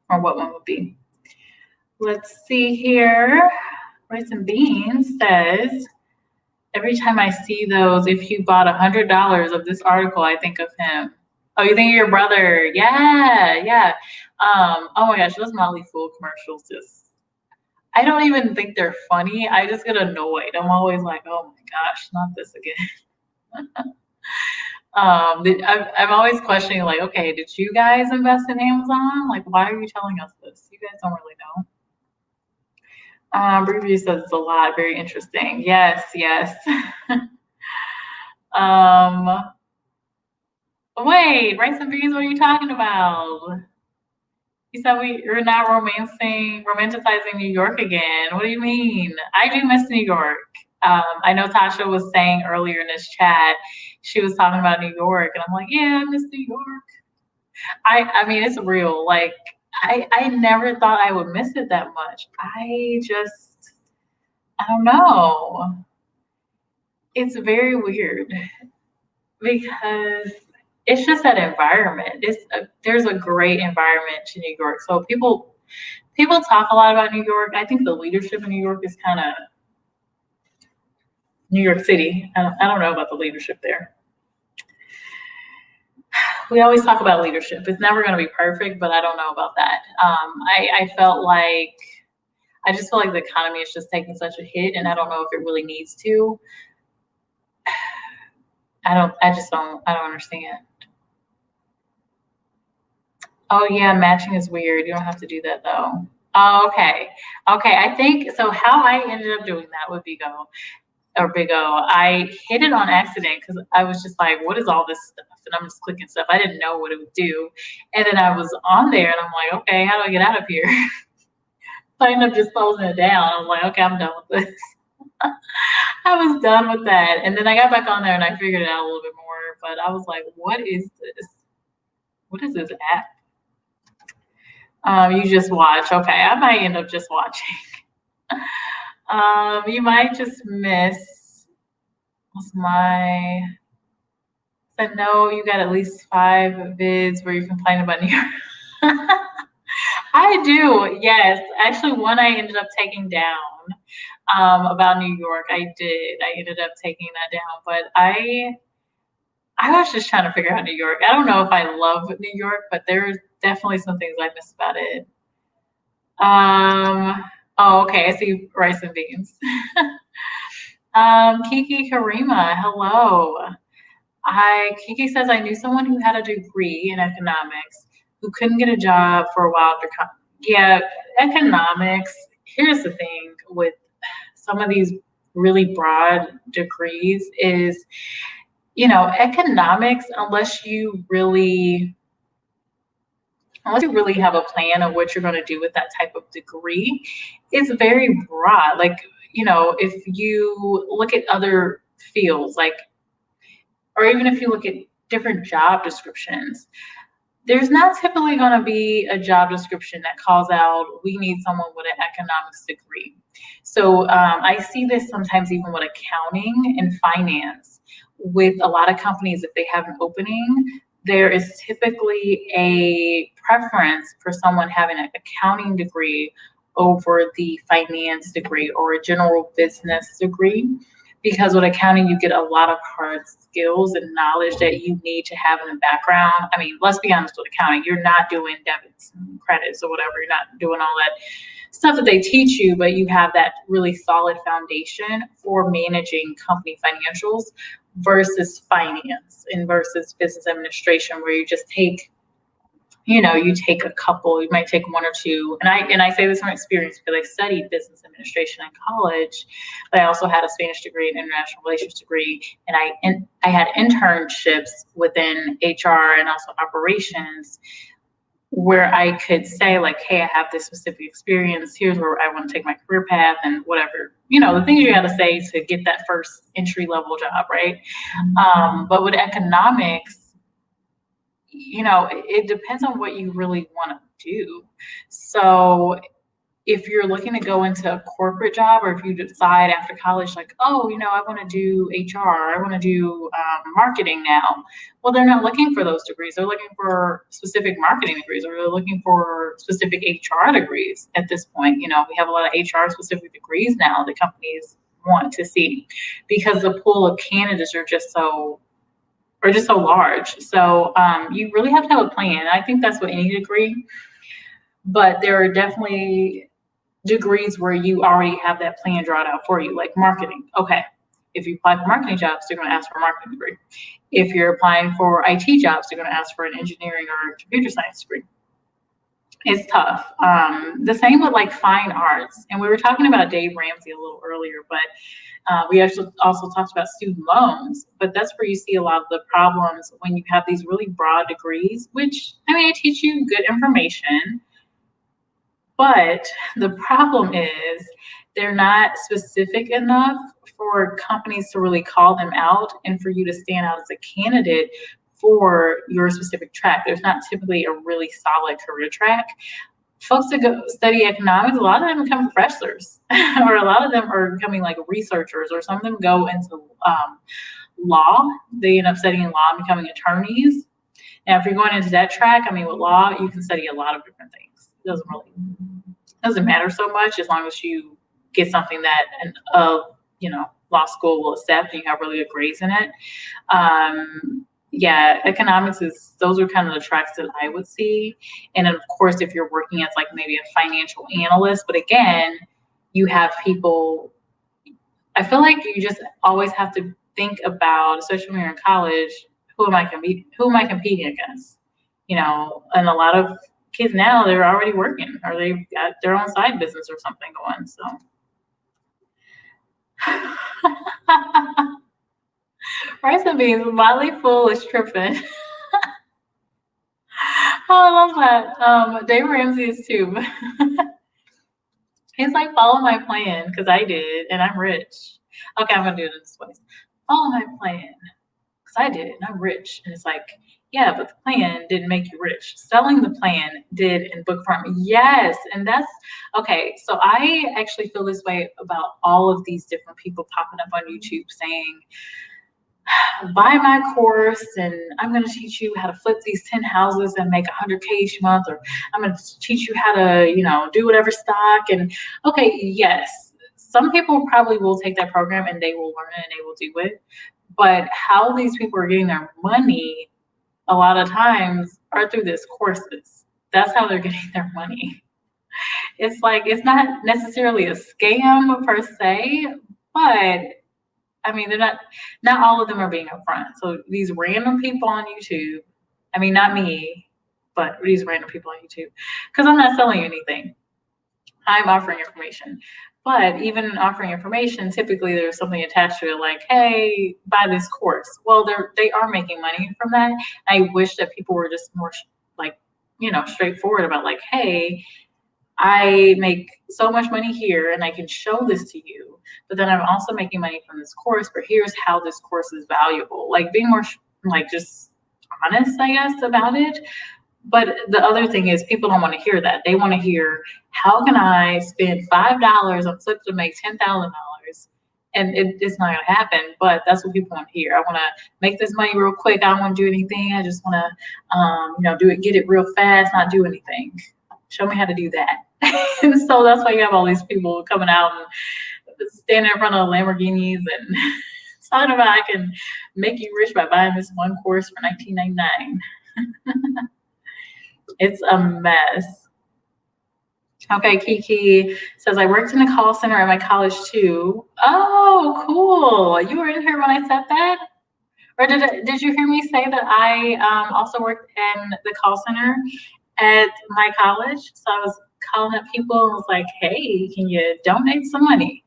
or what one would be. Let's see here. Rice and Beans says, every time I see those, if you bought $100 of this article, I think of him. Oh, you think of your brother? Yeah, yeah. Oh my gosh, those Motley Fool commercials I don't even think they're funny. I just get annoyed. I'm always like, oh my gosh, not this again. I'm always questioning, like, okay, did you guys invest in Amazon? Like, why are you telling us this? You guys don't really know. Review says it's a lot, very interesting. Yes, yes. Wait, rice and beans, what are you talking about? You said you're not romanticizing New York again. What do you mean? I do miss New York. I know Tasha was saying earlier in this chat, she was talking about New York, and I'm like, yeah, I miss New York. I mean, it's real. Like, I never thought I would miss it that much. I don't know. It's very weird because it's just that environment. There's a great environment to New York. So people talk a lot about New York. I think the leadership in New York is kind of New York City. I don't know about the leadership there. We always talk about leadership. It's never going to be perfect, but I don't know about that. I just feel like the economy is just taking such a hit, and I don't know if it really needs to. I don't understand. Oh yeah, matching is weird. You don't have to do that though. Oh, okay. Okay, I think so. How I ended up doing that with Big O, I hit it on accident because I was just like, what is all this stuff? And I'm just clicking stuff. I didn't know what it would do. And then I was on there and I'm like, okay, how do I get out of here? So I ended up just closing it down. I was like, okay, I'm done with this. I was done with that. And then I got back on there and I figured it out a little bit more. But I was like, what is this? What is this app? You just watch. Okay, I might end up just watching. You might just miss. What's my? Said no. You got at least 5 vids where you complain about New York. I do. Yes, actually, one I ended up taking down about New York. I did. I ended up taking that down, but I was just trying to figure out New York. I don't know if I love New York, but there's definitely some things I miss about it. Oh, okay. I see rice and beans. Kiki Karima, hello. Kiki says, I knew someone who had a degree in economics who couldn't get a job for a while after yeah, economics. Here's the thing with some of these really broad degrees is, economics, unless you really have a plan of what you're going to do with that type of degree, it's very broad. Like, if you look at other fields, like, or even if you look at different job descriptions, there's not typically going to be a job description that calls out, we need someone with an economics degree. So I see this sometimes even with accounting and finance. With a lot of companies, if they have an opening, there is typically a preference for someone having an accounting degree over the finance degree or a general business degree. Because with accounting, you get a lot of hard skills and knowledge that you need to have in the background. I mean, let's be honest with accounting. You're not doing debits and credits or whatever. You're not doing all that stuff that they teach you, but you have that really solid foundation for managing company financials versus finance and versus business administration, where you just take you take a couple, you might take one or two. And I say this from experience because I studied business administration in college, but I also had a Spanish degree and international relations degree. And I had internships within HR and also operations where I could say like, hey, I have this specific experience. Here's where I want to take my career path and whatever, the things you got to say to get that first entry level job, right? But with economics, it depends on what you really want to do. So if you're looking to go into a corporate job, or if you decide after college, like, oh, I want to do HR, I want to do marketing now. Well, they're not looking for those degrees. They're looking for specific marketing degrees, or they're looking for specific HR degrees at this point. We have a lot of HR specific degrees now that companies want to see because the pool of candidates are just so large. So you really have to have a plan. I think that's what any degree, but there are definitely degrees where you already have that plan drawn out for you, like marketing. Okay, if you apply for marketing jobs, they're going to ask for a marketing degree. If you're applying for IT jobs, they're going to ask for an engineering or computer science degree. It's tough. The same with like fine arts. And we were talking about Dave Ramsey a little earlier, but we actually also talked about student loans. But that's where you see a lot of the problems when you have these really broad degrees, which, I teach you good information. But the problem is they're not specific enough for companies to really call them out and for you to stand out as a candidate for your specific track. There's not typically a really solid career track. Folks that go study economics, a lot of them become professors, or a lot of them are becoming like researchers, or some of them go into law. They end up studying law and becoming attorneys. Now, if you're going into that track, with law, you can study a lot of different things. It doesn't matter so much as long as you get something that law school will accept and you have really good grades in it. Economics those are kind of the tracks that I would see. And then of course, if you're working as like maybe a financial analyst, but again, you have people, I feel like you just always have to think about, especially when you're in college, who am I competing against? And a lot of kids now, they're already working, or they've got their own side business or something going. So rice and beans, Molly Fool is tripping. Oh, I love that. Dave Ramsey is too. He's like, follow my plan, because I did, and I'm rich. Okay, I'm gonna do it this way. Follow my plan, because I did, and I'm rich. And it's like, yeah, but the plan didn't make you rich. Selling the plan did in book form. Yes, and that's okay. So I actually feel this way about all of these different people popping up on YouTube saying, buy my course and I'm going to teach you how to flip these 10 houses and make 100K each month, or I'm going to teach you how to, do whatever stock. And okay, yes, some people probably will take that program and they will learn it and they will do it. But how these people are getting their money a lot of times are through these courses. That's how they're getting their money. It's like, it's not necessarily a scam per se, but they're not all of them are being upfront. So these random people on YouTube, not me, but these random people on YouTube, because I'm not selling you anything. I'm offering information. But even offering information, typically there's something attached to it like, hey, buy this course. Well, they are making money from that. I wish that people were just more straightforward about like, hey, I make so much money here and I can show this to you, but then I'm also making money from this course, but here's how this course is valuable. Like being more just honest, I guess, about it. But the other thing is people don't want to hear that. They want to hear, how can I spend $5 on Flip to make $10,000? And it's not going to happen, but that's what people want to hear. I want to make this money real quick. I don't want to do anything. I just want to, get it real fast, not do anything. Show me how to do that. And so that's why you have all these people coming out and standing in front of Lamborghinis and talking about, I can make you rich by buying this one course for $19.99. It's a mess. Okay, Kiki says, I worked in a call center at my college too. Oh, cool. You were in here when I said that? Or did you hear me say that I also worked in the call center at my college? So I was calling up people and was like, "Hey, can you donate some money?"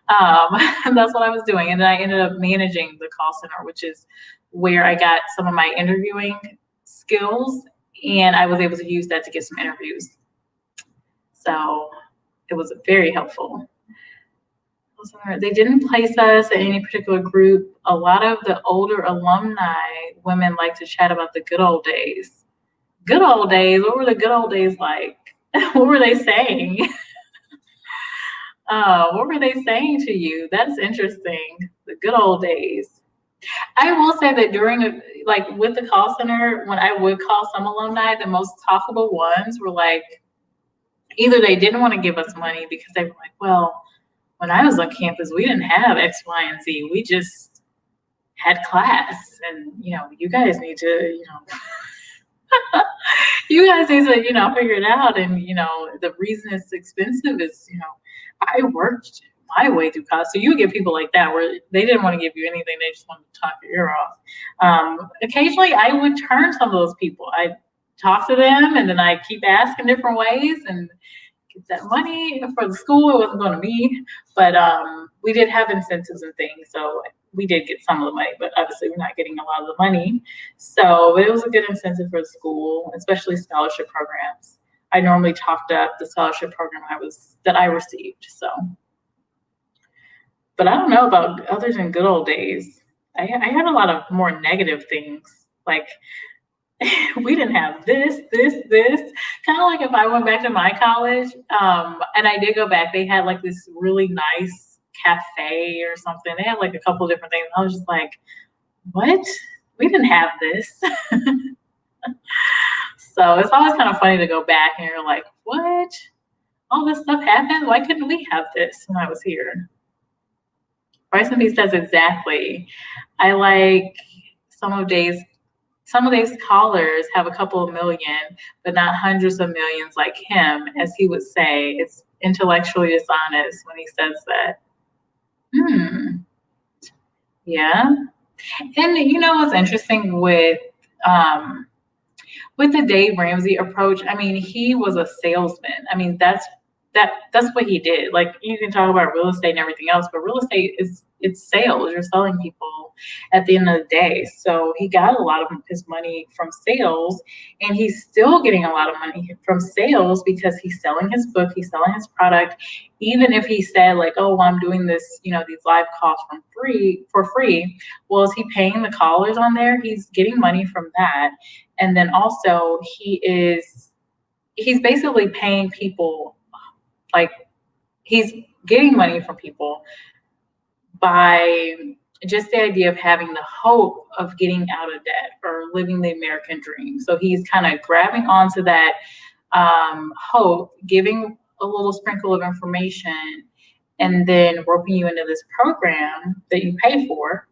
And that's what I was doing. And then I ended up managing the call center, which is where I got some of my interviewing skills, and I was able to use that to get some interviews. So it was very helpful. They didn't place us in any particular group. A lot of the older alumni women like to chat about the good old days. Good old days? What were the good old days like? What were they saying? What were they saying to you? That's interesting. The good old days. I will say that during, like with the call center, when I would call some alumni, the most talkable ones were like, either they didn't want to give us money because they were like, well, when I was on campus, we didn't have X, Y, and Z. We just had class, and you guys need to, you guys need to, figure it out. And the reason it's expensive is, I worked my way through college. So you would get people like that where they didn't want to give you anything; they just wanted to talk your ear off. Occasionally, I would turn some of those people. I talk to them, and then I keep asking different ways and get that money for the school. It wasn't going to be, but we did have incentives and things, so we did get some of the money, but obviously we're not getting a lot of the money. So it was a good incentive for the school, especially scholarship programs. I normally topped up the scholarship program that I received. So, but I don't know about others in good old days. I had a lot of more negative things, like we didn't have this. Kind of like if I went back to my college, and I did go back, they had like this really nice cafe or something. They had like a couple different things. I was just like, what? We didn't have this. So it's always kind of funny to go back and you're like, what? All this stuff happened? Why couldn't we have this when I was here? Rice and Peace says exactly. I like some of these callers have a couple of million, but not hundreds of millions like him, as he would say. It's intellectually dishonest when he says that. Yeah. And what's interesting with the Dave Ramsey approach, I mean, he was a salesman. I mean, that's what he did. Like, you can talk about real estate and everything else, but real estate it's sales. You're selling people at the end of the day. So he got a lot of his money from sales, and he's still getting a lot of money from sales because he's selling his book, he's selling his product. Even if he said like, oh, well, I'm doing this, these live calls for free. Well, is he paying the callers on there? He's getting money from that. And then also he's basically paying people, like he's getting money from people by just the idea of having the hope of getting out of debt or living the American dream. So he's kind of grabbing onto that hope, giving a little sprinkle of information, and then roping you into this program that you pay for.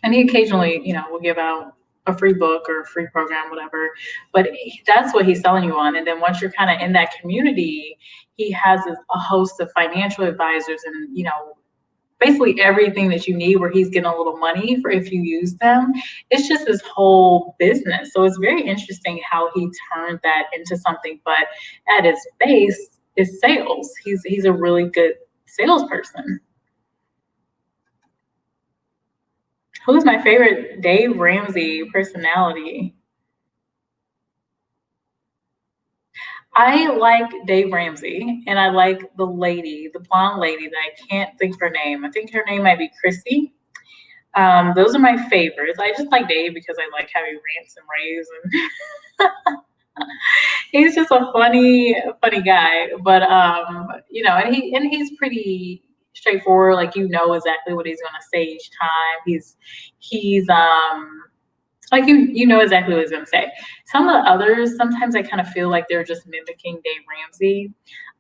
And he occasionally, will give out a free book or a free program, whatever. But that's what he's selling you on. And then once you're kind of in that community, he has a host of financial advisors and, basically everything that you need where he's getting a little money for if you use them. It's just this whole business. So it's very interesting how he turned that into something, but at its base is sales. He's a really good salesperson. Who's my favorite Dave Ramsey personality? I like Dave Ramsey, and I like the blonde lady that I can't think of her name. I think her name might be Chrissy. Those are my favorites. I just like Dave because I like how he rants and raves, and he's just a funny guy. But and he's pretty straightforward. Like exactly what he's going to say each time. He's like you know exactly what he's going to say. Some of the others, sometimes I kind of feel like they're just mimicking Dave Ramsey.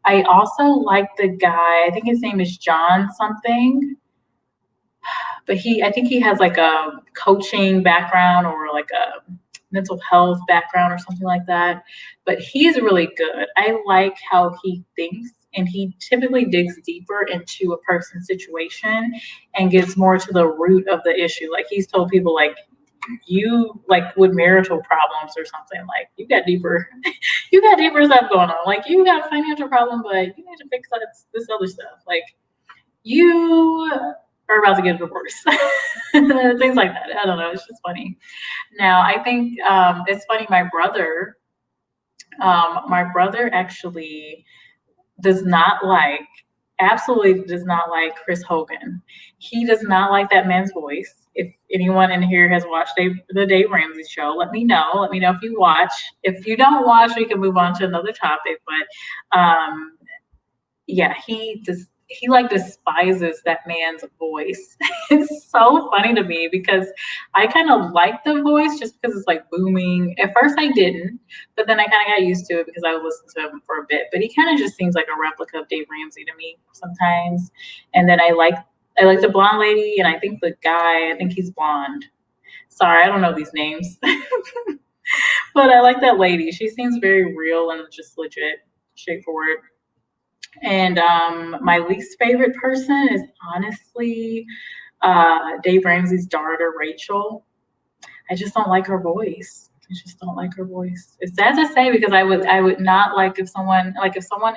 I also like the guy, I think his name is John something, but I think he has like a coaching background or like a mental health background or something like that. But he's really good. I like how he thinks, and he typically digs deeper into a person's situation and gets more to the root of the issue. Like he's told people like, you like with marital problems or something, like you got deeper, you got deeper stuff going on. Like you got a financial problem, but you need to fix this other stuff. Like you are about to get a divorce. Things like that. I don't know. It's just funny. Now I think it's funny. My brother actually does not like, absolutely does not like Chris Hogan. He does not like that man's voice. If anyone in here has watched the Dave Ramsey show, let me know. Let me know if you watch. If you don't watch, we can move on to another topic. But yeah, he like despises that man's voice. It's so funny to me because I kind of like the voice just because it's like booming. At first I didn't, but then I kind of got used to it because I would listen to him for a bit. But he kind of just seems like a replica of Dave Ramsey to me sometimes. And then I like the blonde lady, and I think the guy, I think he's blonde. Sorry, I don't know these names. But I like that lady. She seems very real and just legit, straightforward. And my least favorite person is honestly Dave Ramsey's daughter, Rachel. I just don't like her voice. I just don't like her voice. It's sad to say because I would not like if someone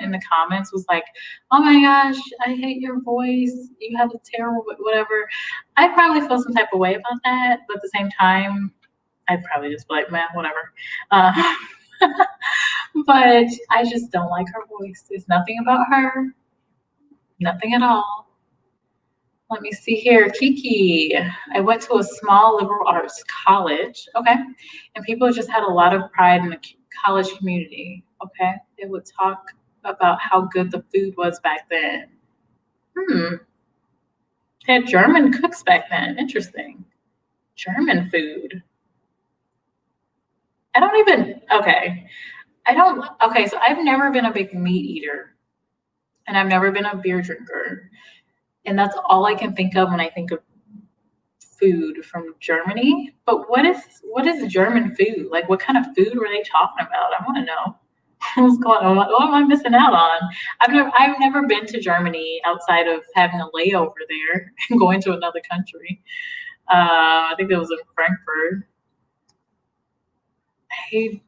in the comments was like, "Oh my gosh, I hate your voice. You have a terrible whatever." I'd probably feel some type of way about that, but at the same time, I'd probably just be like, "Man, whatever." Uh, but I just don't like her voice. It's nothing about her. Nothing at all. Let me see here. Kiki, I went to a small liberal arts college. Okay. And people just had a lot of pride in the college community. Okay. They would talk about how good the food was back then. They had German cooks back then. Interesting. German food. Okay. So I've never been a big meat eater and I've never been a beer drinker. And that's all I can think of when I think of food from Germany. But what is German food? Like what kind of food were they talking about? I want to know. What's going on? What am I missing out on? I've never been to Germany outside of having a layover there and going to another country. I think it was in Frankfurt. Hey,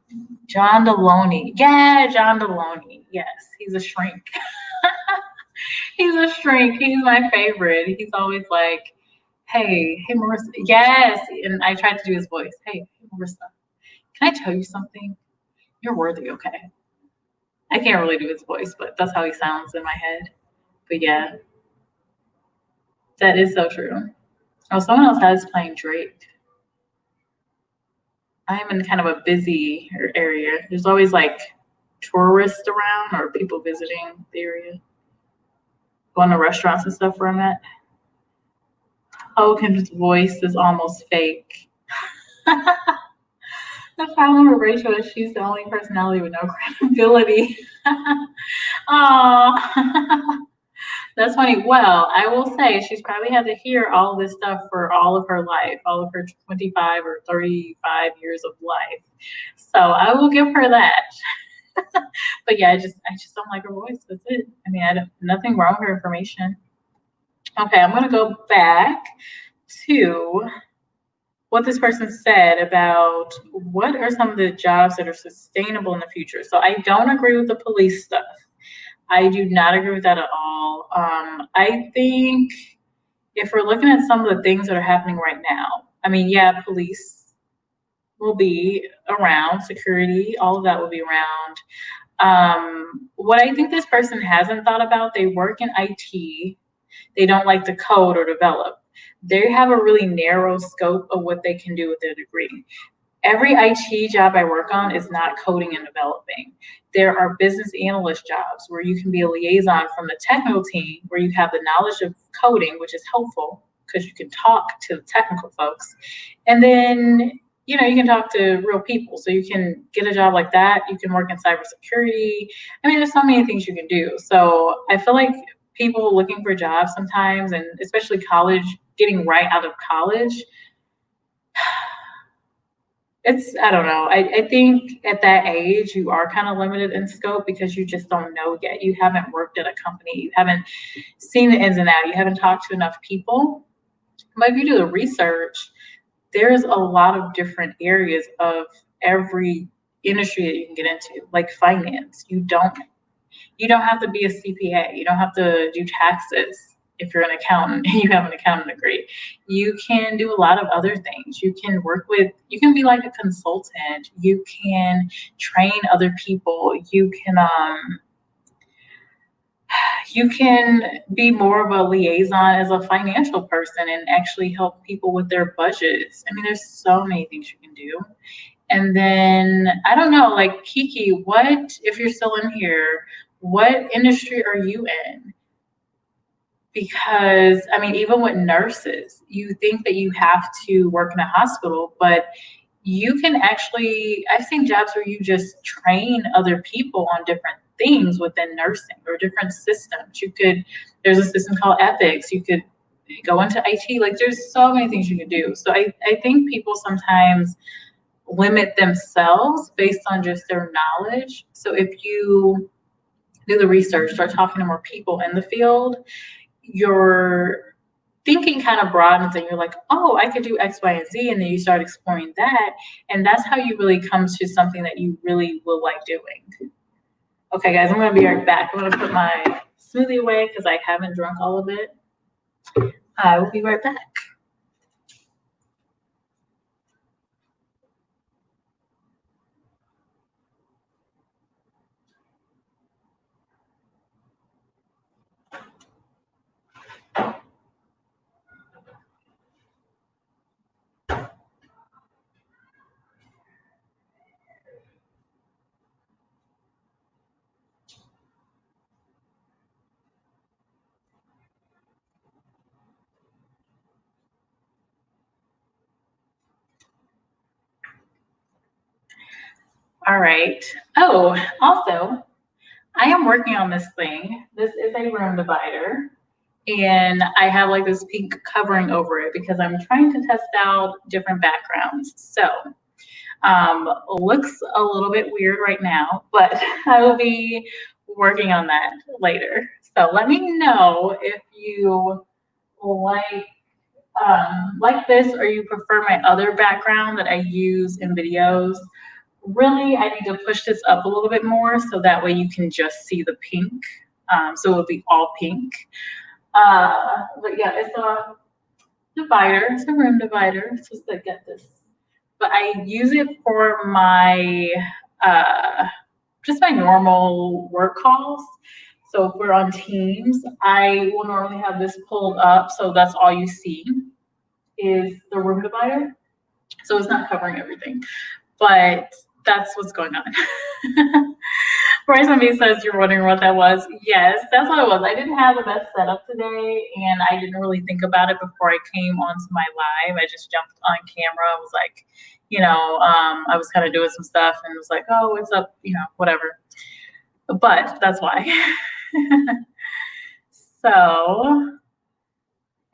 John Deloney. Yeah, John Deloney. Yes, he's a shrink. He's a shrink. He's my favorite. He's always like, hey, Marissa. Yes. And I tried to do his voice. Hey, Marissa, can I tell you something? You're worthy, okay? I can't really do his voice, but that's how he sounds in my head. But yeah, that is so true. Oh, someone else has playing Drake. I'm in kind of a busy area. There's always like tourists around or people visiting the area. Going to restaurants and stuff where I'm at. Hogan's voice is almost fake. The problem with Rachel is she's the only personality with no credibility. Oh, that's funny. Well, I will say she's probably had to hear all this stuff for all of her life, all of her 25 or 35 years of life. So I will give her that. But yeah, I just don't like her voice. That's it. I mean, nothing wrong with her information. Okay, I'm gonna go back to what this person said about what are some of the jobs that are sustainable in the future. So I don't agree with the police stuff. I do not agree with that at all. I think if we're looking at some of the things that are happening right now, I mean, yeah, police will be around, security, all of that will be around. What I think this person hasn't thought about, they work in IT, they don't like to code or develop. They have a really narrow scope of what they can do with their degree. Every IT job I work on is not coding and developing. There are business analyst jobs where you can be a liaison from the technical team, where you have the knowledge of coding, which is helpful because you can talk to the technical folks. And then, you can talk to real people. So you can get a job like that. You can work in cybersecurity. I mean, there's so many things you can do. So I feel like people looking for jobs sometimes, and especially college, getting right out of college, I don't know. I think at that age, you are kind of limited in scope because you just don't know yet. You haven't worked at a company. You haven't seen the ins and outs. You haven't talked to enough people. But if you do the research, there's a lot of different areas of every industry that you can get into, like finance. You don't have to be a CPA. You don't have to do taxes if you're an accountant and you have an accounting degree. You can do a lot of other things. You can be like a consultant. You can train other people. You can be more of a liaison as a financial person and actually help people with their budgets. I mean, there's so many things you can do. And then, I don't know, like Kiki, if you're still in here, what industry are you in? Because, I mean, even with nurses, you think that you have to work in a hospital, but you can actually, I've seen jobs where you just train other people on different things within nursing or different systems. There's a system called Epics. You could go into IT. Like, there's so many things you can do. So I think people sometimes limit themselves based on just their knowledge. So if you do the research, start talking to more people in the field, your thinking kind of broadens and you're like, oh, I could do X, Y, and Z. And then you start exploring that. And that's how you really come to something that you really will like doing. Okay, guys, I'm going to be right back. I'm going to put my smoothie away because I haven't drunk all of it. I will be right back. All right. Oh, also, I am working on this thing. This is a room divider. And I have like this pink covering over it because I'm trying to test out different backgrounds. So, looks a little bit weird right now, but I will be working on that later. So let me know if you like this or you prefer my other background that I use in videos. Really, I need to push this up a little bit more so that way you can just see the pink. So it'll be all pink. But yeah, it's a divider. It's a room divider. It's just to get this. But I use it for my just my normal work calls. So if we're on Teams, I will normally have this pulled up, so that's all you see is the room divider. So it's not covering everything, but that's what's going on. Bryce me says you're wondering what that was. Yes, that's what it was. I didn't have the best setup today, and I didn't really think about it before I came onto my live. I just jumped on camera. I was like, I was kind of doing some stuff and was like, oh, what's up? Whatever. But that's why. So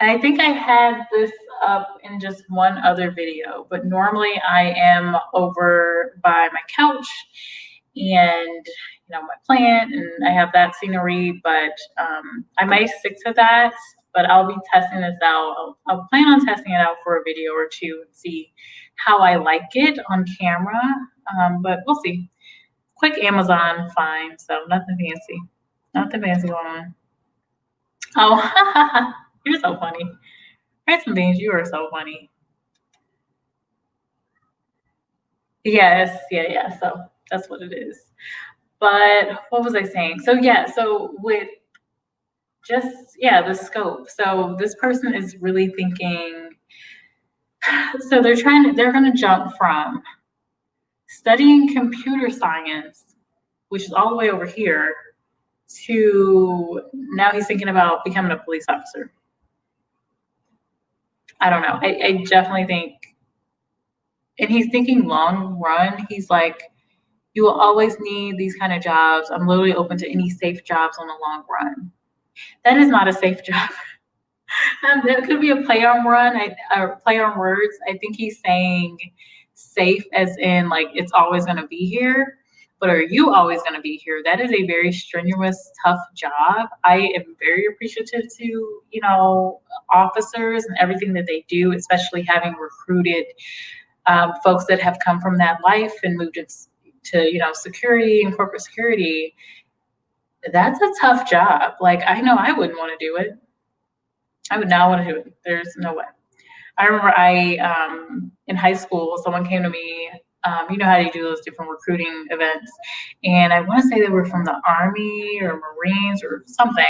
I think I had this up in just one other video, but normally I am over by my couch and my plant, and I have that scenery, but I might stick to that, but I'll be testing this out. I'll plan on testing it out for a video or two and see how I like it on camera, but we'll see. Quick Amazon find, so nothing fancy going on. Oh, you're so funny. Write some things. You are so funny. Yes, yeah. So that's what it is. But what was I saying? So yeah, so with the scope. So this person is really thinking, so they're going to jump from studying computer science, which is all the way over here, to now he's thinking about becoming a police officer. I don't know. I definitely think, and he's thinking long run. He's like, you will always need these kind of jobs. I'm literally open to any safe jobs on the long run. That is not a safe job. That could be a play on play on words. I think he's saying safe as in like it's always going to be here. but are you always going to be here? That is a very strenuous, tough job. I am very appreciative to, officers and everything that they do, especially having recruited folks that have come from that life and moved to security and corporate security. That's a tough job. Like, I know I wouldn't want to do it. I would not want to do it. There's no way. I remember in high school, someone came to me. You know how you do those different recruiting events, and I want to say they were from the Army or Marines or something.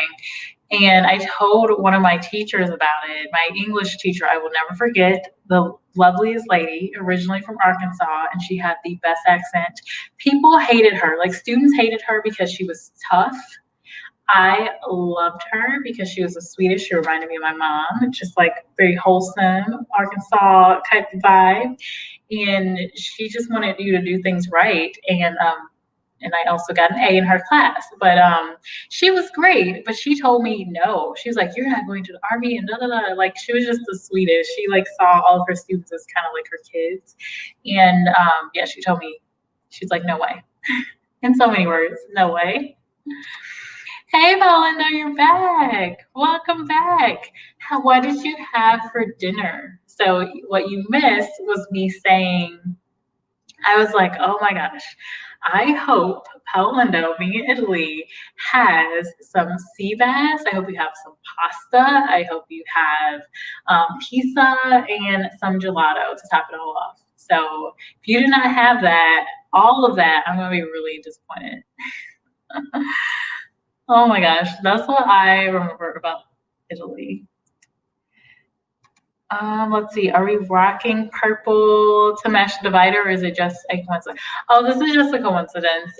And I told one of my teachers about it. My English teacher, I will never forget, the loveliest lady, originally from Arkansas, and she had the best accent. People hated her, like students hated her because she was tough. I loved her because she was a Swedish. She reminded me of my mom, just like very wholesome Arkansas type of vibe. And she just wanted you to do things right. And I also got an A in her class. But she was great. But she told me no. She was like, "You're not going to the Army," and da da da. Like, she was just the sweetest. She like saw all of her students as kind of like her kids. And yeah, she told me, she's like, "No way." In so many words, no way. Hey, Melinda, you're back. Welcome back. What did you have for dinner? So what you missed was me saying, I was like, oh my gosh, I hope Paolo, being in Italy, has some sea bass. I hope you have some pasta. I hope you have pizza and some gelato to top it all off. So if you do not have that, all of that, I'm going to be really disappointed. Oh my gosh, that's what I remember about Italy. Let's see. Are we rocking purple to match the divider, or is it just a coincidence? Oh, this is just a coincidence.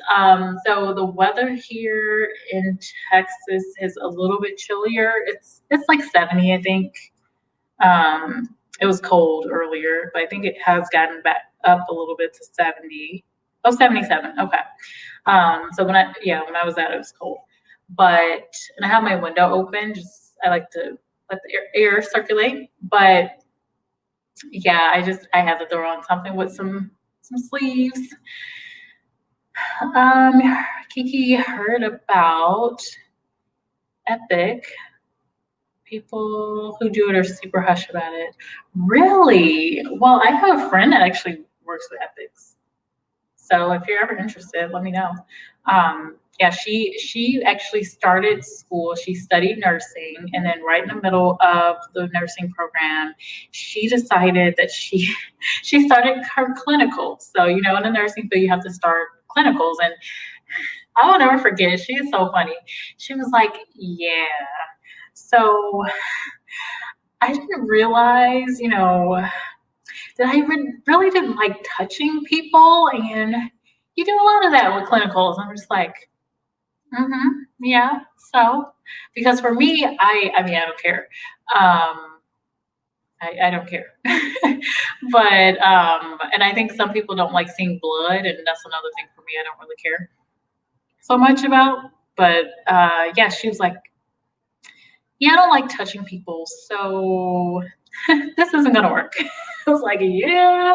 So the weather here in Texas is a little bit chillier. It's like 70, I think. It was cold earlier, but I think it has gotten back up a little bit to 70. Oh, 77. Okay. So when I was out, it was cold. And I have my window open. I like to let the air circulate. But yeah, I had to throw on something with some sleeves. Kiki heard about Epic. People who do it are super hush about it. Really? Well, I have a friend that actually works with Epics. So if you're ever interested, let me know. Yeah, she actually started school. She studied nursing, and then right in the middle of the nursing program, she decided that she started her clinicals. So in the nursing field, you have to start clinicals, and I will never forget. She is so funny. She was like, "Yeah." So I didn't realize, that I really didn't like touching people, and you do a lot of that with clinicals. I'm just like, yeah. So, because for me, I mean, I don't care. I don't care. But and I think some people don't like seeing blood, and that's another thing for me. I don't really care so much about. But yeah, she was like, "Yeah, I don't like touching people, so this isn't gonna work." I was like, "Yeah,"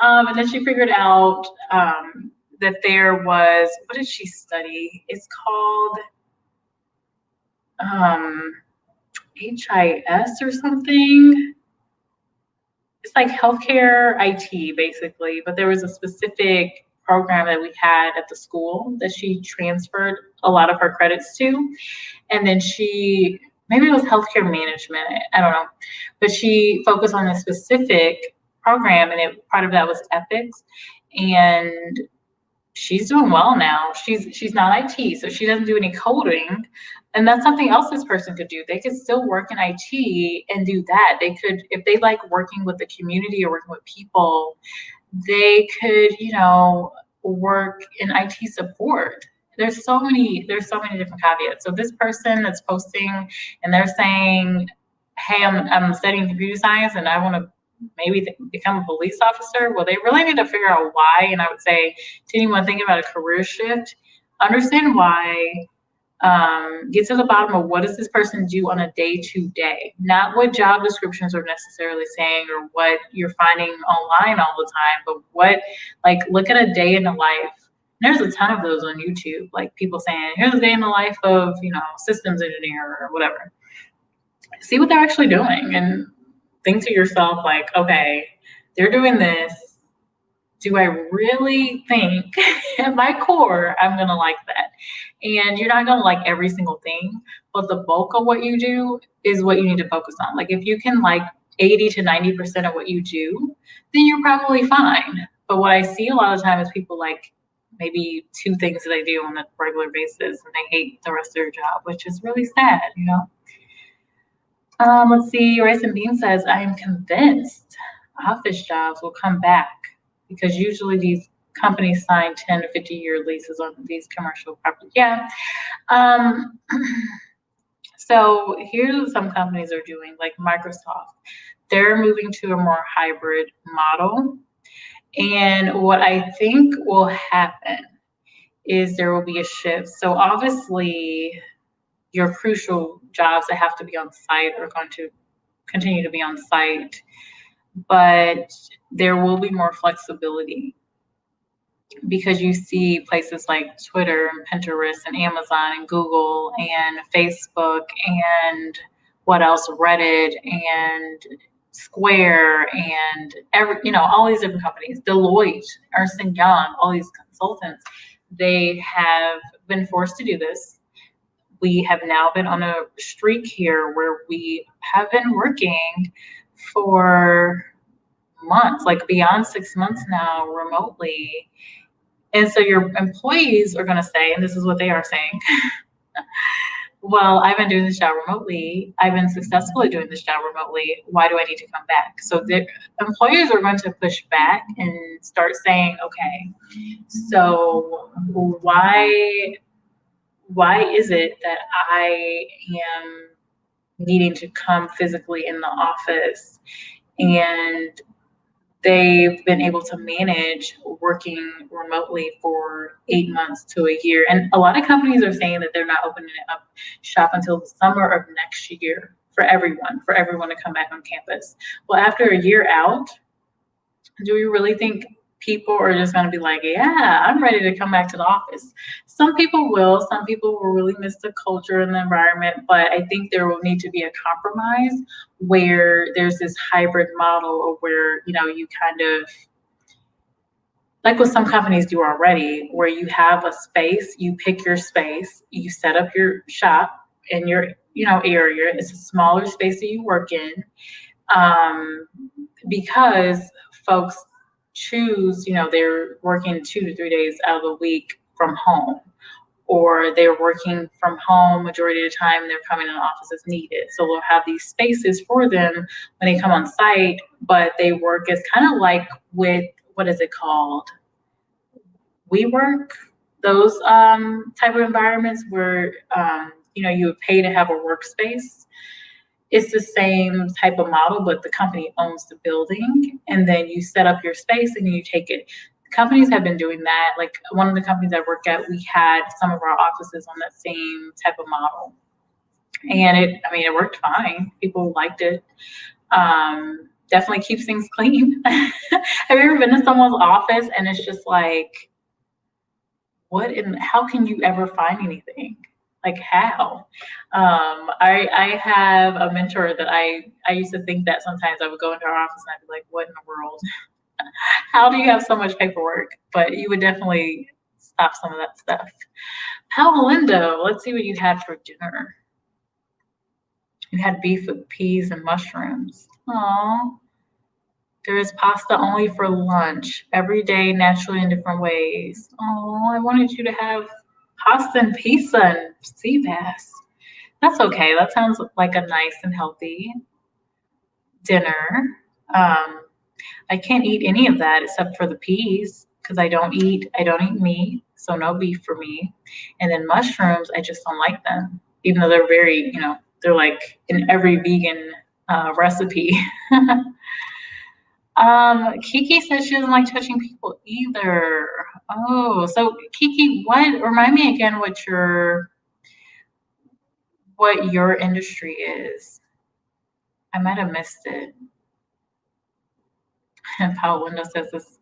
and then she figured out that there was, what did she study? It's called HIS or something. It's like healthcare IT basically, but there was a specific program that we had at the school that she transferred a lot of her credits to. And then maybe it was healthcare management, I don't know, but she focused on a specific program, and part of that was ethics. And she's doing well now. She's not IT, so she doesn't do any coding. And that's something else this person could do. They could still work in IT and do that. They could, if they like working with the community or working with people, they could, work in IT support. There's so many different caveats. So this person that's posting and they're saying, "Hey, I'm studying computer science and I want to maybe become a police officer." Well, they really need to figure out why. And I would say to anyone thinking about a career shift, understand why. Get to the bottom of what does this person do on a day-to-day, not what job descriptions are necessarily saying or what you're finding online all the time, but look at a day in the life There's a ton of those on YouTube, like people saying, here's a day in the life of, systems engineer or whatever. See what they're actually doing and think to yourself, like, okay, they're doing this. Do I really think at my core I'm going to like that? And you're not going to like every single thing, but the bulk of what you do is what you need to focus on. Like if you can like 80 to 90% of what you do, then you're probably fine. But what I see a lot of times is people like maybe 2 things that they do on a regular basis and they hate the rest of their job, which is really sad, Let's see, Rice and Bean says, I am convinced office jobs will come back because usually these companies sign 10 to 50-year leases on these commercial properties. Yeah. So here's what some companies are doing, like Microsoft. They're moving to a more hybrid model. And what I think will happen is there will be a shift. So obviously, your crucial jobs that have to be on site are going to continue to be on site, but there will be more flexibility because you see places like Twitter and Pinterest and Amazon and Google and Facebook and what else, Reddit and Square and all these different companies, Deloitte, Ernst & Young, all these consultants, they have been forced to do this. We have now been on a streak here where we have been working for months, like beyond 6 months now, remotely. And so your employees are going to say, and this is what they are saying, well, I've been doing this job remotely. I've been successfully doing this job remotely. Why do I need to come back? So the employers are going to push back and start saying, okay, so why is it that I am needing to come physically in the office? And they've been able to manage working remotely for 8 months to a year. And a lot of companies are saying that they're not opening up shop until the summer of next year for everyone to come back on campus. Well, after a year out, do we really think people are just going to be like, yeah, I'm ready to come back to the office? Some people will. Some people will really miss the culture and the environment, but I think there will need to be a compromise where there's this hybrid model of where, you kind of, like what some companies do already, where you have a space, you pick your space, you set up your shop in your, area. It's a smaller space that you work in, because folks choose, they're working 2 to 3 days out of the week from home, or they're working from home majority of the time and they're coming in the office as needed. So we'll have these spaces for them when they come on site, but they work as kind of like with, what is it called? WeWork, those type of environments where, you would pay to have a workspace. It's the same type of model, but the company owns the building, and then you set up your space and you take it. Companies have been doing that. Like one of the companies I work at, we had some of our offices on that same type of model, and it worked fine. People liked it. Definitely keeps things clean. Have you ever been to someone's office and it's just like, how can you ever find anything? Like how? I have a mentor that I used to think that sometimes I would go into our office and I'd be like, what in the world? How do you have so much paperwork? But you would definitely stop some of that stuff. How, Lindo, let's see what you had for dinner. You had beef with peas and mushrooms. Aww. There is pasta only for lunch. Every day, naturally in different ways. Oh, I wanted you to have pasta and pizza and sea bass. That's okay. That sounds like a nice and healthy dinner. I can't eat any of that except for the peas because I don't eat meat, so no beef for me. And then mushrooms, I just don't like them, even though they're very, they're like in every vegan recipe. Kiki says she doesn't like touching people either. Oh, so Kiki, remind me again what your industry is. I might have missed it. And Paul Window says this,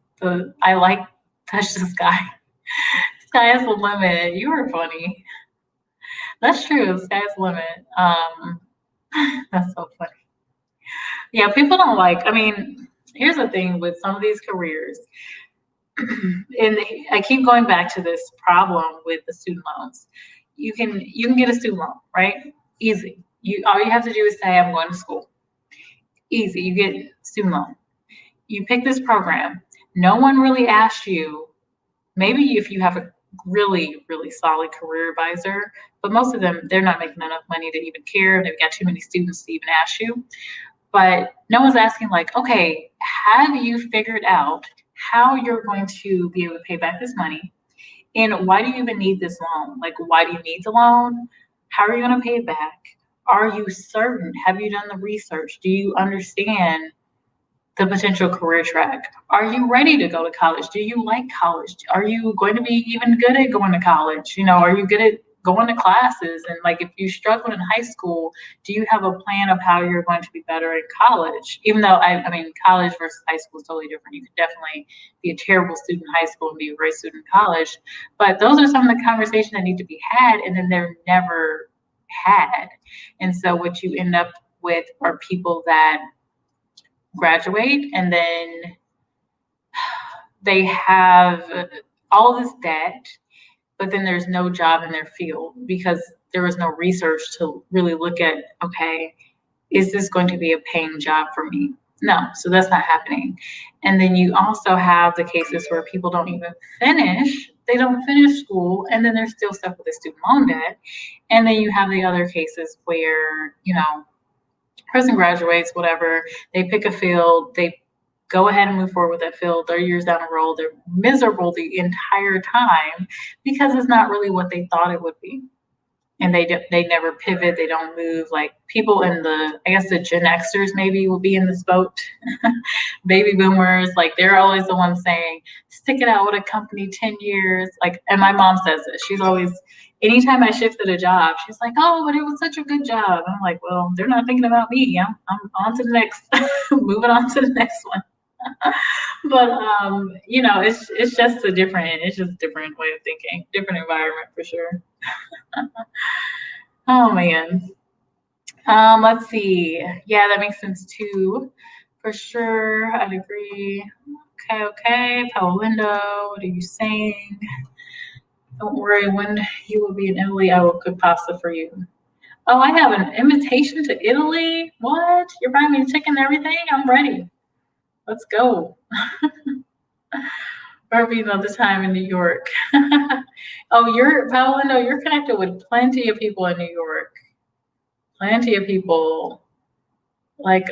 I like touch the sky. Sky's the limit. You were funny. That's true. Sky's the limit. That's so funny. Yeah, people don't like. I mean, here's the thing with some of these careers, and I keep going back to this problem with the student loans. You can get a student loan, right? Easy. You all you have to do is say, I'm going to school. Easy. You get student loan. You pick this program. No one really asks you. Maybe if you have a really, really solid career advisor, but most of them, they're not making enough money to even care. They've got too many students to even ask you. But no one's asking, like, okay, have you figured out how you're going to be able to pay back this money? And why do you even need this loan? Like, why do you need the loan? How are you going to pay it back? Are you certain? Have you done the research? Do you understand the potential career track? Are you ready to go to college? Do you like college? Are you going to be even good at going to college? Are you good at going to classes? And like, if you struggled in high school, do you have a plan of how you're going to be better in college? Even though I mean, college versus high school is totally different. You could definitely be a terrible student in high school and be a great student in college. But those are some of the conversations that need to be had, and then they're never had. And so what you end up with are people that graduate and then they have all this debt, but then there's no job in their field because there was no research to really look at, okay, is this going to be a paying job for me? No, so that's not happening. And then you also have the cases where people don't even finish, they don't finish school, and then they're still stuck with a student loan debt. And then you have the other cases where, person graduates, whatever, they pick a field, they go ahead and move forward with that field. 30 years down the road, they're miserable the entire time because it's not really what they thought it would be. And they never pivot, they don't move. Like people in I guess the Gen Xers maybe will be in this boat. Baby boomers, like they're always the ones saying, stick it out with a company 10 years. Like, and my mom says this. She's always, anytime I shifted a job, she's like, oh, but it was such a good job. I'm like, well, they're not thinking about me. I'm on to the next, moving on to the next one. But it's just a different way of thinking, different environment for sure. Oh man. Let's see. Yeah, that makes sense too. For sure. I'd agree. Okay. Paolindo, what are you saying? Don't worry, when you will be in Italy, I will cook pasta for you. Oh, I have an invitation to Italy? What? You're buying me chicken and everything? I'm ready. Let's go. Or be another time in New York. Oh, Paolino, you're connected with plenty of people in New York. Plenty of people. Like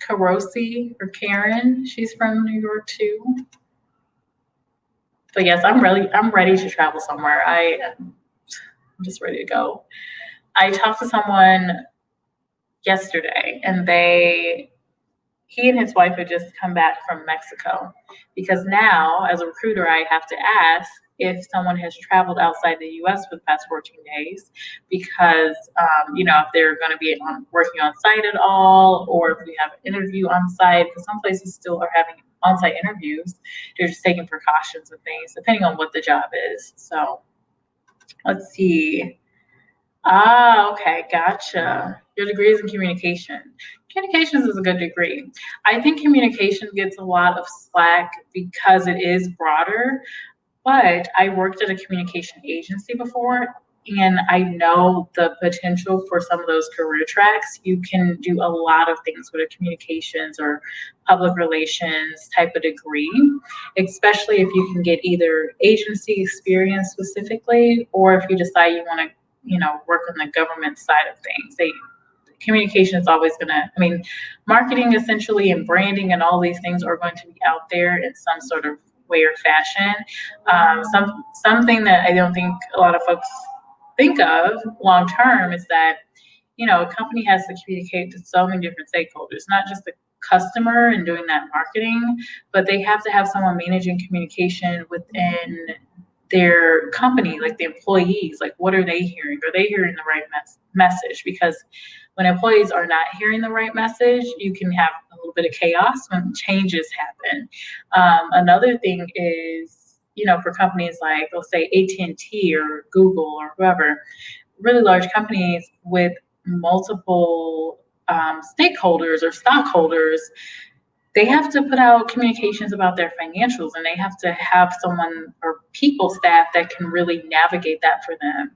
Karosi or Karen. She's from New York too. But yes, I'm ready to travel somewhere. I'm just ready to go. I talked to someone yesterday and he and his wife had just come back from Mexico because now, as a recruiter, I have to ask if someone has traveled outside the U.S. for the past 14 days because, if they're going to be working on site at all or if we have an interview on site, because some places still are having on-site interviews. They're just taking precautions and things depending on what the job is. So let's see. Okay, gotcha. Your degree is in communication. Communications is a good degree. I think communication gets a lot of slack because it is broader, but I worked at a communication agency before, and I know the potential for some of those career tracks. You can do a lot of things with a communications or public relations type of degree, especially if you can get either agency experience specifically, or if you decide you want to work on the government side of things. Communication is always marketing essentially and branding and all these things are going to be out there in some sort of way or fashion. Something that I don't think a lot of folks think of long term is that, a company has to communicate to so many different stakeholders, not just the customer and doing that marketing, but they have to have someone managing communication within their company, like the employees, like what are they hearing? Are they hearing the right message? Because when employees are not hearing the right message, you can have a little bit of chaos when changes happen. Another thing is for companies like, let's say, AT&T or Google or whoever, really large companies with multiple stakeholders or stockholders, they have to put out communications about their financials, and they have to have someone or people staff that can really navigate that for them.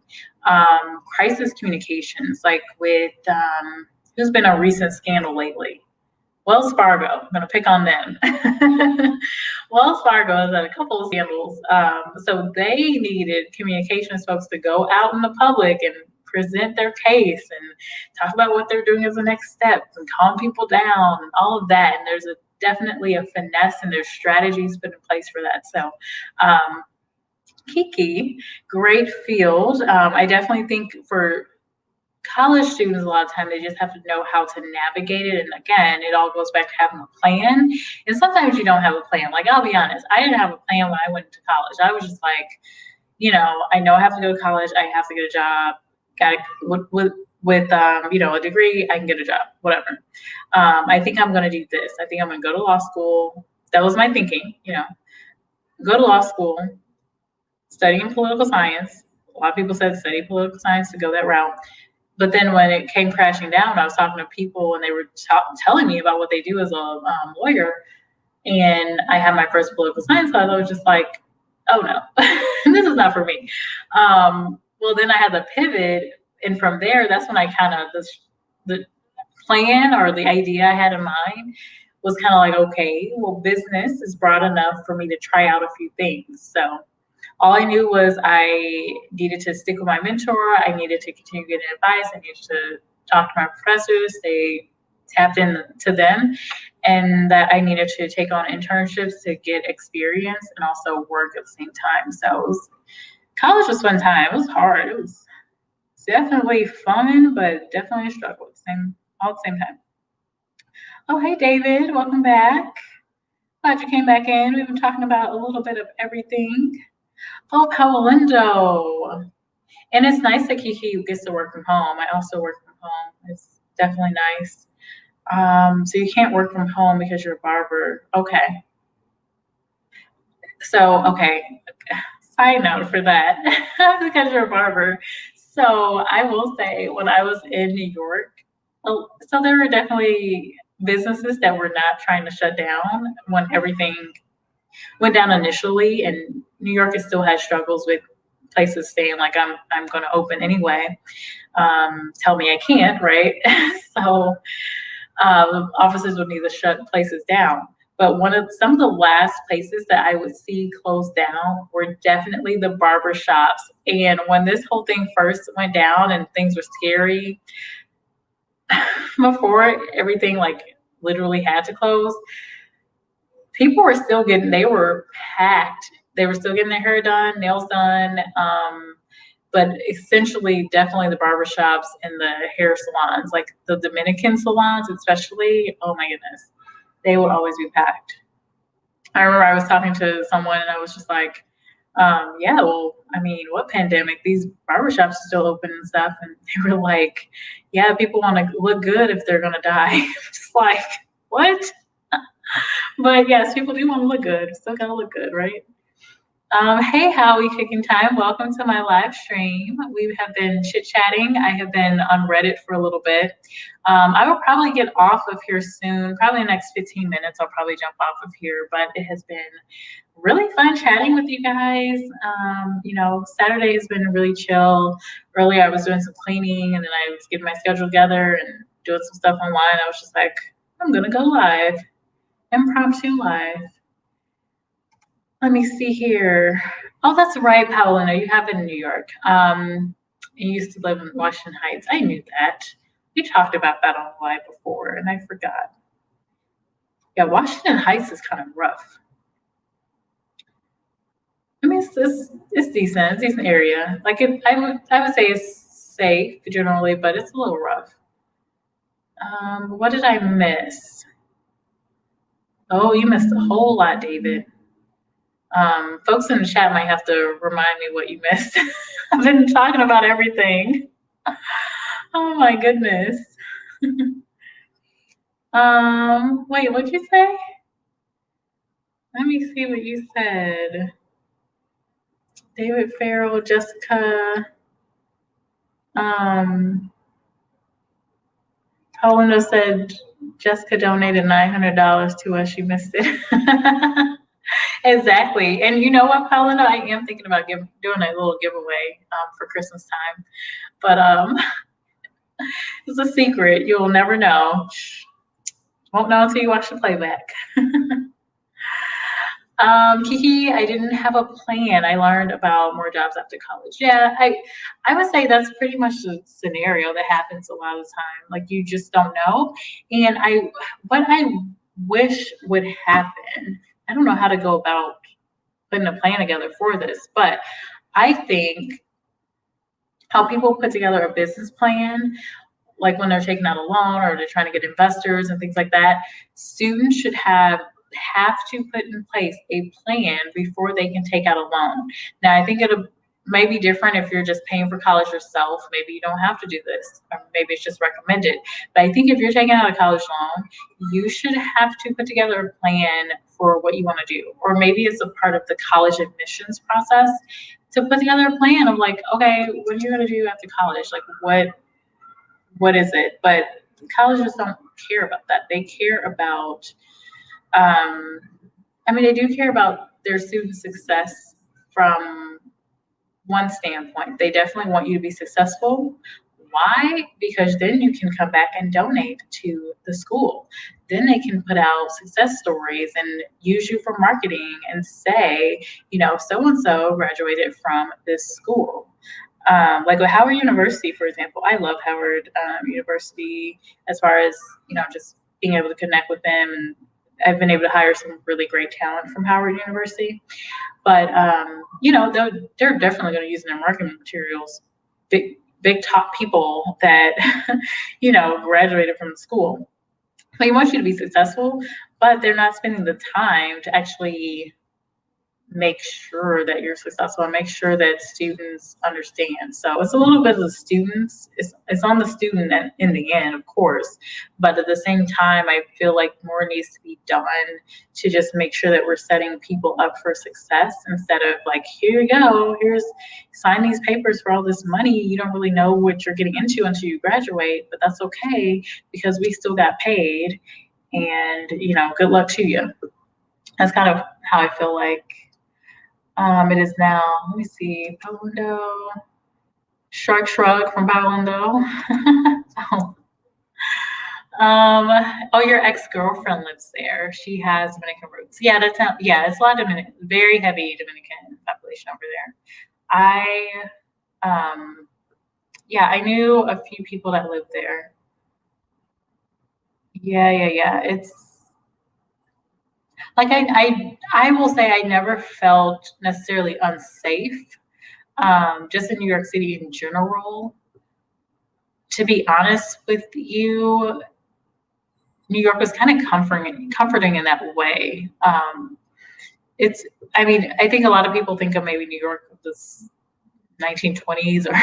Crisis communications, like with who's been a recent scandal lately? Wells Fargo. I'm going to pick on them. Wells Fargo has had a couple of scandals. So they needed communications folks to go out in the public and present their case and talk about what they're doing as the next step and calm people down and all of that. And there's definitely a finesse, and there's strategies put in place for that. So Kiki, great field. I definitely think for college students, a lot of time they just have to know how to navigate it. And again, it all goes back to having a plan. And sometimes you don't have a plan. Like, I'll be honest, I didn't have a plan when I went to college. I was just like, I know I have to go to college. I have to get a job. Got with a degree, I can get a job, whatever. I think I'm going to do this. I think I'm going to go to law school. That was my thinking, go to law school, studying political science. A lot of people said study political science to go that route. But then when it came crashing down, I was talking to people, and they were telling me about what they do as a lawyer. And I had my first political science class. I was just like, oh no, this is not for me. Well, then I had the pivot. And from there, that's when I kind of, the plan or the idea I had in mind was kind of like, okay, well, business is broad enough for me to try out a few things. So all I knew was I needed to stick with my mentor. I needed to continue getting advice. I needed to talk to my professors. They tapped into them, and that I needed to take on internships to get experience and also work at the same time. So college was a fun time. It was hard. It was definitely fun, but definitely a struggle all at the same time. Oh, hey, David. Welcome back. Glad you came back in. We've been talking about a little bit of everything. Oh, Paolindo. And it's nice that Kiki gets to work from home. I also work from home. It's definitely nice. So you can't work from home because you're a barber. Okay. So, okay. Side note for that, because you're a barber. So I will say, when I was in New York, so there were definitely businesses that were not trying to shut down when everything went down initially, and New York still has struggles with places saying like, I'm going to open anyway. Tell me I can't, right? So offices would need to shut places down. But some of the last places that I would see closed down were definitely the barber shops. And when this whole thing first went down and things were scary, before everything like literally had to close, people were still they were packed. They were still getting their hair done, nails done. But essentially, definitely the barbershops and the hair salons, like the Dominican salons, especially, oh my goodness, they would always be packed. I remember I was talking to someone, and I was just like, yeah, well, I mean, what pandemic? These barbershops are still open and stuff. And they were like, yeah, people want to look good if they're going to die. Just like, what? But yes, people do want to look good. Still got to look good, right? Hey, Howie Kicking Time. Welcome to my live stream. We have been chit-chatting. I have been on Reddit for a little bit. I will probably get off of here soon. Probably in the next 15 minutes, I'll probably jump off of here. But it has been really fun chatting with you guys. Saturday has been really chill. Earlier, I was doing some cleaning, and then I was getting my schedule together and doing some stuff online. I was just like, I'm going to go live. Impromptu live. Let me see here. Oh, that's right, Paolina. You have been in New York. You used to live in Washington Heights. I knew that. We talked about that on live before, and I forgot. Yeah, Washington Heights is kind of rough. I mean, it's decent. It's a decent area. Like, I would say it's safe generally, but it's a little rough. What did I miss? Oh, you missed a whole lot, David. Folks in the chat might have to remind me what you missed. I've been talking about everything. Oh my goodness. Wait, what'd you say? Let me see what you said. David Farrell, Jessica. Paulina said Jessica donated $900 to us. She missed it. Exactly. And you know what, Paulina? I am thinking about doing a little giveaway for Christmas time. But it's a secret. You'll never know. Won't know until you watch the playback. Kiki, I didn't have a plan. I learned about more jobs after college. Yeah, I would say that's pretty much the scenario that happens a lot of the time. Like you just don't know. And what I wish would happen, I don't know how to go about putting a plan together for this, but I think how people put together a business plan, like when they're taking out a loan or they're trying to get investors and things like that, students should have to put in place a plan before they can take out a loan. Now, I think it'll may be different if you're just paying for college yourself. Maybe you don't have to do this, or maybe it's just recommended. But I think if you're taking out a college loan, you should have to put together a plan for what you want to do. Or maybe it's a part of the college admissions process to put together a plan of like, okay, what are you going to do after college? Like what is it? But colleges don't care about that. They care about, they do care about their student success from one standpoint. They definitely want you to be successful. Why? Because then you can come back and donate to the school. Then they can put out success stories and use you for marketing and say, so and so graduated from this school. Like with Howard University, for example. I love Howard University as far as, just being able to connect with them. And I've been able to hire some really great talent from Howard University. But, they're definitely going to use in their marketing materials big top people that, graduated from the school. They want you to be successful, but they're not spending the time to actually make sure that you're successful and make sure that students understand. So it's a little bit of the students. It's on the student in the end, of course. But at the same time, I feel like more needs to be done to just make sure that we're setting people up for success instead of like, here you go, sign these papers for all this money. You don't really know what you're getting into until you graduate, but that's okay because we still got paid and, good luck to you. That's kind of how I feel like it is now. Let me see. Paulindo. Shrug from Paulindo. Your ex-girlfriend lives there. She has Dominican roots. Yeah, it's a lot of very heavy Dominican population over there. I knew a few people that lived there. Yeah. It's like I will say I never felt necessarily unsafe. Just in New York City in general. To be honest with you, New York was kind of comforting in that way. I think a lot of people think of maybe New York of this 1920s or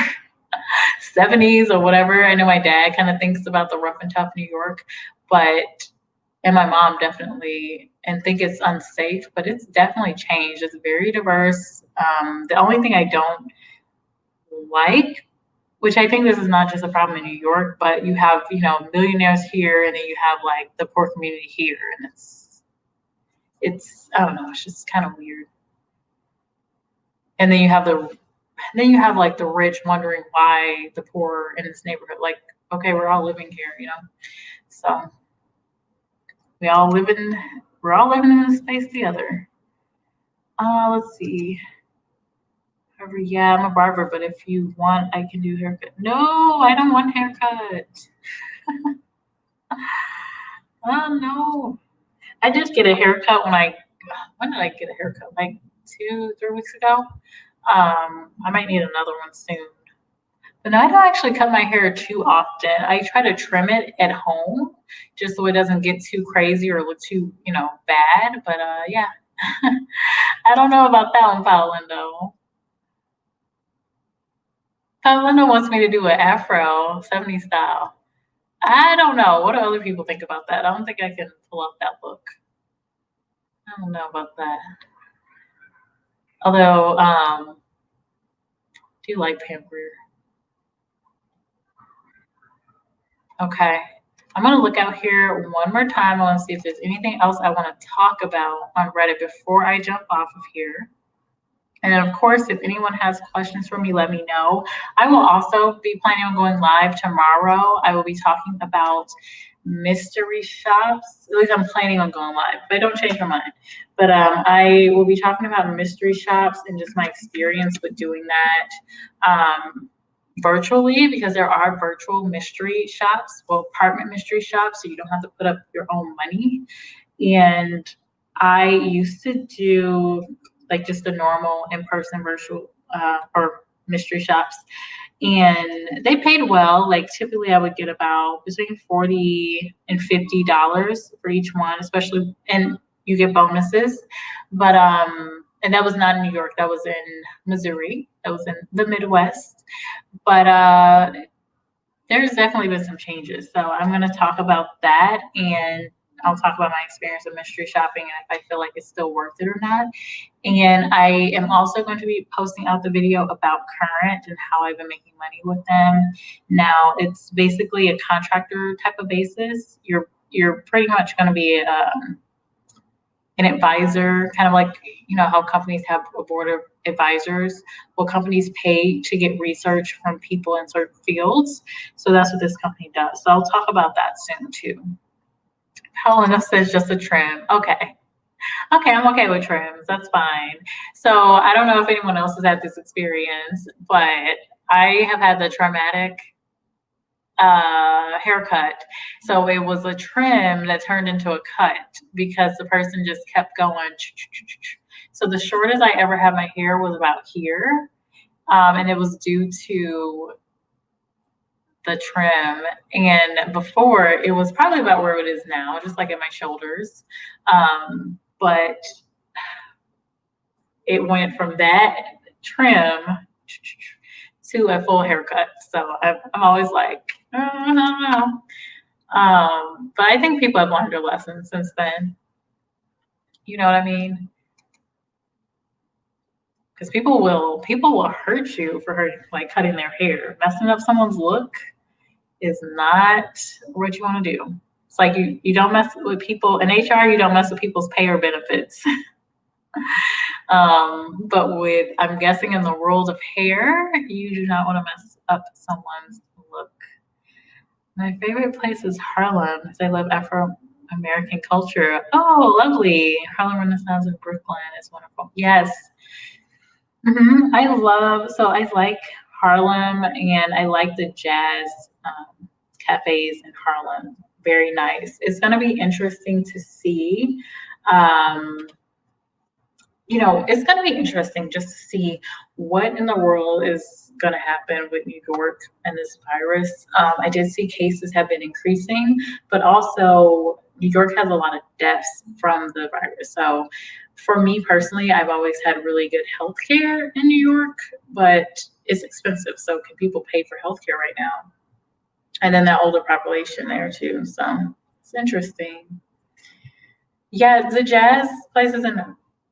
70s or whatever. I know my dad kind of thinks about the rough and tough New York, and my mom definitely, and think it's unsafe, but it's definitely changed. It's very diverse. The only thing I don't like, which I think this is not just a problem in New York, but you have, millionaires here and then you have like the poor community here. And it's I don't know, it's just kind of weird. And then you have like the rich wondering why the poor in this neighborhood, like, okay, we're all living here, So we're all living in this space together. Let's see. Yeah, I'm a barber, but if you want, I can do haircut. No, I don't want haircut. Oh no. I did get a haircut when did I get a haircut? Like 2-3 weeks ago. I might need another one soon. But no, I don't actually cut my hair too often. I try to trim it at home just so it doesn't get too crazy or look too, bad. But yeah. I don't know about that one, Paulindo. Paulindo wants me to do an afro, 70s style. I don't know. What do other people think about that? I don't think I can pull off that look. I don't know about that. Although, Do you like pamper? Okay. I'm going to look out here one more time. I want to see if there's anything else I want to talk about on Reddit before I jump off of here. And then, of course, if anyone has questions for me, let me know. I will also be planning on going live tomorrow. I will be talking about mystery shops. At least I'm planning on going live, but don't change my mind. But I will be talking about mystery shops and just my experience with doing that virtually, because there are virtual mystery shops, well, apartment mystery shops, so you don't have to put up your own money. And I used to do like just the normal in-person virtual or mystery shops, and they paid well. Like typically I would get about between $40 and $50 for each one, especially, and you get bonuses. But and that was not in New York, that was in Missouri, that was in the Midwest. But there's definitely been some changes, so I'm going to talk about that, and I'll talk about my experience with mystery shopping and if I feel like it's still worth it or not. And I am also going to be posting out the video about Current and how I've been making money with them. Now, it's basically a contractor type of basis. You're pretty much going to be an advisor, kind of like, you know, how companies have a board of advisors. Well, companies pay to get research from people in certain fields. So that's what this company does. So I'll talk about that soon too. Paulina says just a trim. Okay. Okay, I'm okay with trims. That's fine. So I don't know if anyone else has had this experience, but I have had the traumatic haircut. So it was a trim that turned into a cut because the person just kept going. So the shortest I ever had my hair was about here. And it was due to the trim. And before it was probably about where it is now, just like at my shoulders. But it went from that trim to a full haircut. So I'm always like, I don't know. But I think people have learned their lessons since then. You know what I mean? Because people will hurt you for like cutting their hair. Messing up someone's look is not what you want to do. It's like you don't mess with people in HR. You don't mess with people's pay or benefits. But with, I'm guessing in the world of hair, you do not want to mess up someone's look. My favorite place is Harlem because I love Afro-American culture. Oh, lovely. Harlem Renaissance in Brooklyn is wonderful. Yes. I like Harlem, and I like the jazz cafes in Harlem. Very nice. It's going to be interesting to see. It's going to be interesting just to see what in the world is going to happen with New York and this virus. I did see cases have been increasing, but also New York has a lot of deaths from the virus. So for me personally, I've always had really good healthcare in New York, but it's expensive. So can people pay for healthcare right now? And then the older population there too. So it's interesting. Yeah, the jazz places in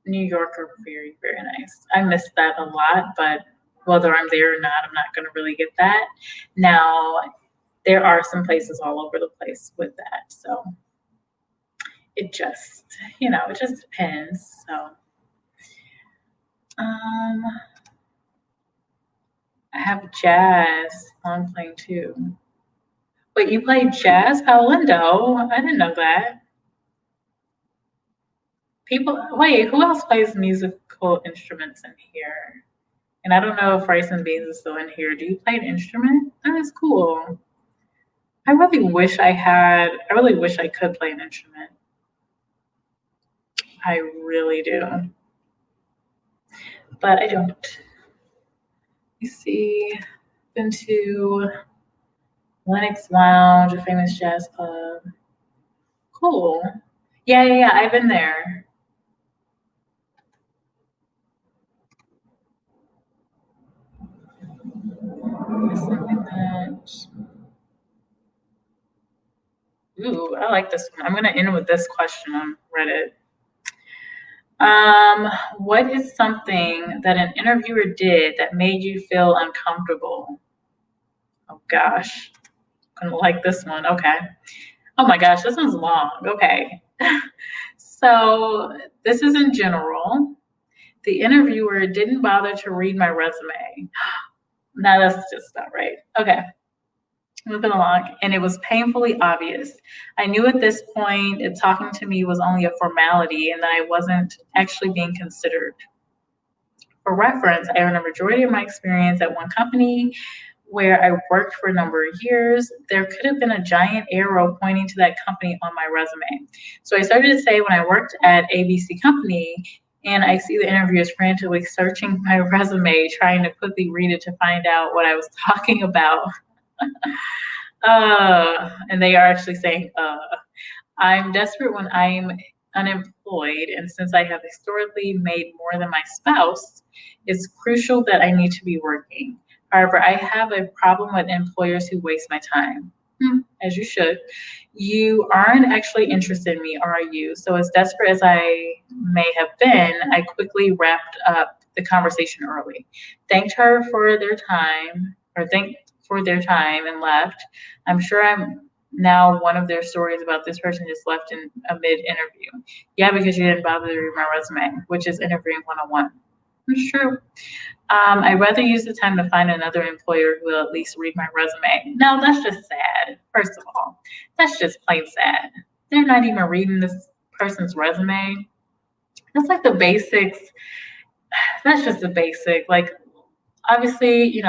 New York are very, very nice. I miss that a lot, but whether I'm there or not, I'm not going to really get that. Now, there are some places all over the place with that. So it just, it just depends. So, I have jazz I'm playing too. Wait, you play jazz, Paolindo? I didn't know that. Who else plays musical instruments in here? And I don't know if Rice and Beans is still in here. Do you play an instrument? That is cool. I really wish I could play an instrument. I really do. But I don't. You see, been to Lennox Lounge, a famous jazz club. Cool. Yeah, I've been there. Something that. Ooh, I like this one. I'm going to end with this question on Reddit. What is something that an interviewer did that made you feel uncomfortable? Oh gosh, I'm gonna like this one. Okay. Oh my gosh, this one's long. Okay. So this is in general. The interviewer didn't bother to read my resume. No, that's just not right. Okay. Moving along, and it was painfully obvious. I knew at this point that talking to me was only a formality and that I wasn't actually being considered. For reference, I earned a majority of my experience at one company where I worked for a number of years. There could have been a giant arrow pointing to that company on my resume. So I started to say when I worked at ABC Company, and I see the interviewers frantically searching my resume, trying to quickly read it to find out what I was talking about. And they are actually saying, I'm desperate when I'm unemployed, and since I have historically made more than my spouse, it's crucial that I need to be working. However, I have a problem with employers who waste my time. As you should. You aren't actually interested in me, are you? So, as desperate as I may have been, I quickly wrapped up the conversation early. Thanked her for their time, or thanked for their time and left. I'm sure I'm now one of their stories about this person just left in a mid interview. Yeah, because you didn't bother to read my resume, which is interviewing 101. It's true. I'd rather use the time to find another employer who will at least read my resume. No, that's just sad. First of all, that's just plain sad. They're not even reading this person's resume. That's like the basics. That's just the basic. Like, obviously,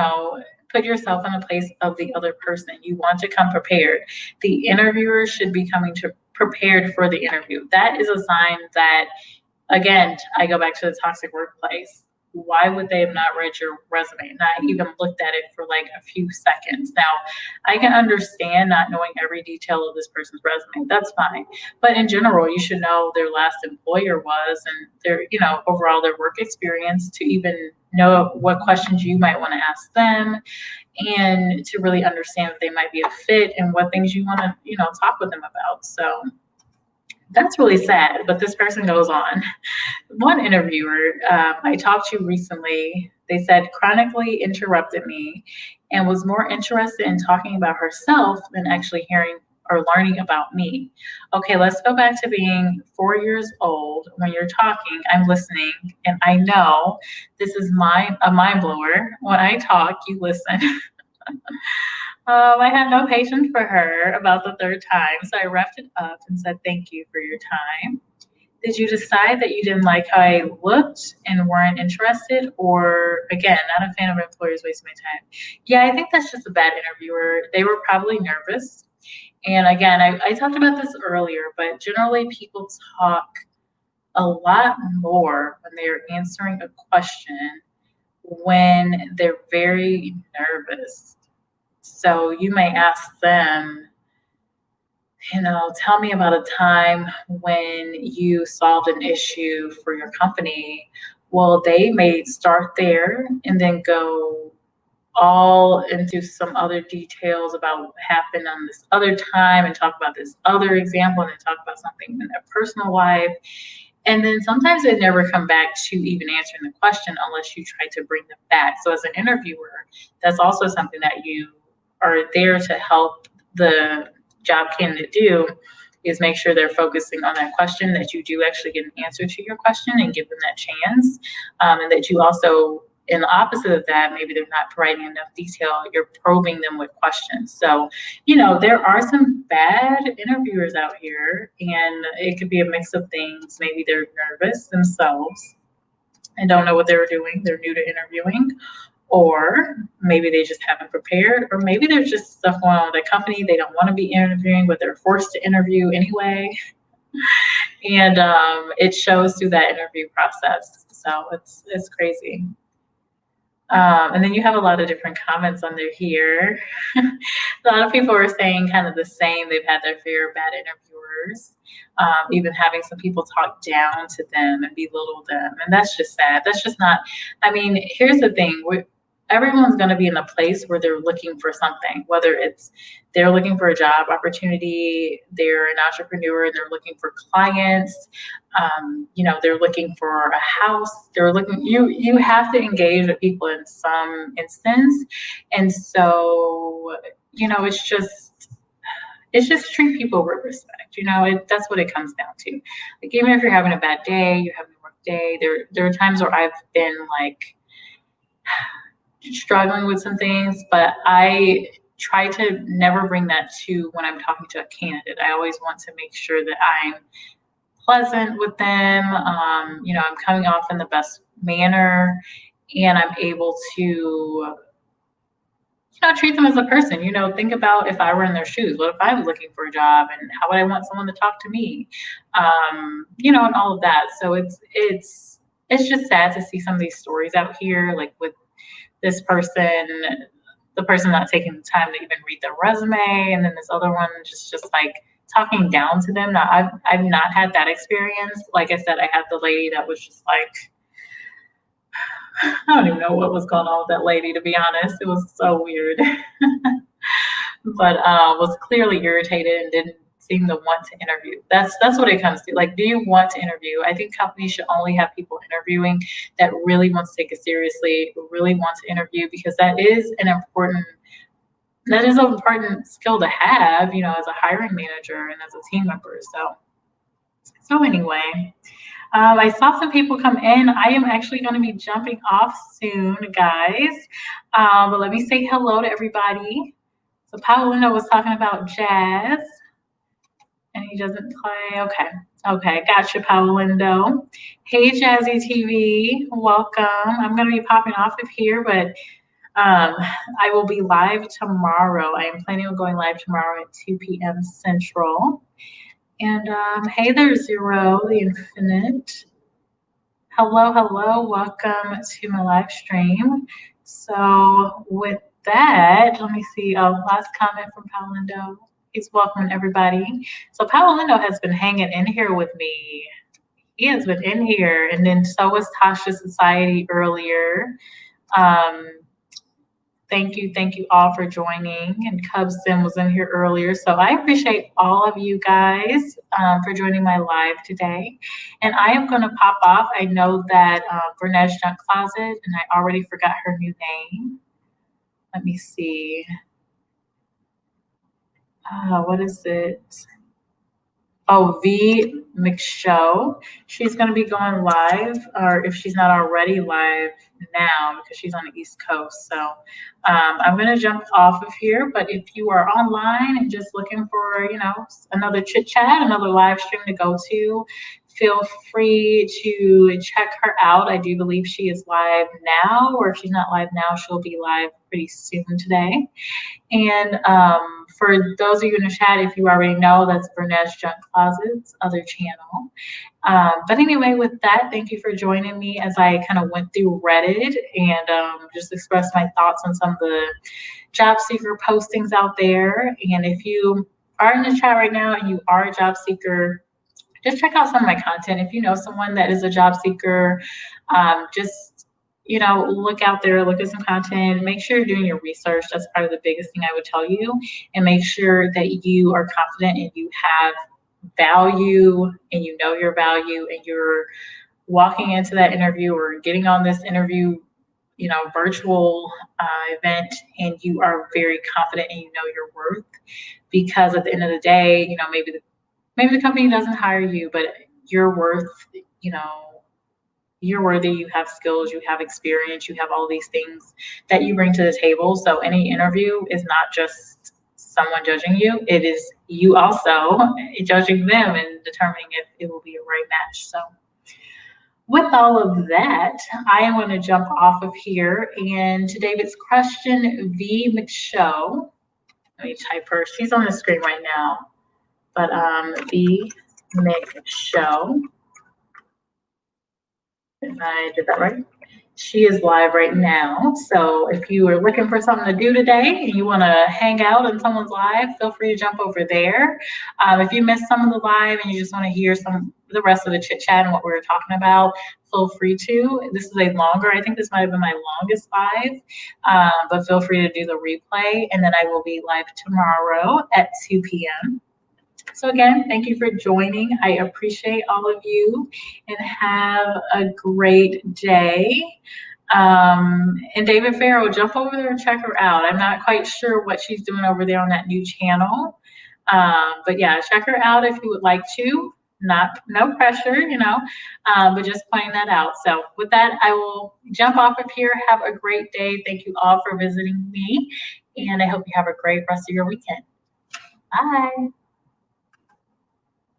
put yourself in the place of the other person. You want to come prepared. The interviewer should be coming to prepared for the interview. That is a sign that, again, I go back to the toxic workplace. Why would they have not read your resume, not even looked at it for like a few seconds? Now, I can understand not knowing every detail of this person's resume. That's fine. But in general, you should know their last employer was and their, overall their work experience to even know what questions you might want to ask them and to really understand if they might be a fit and what things you want to, talk with them about. So that's really sad. But this person goes on. One interviewer I talked to recently, they said chronically interrupted me and was more interested in talking about herself than actually hearing or learning about me. Okay, let's go back to being 4 years old. When you're talking, I'm listening, and I know this is a mind blower. When I talk, you listen. I had no patience for her about the third time, so I wrapped it up and said thank you for your time. Did you decide that you didn't like how I looked and weren't interested? Or, again, not a fan of employers wasting my time? Yeah, I think that's just a bad interviewer. They were probably nervous. And again, I talked about this earlier, but generally people talk a lot more when they're answering a question when they're very nervous. So you may ask them, tell me about a time when you solved an issue for your company. Well, they may start there and then go all into some other details about what happened on this other time and talk about this other example and then talk about something in their personal life. And then sometimes they never come back to even answering the question unless you try to bring them back. So as an interviewer, that's also something that you are there to help the job candidate do, is make sure they're focusing on that question, that you do actually get an answer to your question and give them that chance. And that you also, in the opposite of that, maybe they're not providing enough detail, you're probing them with questions. So, there are some bad interviewers out here, and it could be a mix of things. Maybe they're nervous themselves and don't know what they're doing. They're new to interviewing. Or maybe they just haven't prepared, or maybe there's just stuff going on with the company. They don't want to be interviewing, but they're forced to interview anyway. And it shows through that interview process. So it's crazy. And then you have a lot of different comments under here. A lot of people are saying kind of the same. They've had their fear of bad interviewers, even having some people talk down to them and belittle them. And that's just sad. That's just not, here's the thing. everyone's going to be in a place where they're looking for something, whether it's they're looking for a job opportunity, they're an entrepreneur, they're looking for clients, they're looking for a house, you have to engage with people in some instance. And so, it's just treat people with respect. That's what it comes down to. Like, even if you're having a bad day, you're having a rough day, there are times where I've been like struggling with some things, but I try to never bring that to when I'm talking to a candidate. I always want to make sure that I'm pleasant with them. I'm coming off in the best manner, and I'm able to treat them as a person. Think about if I were in their shoes. What if I was looking for a job, and how would I want someone to talk to me? And all of that. So it's just sad to see some of these stories out here, like with this person, the person not taking the time to even read their resume, and then this other one just like talking down to them. Now, I've not had that experience. Like I said, I had the lady that was just like, I don't even know what was going on with that lady, to be honest. It was so weird. But was clearly irritated and didn't seem to want to interview. That's what it comes to. Like, do you want to interview? I think companies should only have people interviewing that really want to take it seriously, who really want to interview, because that is an important skill to have, as a hiring manager and as a team member. So anyway, I saw some people come in. I am actually going to be jumping off soon, guys. But let me say hello to everybody. So Paulino was talking about jazz, and he doesn't play. Okay, gotcha, Paolindo. Hey, Jazzy TV, welcome. I'm going to be popping off of here, but I will be live tomorrow. I am planning on going live tomorrow at 2 p.m. Central. And hey there, Zero, the Infinite. Hello, welcome to my live stream. So with that, let me see. Last comment from Paolindo. He's welcoming everybody. So Paolindo has been hanging in here with me. He has been in here, and then so was Tasha Society earlier. Thank you all for joining. And Cubston was in here earlier. So I appreciate all of you guys for joining my live today. And I am going to pop off. I know that Vernez Junk Closet, and I already forgot her new name. Let me see. What is it? Oh, V McShow. She's going to be going live, or if she's not already live now, because she's on the East Coast. So I'm going to jump off of here. But if you are online and just looking for, another chit chat, another live stream to go to, feel free to check her out. I do believe she is live now, or if she's not live now, she'll be live pretty soon today. And for those of you in the chat, if you already know, that's Vernez Junk Closet's other channel. But anyway, with that, thank you for joining me as I kind of went through Reddit and just expressed my thoughts on some of the job seeker postings out there. And if you are in the chat right now and you are a job seeker, just check out some of my content. If you know someone that is a job seeker, just look out there, look at some content, make sure you're doing your research. That's probably the biggest thing I would tell you. And make sure that you are confident and you have value and you know your value, and you're walking into that interview or getting on this interview, virtual event, and you are very confident and you know your worth. Because at the end of the day, maybe the company doesn't hire you, but you're worth, you're worthy, you have skills, you have experience, you have all these things that you bring to the table. So any interview is not just someone judging you, it is you also judging them and determining if it will be a right match. So with all of that, I am going to jump off of here. And to David's question, V McShow, let me type her, she's on the screen right now, but V McShow, if I did that right. She is live right now. So if you are looking for something to do today and you want to hang out in someone's live, feel free to jump over there. If you missed some of the live and you just want to hear the rest of the chit chat and what we were talking about, feel free to. This is a longer, I think this might have been my longest live, but feel free to do the replay. And then I will be live tomorrow at 2 p.m. So again, thank you for joining. I appreciate all of you and have a great day. And David Farrow, jump over there and check her out. I'm not quite sure what she's doing over there on that new channel. But yeah, check her out if you would like to. No pressure, but just pointing that out. So with that, I will jump off of here. Have a great day. Thank you all for visiting me. And I hope you have a great rest of your weekend. Bye.